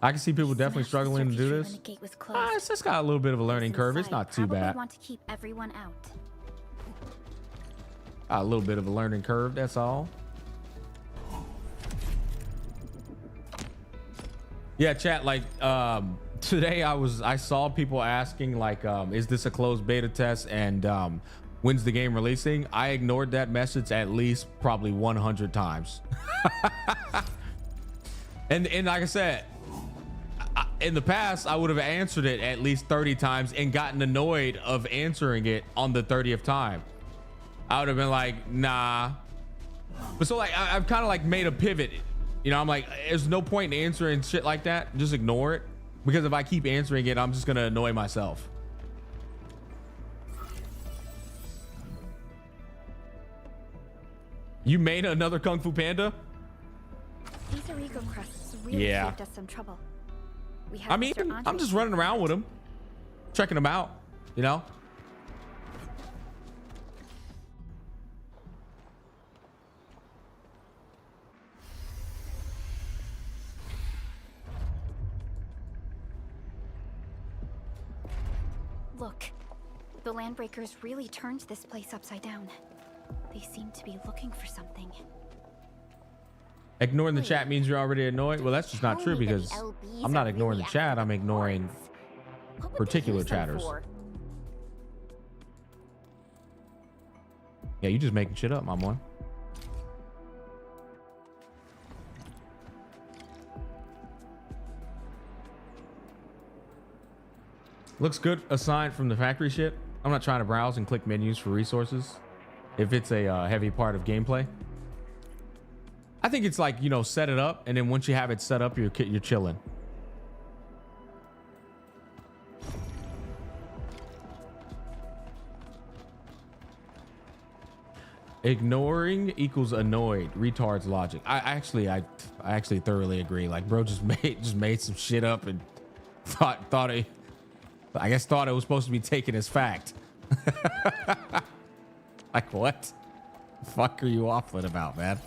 I can see people definitely struggling to do When this. the gate was closed. It's just got a little bit of a learning curve. It's Inside not too probably bad. Want to keep everyone out. A little bit of a learning curve, that's all. Yeah, chat, like today I saw people asking like is this a closed beta test and when's the game releasing? I ignored that message at least probably 100 times. and like I said, in the past I would have answered it at least 30 times and gotten annoyed of answering it on the 30th time. I would have been like, nah. But so like I've kind of like made a pivot. You know, I'm like, there's no point in answering shit like that. Just ignore it. Because if I keep answering it, I'm just going to annoy myself. You made another Kung Fu Panda? These Origo crusts really saved us some trouble. We have I mean, I'm just running around with them. Checking them out, you know? Look, the Landbreakers really turned this place upside down. They seem to be looking for something. Ignoring the chat means you're already annoyed? Well, that's just not true because I'm not ignoring the chat. I'm ignoring particular chatters. Yeah, you just making shit up, my boy. Looks good aside from the factory shit. I'm not trying to browse and click menus for resources if it's a heavy part of gameplay. I think it's like, you know, set it up, and then once you have it set up, you're chilling. Ignoring equals annoyed. Retards logic. I actually thoroughly agree. Like, bro just made some shit up and thought it was supposed to be taken as fact. Like, what the fuck are you waffling about, man?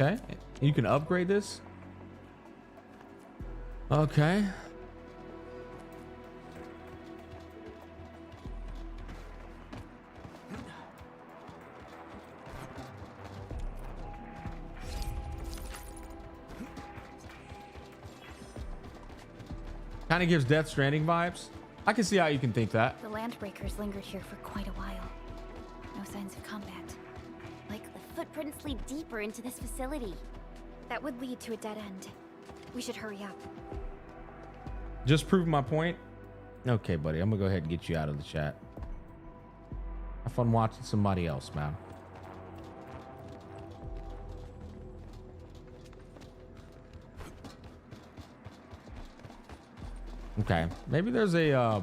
Okay, you can upgrade this. Okay. Kind of gives Death Stranding vibes. I can see how you can think that. The Landbreakers lingered here for quite a while. No signs of combat. Like the footprints lead deeper into this facility. That would lead to a dead end. We should hurry up. Just prove my point. Okay, buddy. I'm gonna go ahead and get you out of the chat. Have fun watching somebody else, man. Okay, maybe there's a oh,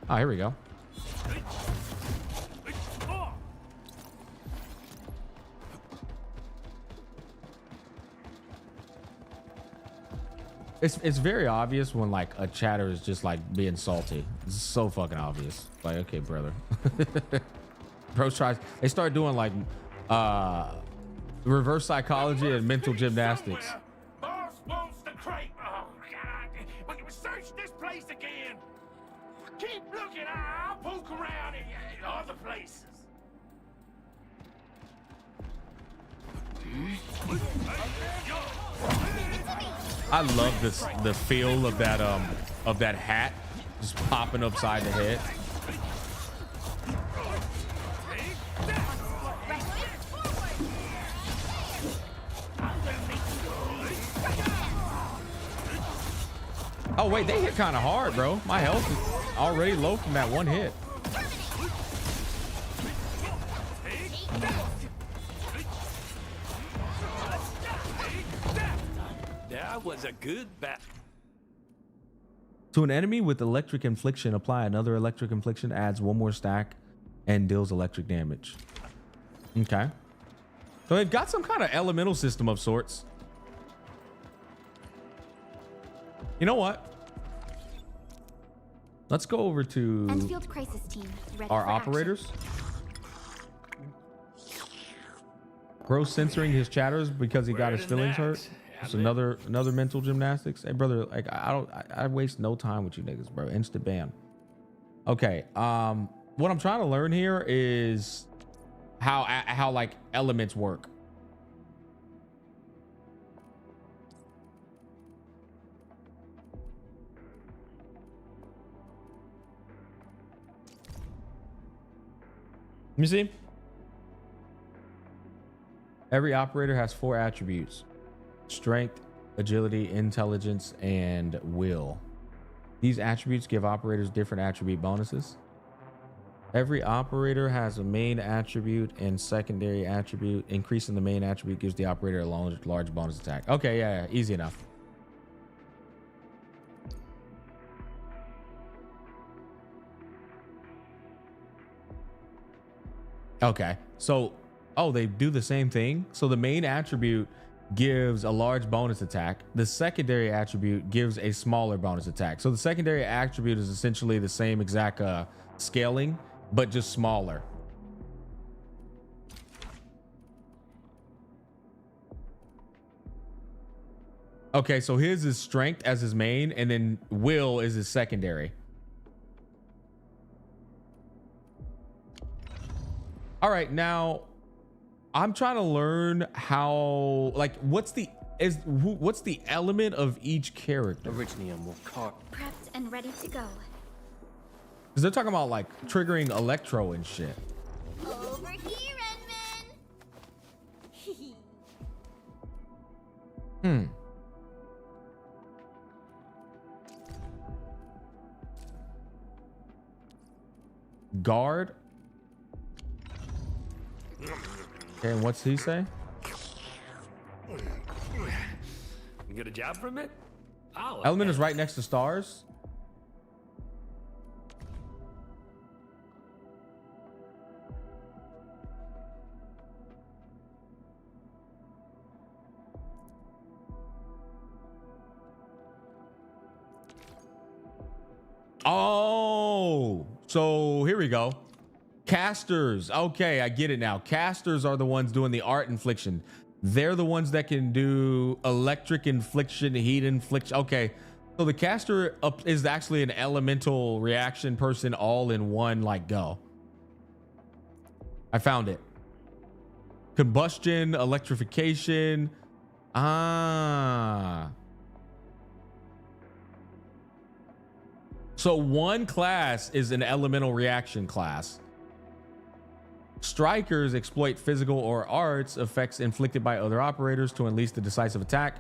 here we go. It's very obvious when like a chatter is just like being salty. It's so fucking obvious. Like, okay, brother. Bros tries. They start doing like reverse psychology and mental gymnastics. Boss wants the crate. Oh God! But you search this place again. Keep looking. I'll poke around in other places. I love the feel of that hat just popping upside the head. Oh wait, they hit kind of hard, bro. My health is already low from that one hit. That was a good bat. To an enemy with electric infliction, apply another electric infliction, adds one more stack, and deals electric damage. Okay. So they've got some kind of elemental system of sorts. You know what? Let's go over to Endfield crisis team, ready our for action. operators. Bro censoring his chatters because he got his feelings hurt. It's another mental gymnastics. Hey brother, like I waste no time with you niggas, bro. Instant ban. Okay. What I'm trying to learn here is how like elements work. Let me see. Every operator has 4 attributes: strength, agility, intelligence, and will. These attributes give operators different attribute bonuses. Every operator has a main attribute and secondary attribute. Increasing the main attribute gives the operator a large bonus attack. Okay, yeah, easy enough. Okay, so, oh, they do the same thing. So the main attribute gives a large bonus attack. The secondary attribute gives a smaller bonus attack. So the secondary attribute is essentially the same exact scaling, but just smaller. Okay, so his is strength as his main, and then will is his secondary. All right, now I'm trying to learn how, like, what's the element of each character? Originium will car. Prepped and ready to go. Because they're talking about like triggering electro and shit. Over here, Edmund. Guard. Okay, and what's he say? You get a job from it? Element is right next to stars. Oh, so here we go. Casters. Okay, I get it now. Casters are the ones doing the art infliction. They're the ones that can do electric infliction, heat infliction. Okay, so the caster is actually an elemental reaction person all in one, like, go. I found it. Combustion, electrification. Ah. So one class is an elemental reaction class. Strikers exploit physical or arts effects inflicted by other operators to unleash the decisive attack.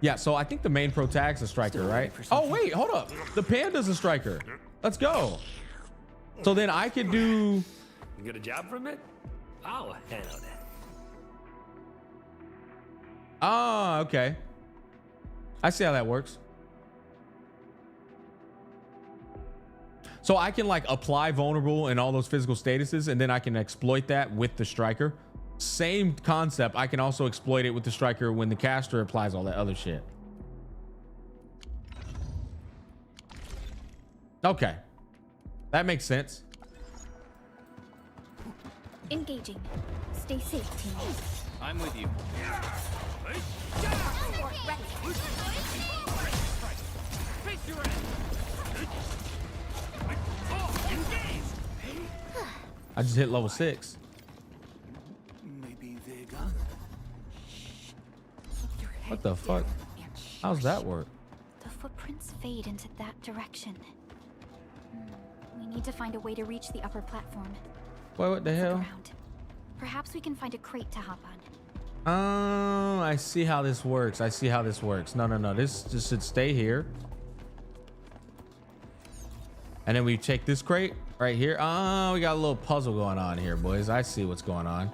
Yeah, so I think the main pro tag's a striker, right? Oh, wait, hold up. The panda's a striker. Let's go. So then I could do... You get a job from it? I'll handle that. Ah, okay. I see how that works. So I can like apply vulnerable and all those physical statuses, and then I can exploit that with the striker. Same concept. I can also exploit it with the striker when the caster applies all that other shit. Okay. That makes sense. Engaging. Stay safe, team. I'm with you. I just hit level 6. Maybe Vega. What the fuck? How's that work? The footprints fade into that direction. We need to find a way to reach the upper platform. Wait, what the Let's look hell? around. Perhaps we can find a crate to hop on. Oh, I see how this works. I see how this works. No. This just should stay here. And then we take this crate right here. Oh, we got a little puzzle going on here, boys. I see what's going on.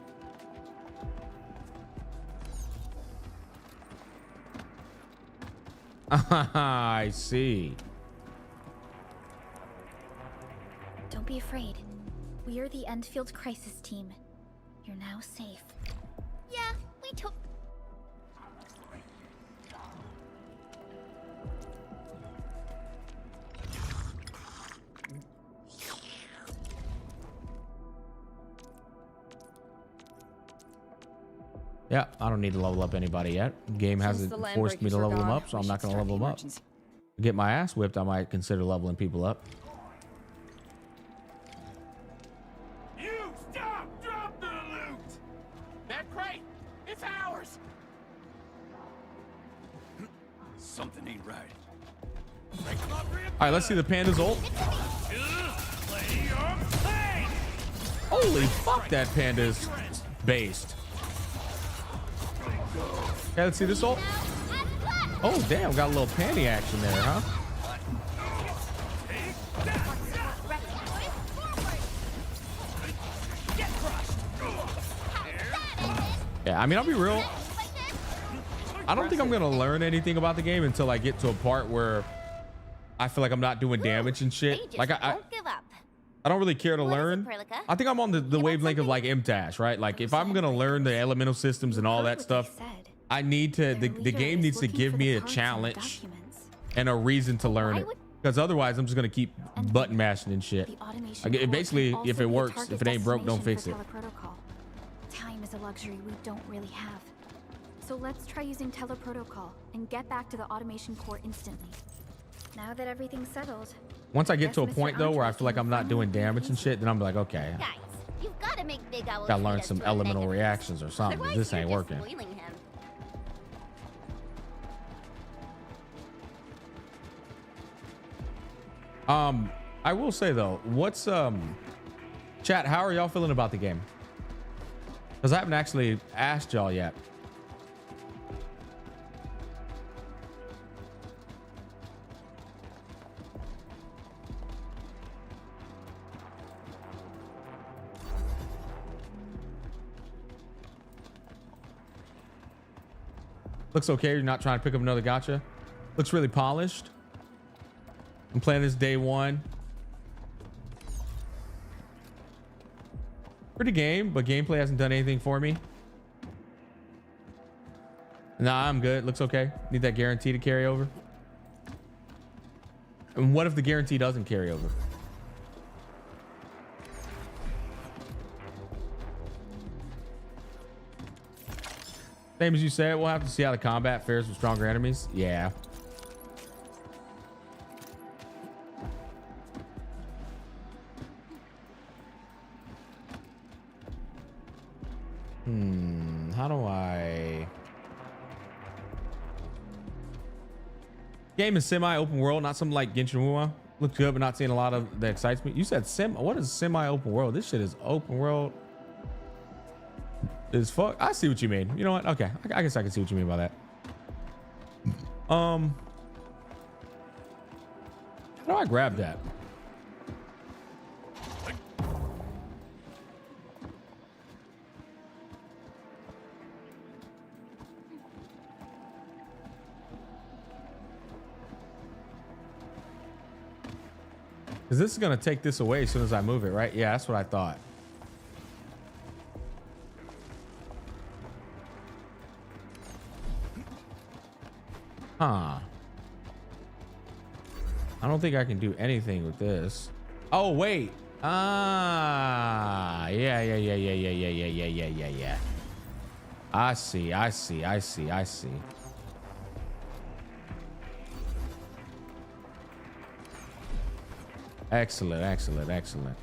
I see. Don't be afraid. We are the Endfield crisis team. You're now safe. Yeah, we took. Yeah, I don't need to level up anybody yet. Game hasn't forced me to level them up, so I'm not going to level them up. Get my ass whipped, I might consider leveling people up. You stop! Drop the loot! That crate, it's ours! Something ain't right. All right, let's see the panda's ult. Holy fuck, that panda's based. Okay, let's see this ult. Oh, damn, got a little panty action there, huh? Yeah, I mean, I'll be real. I don't think I'm gonna learn anything about the game until I get to a part where I feel like I'm not doing damage and shit. Like I don't really care to learn. I think I'm on the wavelength of like MTash, right? Like if I'm gonna learn the elemental systems and all that stuff, I need to, the game needs to give me a challenge and a reason to learn it. Because otherwise I'm just gonna keep button mashing and shit. Like, basically, if it works, if it ain't broke, don't fix it. Time is a luxury we don't really have. So let's try using teleprotocol and get back to the automation core instantly. Now that everything's settled. Once I get to a point though where I feel like I'm not doing damage and shit, then I'm like, okay, Guys, you've got to make Big Owl. gotta learn some elemental reactions or something. This ain't working. I will say though, what's chat, how are y'all feeling about the game? Because I haven't actually asked y'all yet. Looks okay. You're not trying to pick up another gacha. Looks really polished. I'm playing this day one. Pretty game, but gameplay hasn't done anything for me. Nah, I'm good. Looks okay. Need that guarantee to carry over. And what if the guarantee doesn't carry over? Same as you said, we'll have to see how the combat fares with stronger enemies. Yeah. How do I... Game is semi-open world, not something like Genshin Impact. Looks good, but not seeing a lot of that excites me. You said what is semi-open world? This shit is open world. Is fuck. I see what you mean. You know what? Okay, I guess I can see what you mean by that. How do I grab that? Because this is gonna take this away as soon as I move it, right? Yeah, that's what I thought. Huh. I don't think I can do anything with this. Oh, wait. Ah, yeah. I see. Excellent.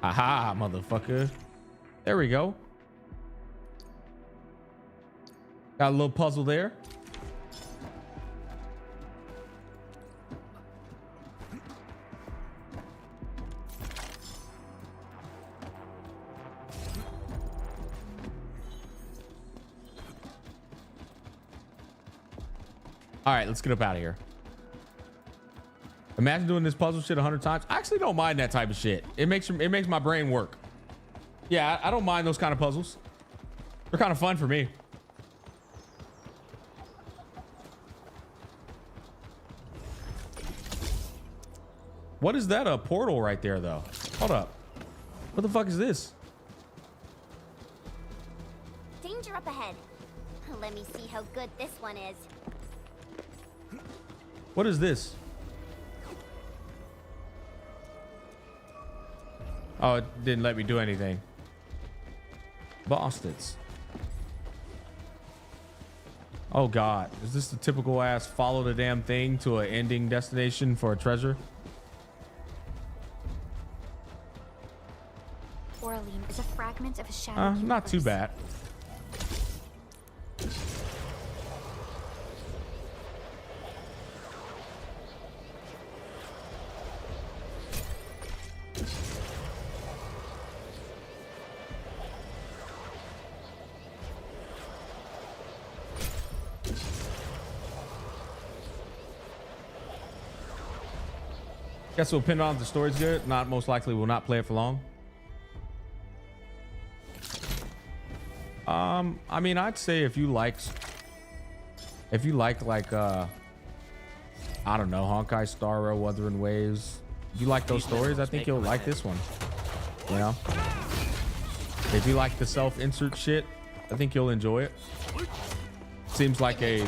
Aha, motherfucker. There we go. Got a little puzzle there. All right, let's get up out of here. Imagine doing this puzzle shit 100 times. I actually don't mind that type of shit. It makes my brain work. Yeah, I don't mind those kind of puzzles. They're kind of fun for me. What is that? A portal right there, though. Hold up. What the fuck is this? Danger up ahead. Let me see how good this one is. What is this? Oh, it didn't let me do anything. Bastards. Oh God, is this the typical ass follow the damn thing to an ending destination for a treasure? Oraline is a fragment of a shadow Not too bad. Guess we'll pin it on if the story's good. Not most likely we'll not play it for long. I mean, I'd say if you like like I don't know, Honkai Star Rail, Wuthering Waves. If you like those stories, I think you'll like this one. You know? If you like the self-insert shit, I think you'll enjoy it. Seems like a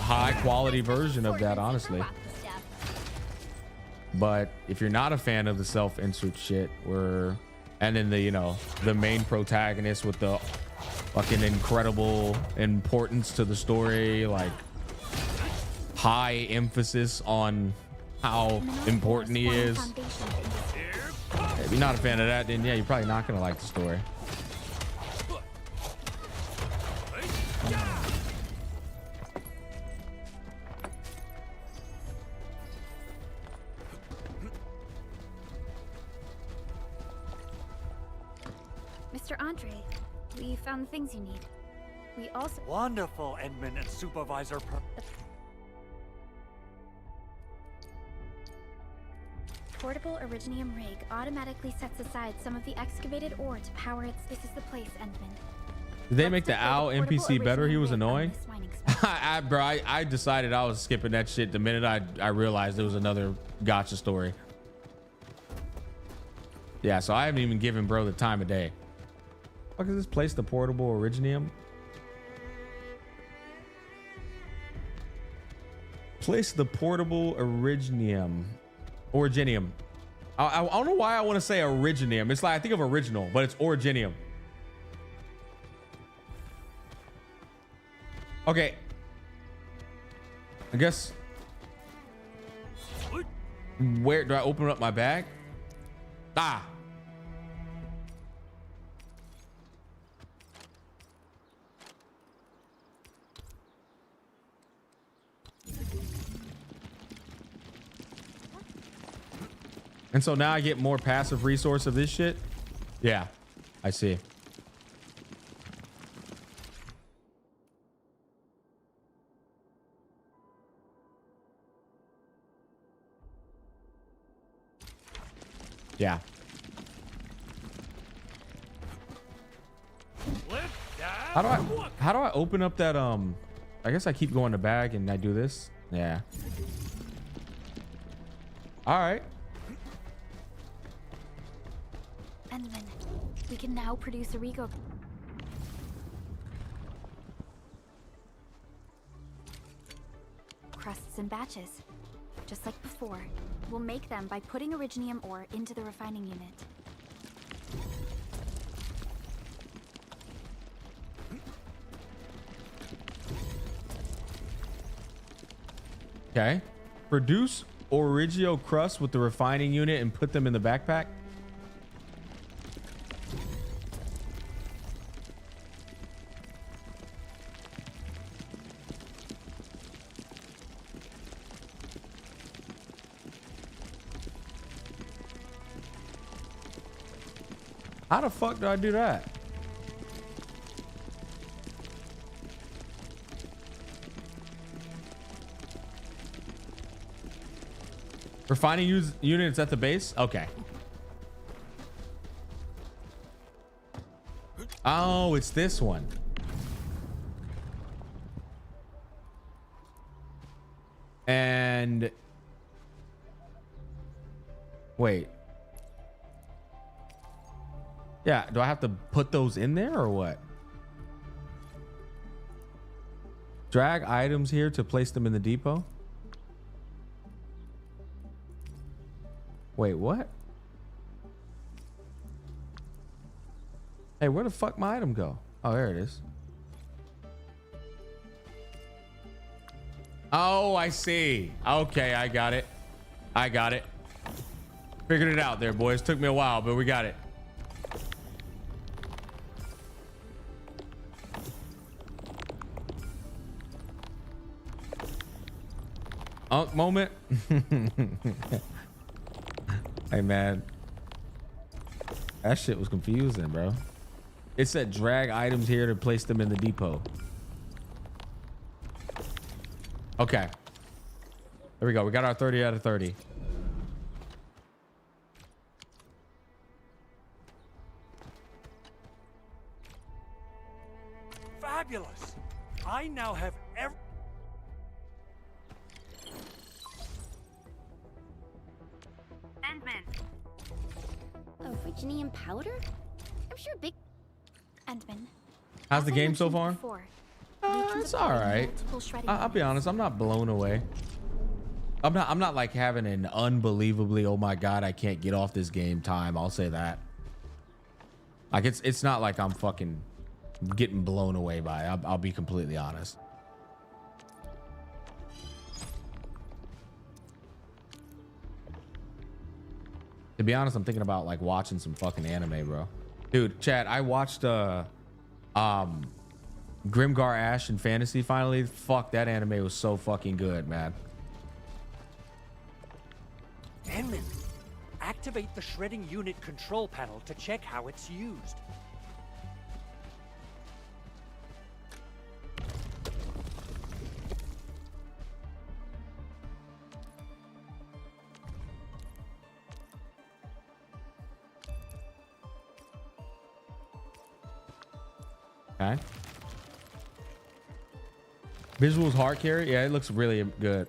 high quality version of that, honestly. But if you're not a fan of the self-insert shit, and then the, you know, the main protagonist with the fucking incredible importance to the story, like high emphasis on how important he is. If you're not a fan of that, then yeah, you're probably not gonna like the story. Mr. Andre, we found the things you need. We also... Wonderful, Edmund and Supervisor Portable Originium rig automatically sets aside some of the excavated ore to power its... This is the place, Endman. Did they make the owl NPC better? He was annoying. Bro, I decided I was skipping that shit the minute I realized there was another Gacha story. Yeah, so I haven't even given bro the time of day. Fuck is this place? The Portable Originium. Place the Portable Originium. Originium. I don't know why I want to say Originium. It's like I think of original, but it's Originium. Okay. I guess. Where do I open up my bag? Ah. And so now I get more passive resource of this shit. Yeah, I see. Yeah. How do I open up that I guess I keep going to bag and I do this. Yeah. All right. Endman, we can now produce a Rigo. Crusts in batches. Just like before. We'll make them by putting Originium ore into the refining unit. Okay. Produce Origio crust with the refining unit and put them in the backpack. How the fuck do I do that? Refining units at the base? Okay. Oh, it's this one. And wait. Yeah, do I have to put those in there or what? Drag items here to place them in the depot. Wait, what? Hey, where the fuck my item go? Oh, there it is. Oh, I see. Okay, I got it. I got it. Figured it out there, boys. Took me a while, but we got it. Moment. Hey, man. That shit was confusing, bro. It said drag items here to place them in the depot. Okay. There we go. We got our 30 out of 30. Fabulous. I now have every... Endman. Originium powder? I'm sure big... Endman. How's the game so far? It's all right. I'll be honest. I'm not blown away. I'm not like having an unbelievably, oh my god, I can't get off this game time. I'll say that. Like it's not like I'm fucking getting blown away by it. I'll be completely honest. To be honest, I'm thinking about like watching some fucking anime, bro. Dude, chat, I watched Grimgar Ash in Fantasy finally. Fuck, that anime was so fucking good, man. Enman, activate the shredding unit control panel to check how it's used. Okay. Visuals hard carry. Yeah, it looks really good.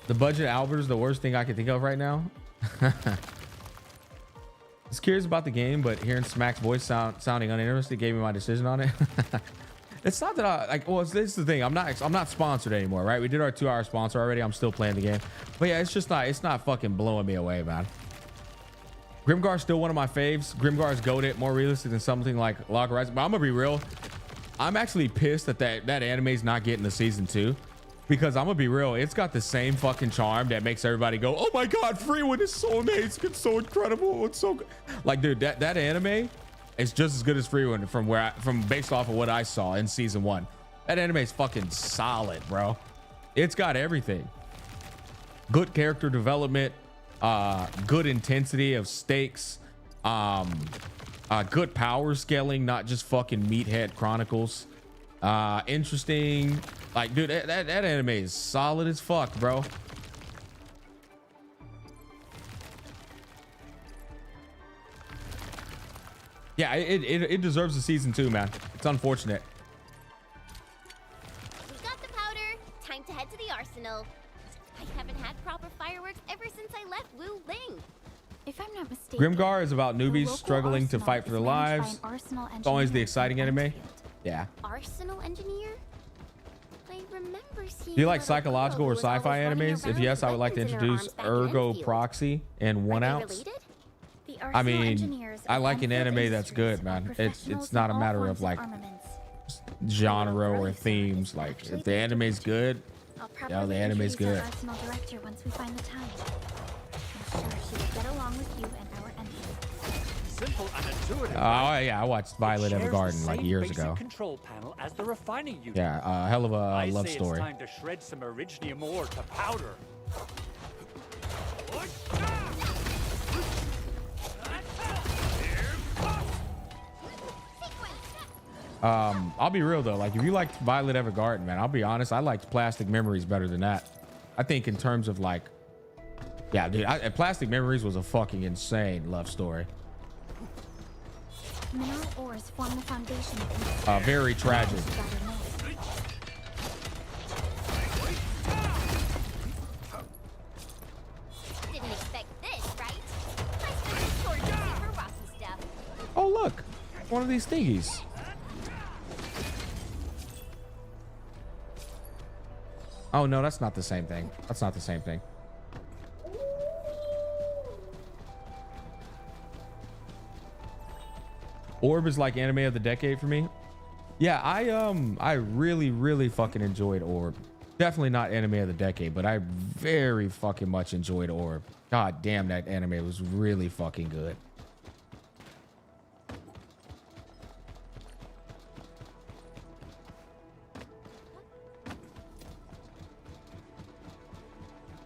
The budget Albert is the worst thing I can think of right now. I was curious about the game, but hearing Smack's voice sounding uninterested gave me my decision on it. It's not that I like. Well, this is the thing. I'm not sponsored anymore, right? We did our 2-hour sponsor already. I'm still playing the game, but yeah, it's just not. It's not fucking blowing me away, man. Grimgar's still one of my faves. Grimgar's goated, more realistic than something like Log Horizon. But I'm gonna be real. I'm actually pissed that that anime's not getting a season 2. Because I'm gonna be real, it's got the same fucking charm that makes everybody go, oh my god, Freewind is so amazing, it's so incredible, it's so good. Like, dude, that anime is just as good as Freewind from based off of what I saw in season 1. That anime is fucking solid, bro. It's got everything. Good character development, good intensity of stakes, good power scaling, not just fucking Meathead Chronicles. Interesting. Like, dude, that anime is solid as fuck, bro. Yeah, it deserves a season 2, man. It's unfortunate. We got the powder. Time to head to the arsenal. I haven't had proper fireworks ever since I left Wu Ling. If I'm not mistaken, Grimgar is about newbies struggling to fight for their lives. It's always the exciting anime. Yeah. Arsenal engineer? I remember seeing. Do you like psychological or sci-fi animes? If yes, I would like to introduce Ergo Proxy and 1 Ounce. I mean, I like an anime that's good, man. It's not a matter of like genre or themes. Like, if the anime's good, yeah, the anime's good. Once we find the time. I'm sure she would get along with you and our Endfield. Simple and intuitive. Oh yeah, I watched Violet Evergarden like years ago. Control panel as the refining unit. Yeah, hell of a love story. It's time to shred some originium ore to powder. I'll be real though. Like if you liked Violet Evergarden, man, I'll be honest. I liked Plastic Memories better than that. I think in terms of like, yeah, dude, Plastic Memories was a fucking insane love story. Mineral ores form the foundation of Very tragic. Didn't expect this, right? I spent this short looking for rocky stuff. Oh look, one of these thingies. Oh no, that's not the same thing. That's not the same thing. Orb is like anime of the decade for me. Yeah, I really fucking enjoyed Orb. Definitely not anime of the decade, but I very fucking much enjoyed Orb. God damn, that anime was really fucking good.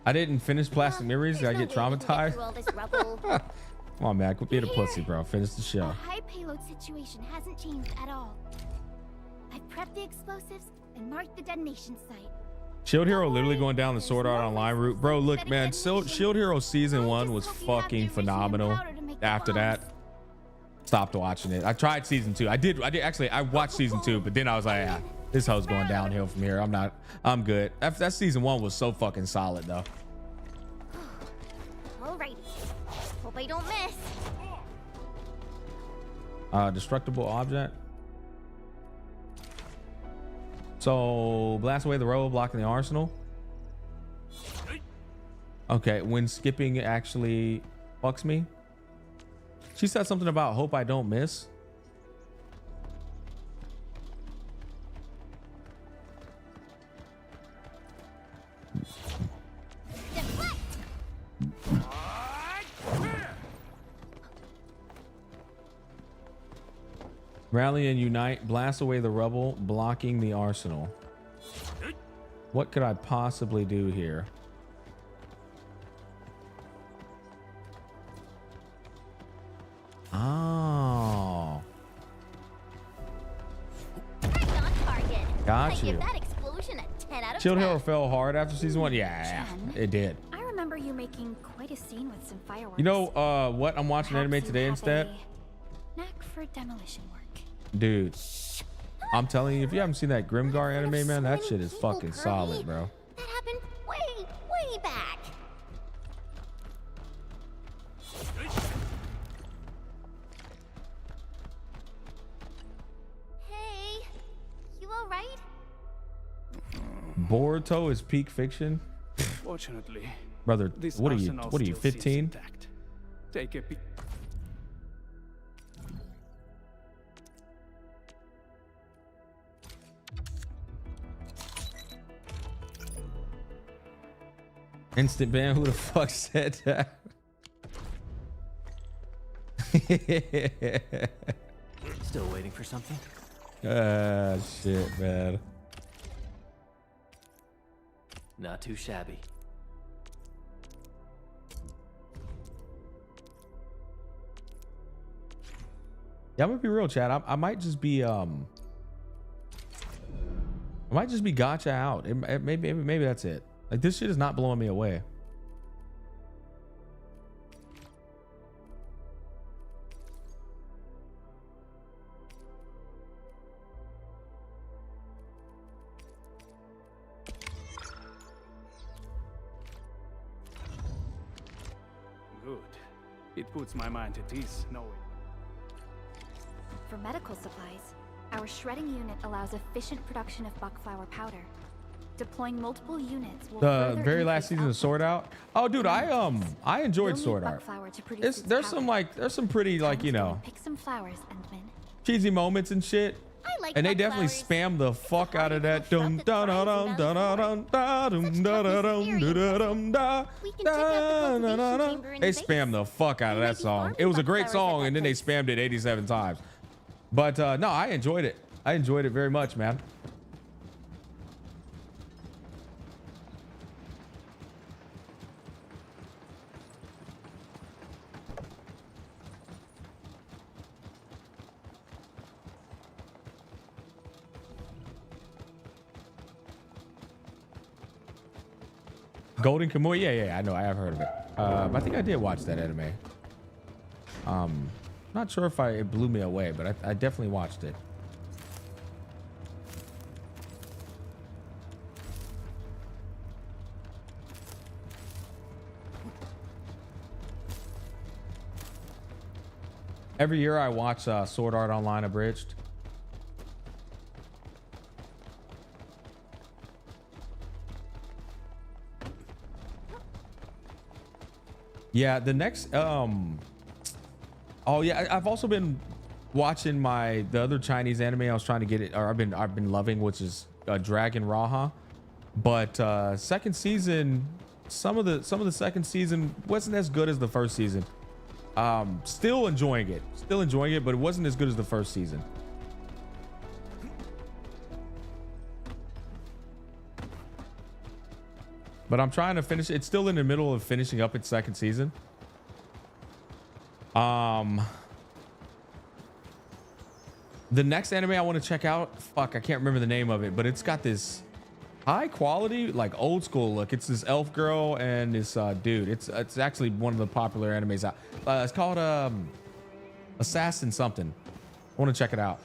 I didn't finish Plastic Memories. I get traumatized. Come on, man. Quit being a pussy, bro. Finish the show. The high payload situation hasn't changed at all. I've prepped the explosives and marked the detonation site. Shield Hero literally going down the Sword Art Online route. Bro, look, man. Shield Hero Season 1 was fucking phenomenal. After that, stopped watching it. I tried Season 2. I did actually, I watched Season 2, but then I was like, yeah, this hoe's going downhill from here. I'm good. That Season 1 was so fucking solid, though. Alrighty. Hope I don't miss. Destructible object. So blast away the road, blocking the arsenal. Okay, when skipping actually fucks me. She said something about hope I don't miss. Rally and unite, blast away the rubble, blocking the arsenal. What could I possibly do here? Oh. Got you. Shield Hero fell hard after Season 1. Yeah, it did. I remember you making quite a scene with some fireworks. You know what? I'm watching anime today instead. Knack for demolition work. Dude, I'm telling you, if you haven't seen that Grimgar anime, man, that shit is fucking solid, bro. That happened way back. Hey, you all right? Boruto is peak fiction. Fortunately, brother, what are you 15? Take a peek. Instant ban. Who the fuck said that? Still waiting for something? Shit, man. Not too shabby. Yeah, I'm gonna be real, Chad. I might just be gacha out. Maybe that's it. Like, this shit is not blowing me away. Good. It puts my mind at ease knowing. For medical supplies, our shredding unit allows efficient production of buckflower powder. Deploying multiple units will The very last season of Sword Out. Oh, dude, I enjoyed Sword Art. There's some pretty, like, you know, pick some flowers, Endman. cheesy moments and shit. And they definitely spam the fuck out of that. Dum da da dum da da dum da dum da da dum da da dum da da da da. They spam the fuck out of that song. It was a great song, and then they spammed it 87 times. But no, I enjoyed it. I enjoyed it very much, man. Golden Kamuy. Yeah, I know. I have heard of it. I think I did watch that anime. Not sure if it blew me away, but I definitely watched it. Every year I watch Sword Art Online Abridged. Yeah, the next oh yeah, I've also been watching the other Chinese anime I was trying to get it, or I've been loving, which is Dragon Raha. But second season, some of the second season wasn't as good as the first season. Still enjoying it, but it wasn't as good as the first season. But I'm trying to finish. It's still in the middle of finishing up its second season. The next anime I want to check out, fuck, I can't remember the name of it, but it's got this high quality, like old school look. It's this elf girl and this dude. It's actually one of the popular animes out. It's called Assassin something. I want to check it out.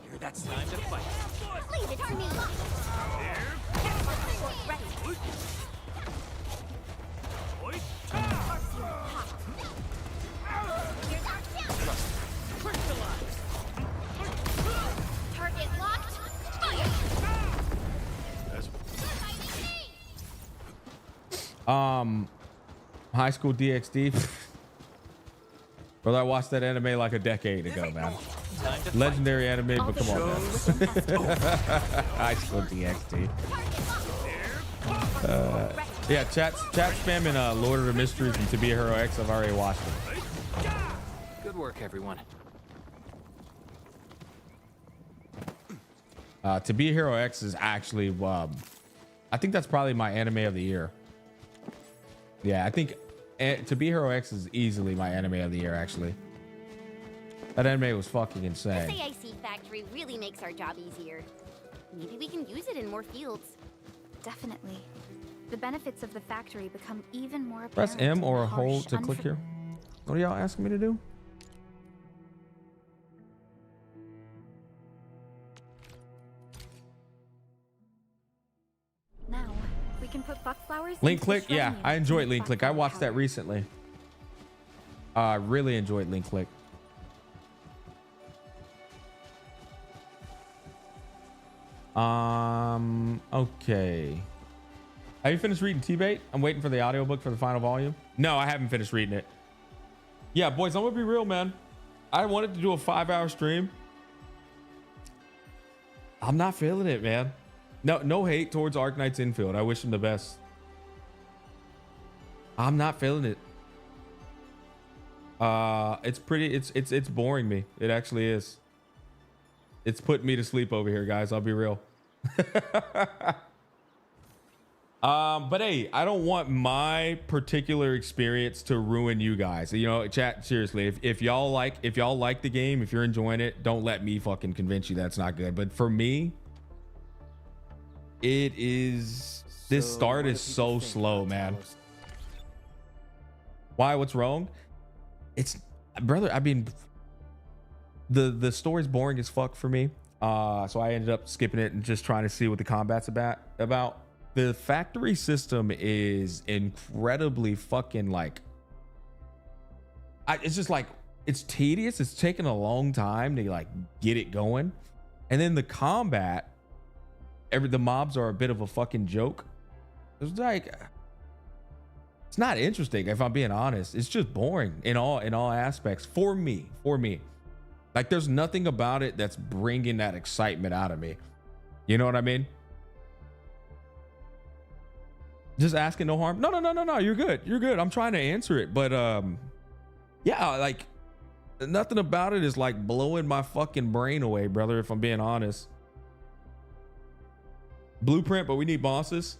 Here, that's time to fight. Leave it to me. Target locked. Fire. High School DxD. Brother, I watched that anime like a decade ago, man. Legendary anime, but come on, man. High School DxD. Yeah, chat spamming Lord of the Mysteries and To Be a Hero X. I've already watched it. Good work, everyone. To Be a Hero X is actually, I think that's probably my anime of the year. Yeah, I think To Be a Hero X is easily my anime of the year, actually. That anime was fucking insane. The AIC factory really makes our job easier. Maybe we can use it in more fields. Definitely. The benefits of the factory become even more apparent. Press M or in the harsh, hold to click here. What are y'all asking me to do? Now we can put buck flowers. Link into Click, the yeah, shrine I enjoyed and Link buck Click. I flower watched that powder. recently. I really enjoyed Link Click. Okay. Have you finished reading T-Bait? I'm waiting for the audiobook for the final volume. No, I haven't finished reading it. Yeah, boys, I'm gonna be real, man. I wanted to do a 5-hour stream. I'm not feeling it, man. No hate towards Arknights Endfield. I wish him the best. I'm not feeling it. It's boring me. It actually is. It's putting me to sleep over here, guys. I'll be real. But hey, I don't want my particular experience to ruin you guys. You know, chat, seriously, if y'all like the game, if you're enjoying it, don't let me fucking convince you that's not good. But for me, it is, this start is so slow, man. Why? What's wrong? It's, brother, I mean, the story's boring as fuck for me. So I ended up skipping it and just trying to see what the combat's about. The factory system is incredibly fucking like, it's just like, it's tedious. It's taking a long time to like get it going. And then the combat, the mobs are a bit of a fucking joke. It's like, it's not interesting if I'm being honest. It's just boring in all aspects for me. Like there's nothing about it that's bringing that excitement out of me. You know what I mean? Just asking no harm. No. You're good. I'm trying to answer it. But yeah, like nothing about it is like blowing my fucking brain away, brother, if I'm being honest. Blueprint, but we need bosses.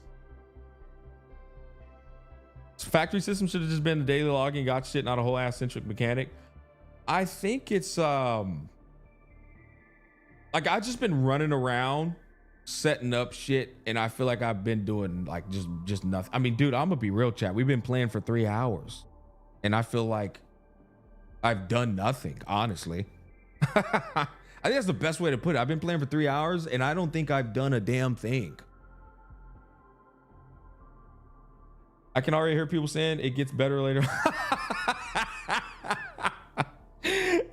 Factory system should have just been the daily logging, got shit, not a whole ass centric mechanic. I think it's like I've just been running around setting up shit, and I feel like I've been doing like just nothing. I mean, dude, I'm gonna be real, chat. We've been playing for 3 hours, and I feel like I've done nothing, honestly. I think that's the best way to put it. I've been playing for 3 hours, and I don't think I've done a damn thing. I can already hear people saying it gets better later.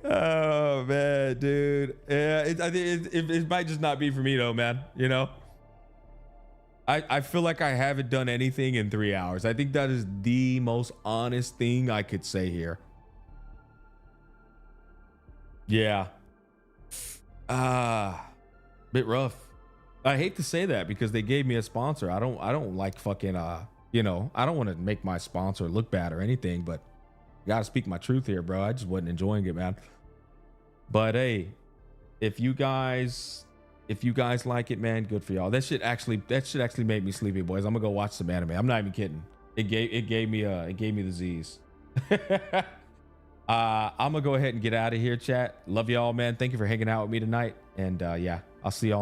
Oh man, dude. Yeah, I think it might just not be for me though, man. You know, I feel like I haven't done anything in 3 hours. I think that is the most honest thing I could say here. Yeah. Bit rough. I hate to say that because they gave me a sponsor. I don't like fucking you know, I don't want to make my sponsor look bad or anything, but gotta speak my truth here, bro. I just wasn't enjoying it, man. But hey, if you guys like it, man, good for y'all. That shit actually made me sleepy, boys. I'm gonna go watch some anime. I'm not even kidding. It gave me the Z's. I'm gonna go ahead and get out of here, chat. Love y'all, man. Thank you for hanging out with me tonight. And yeah, I'll see y'all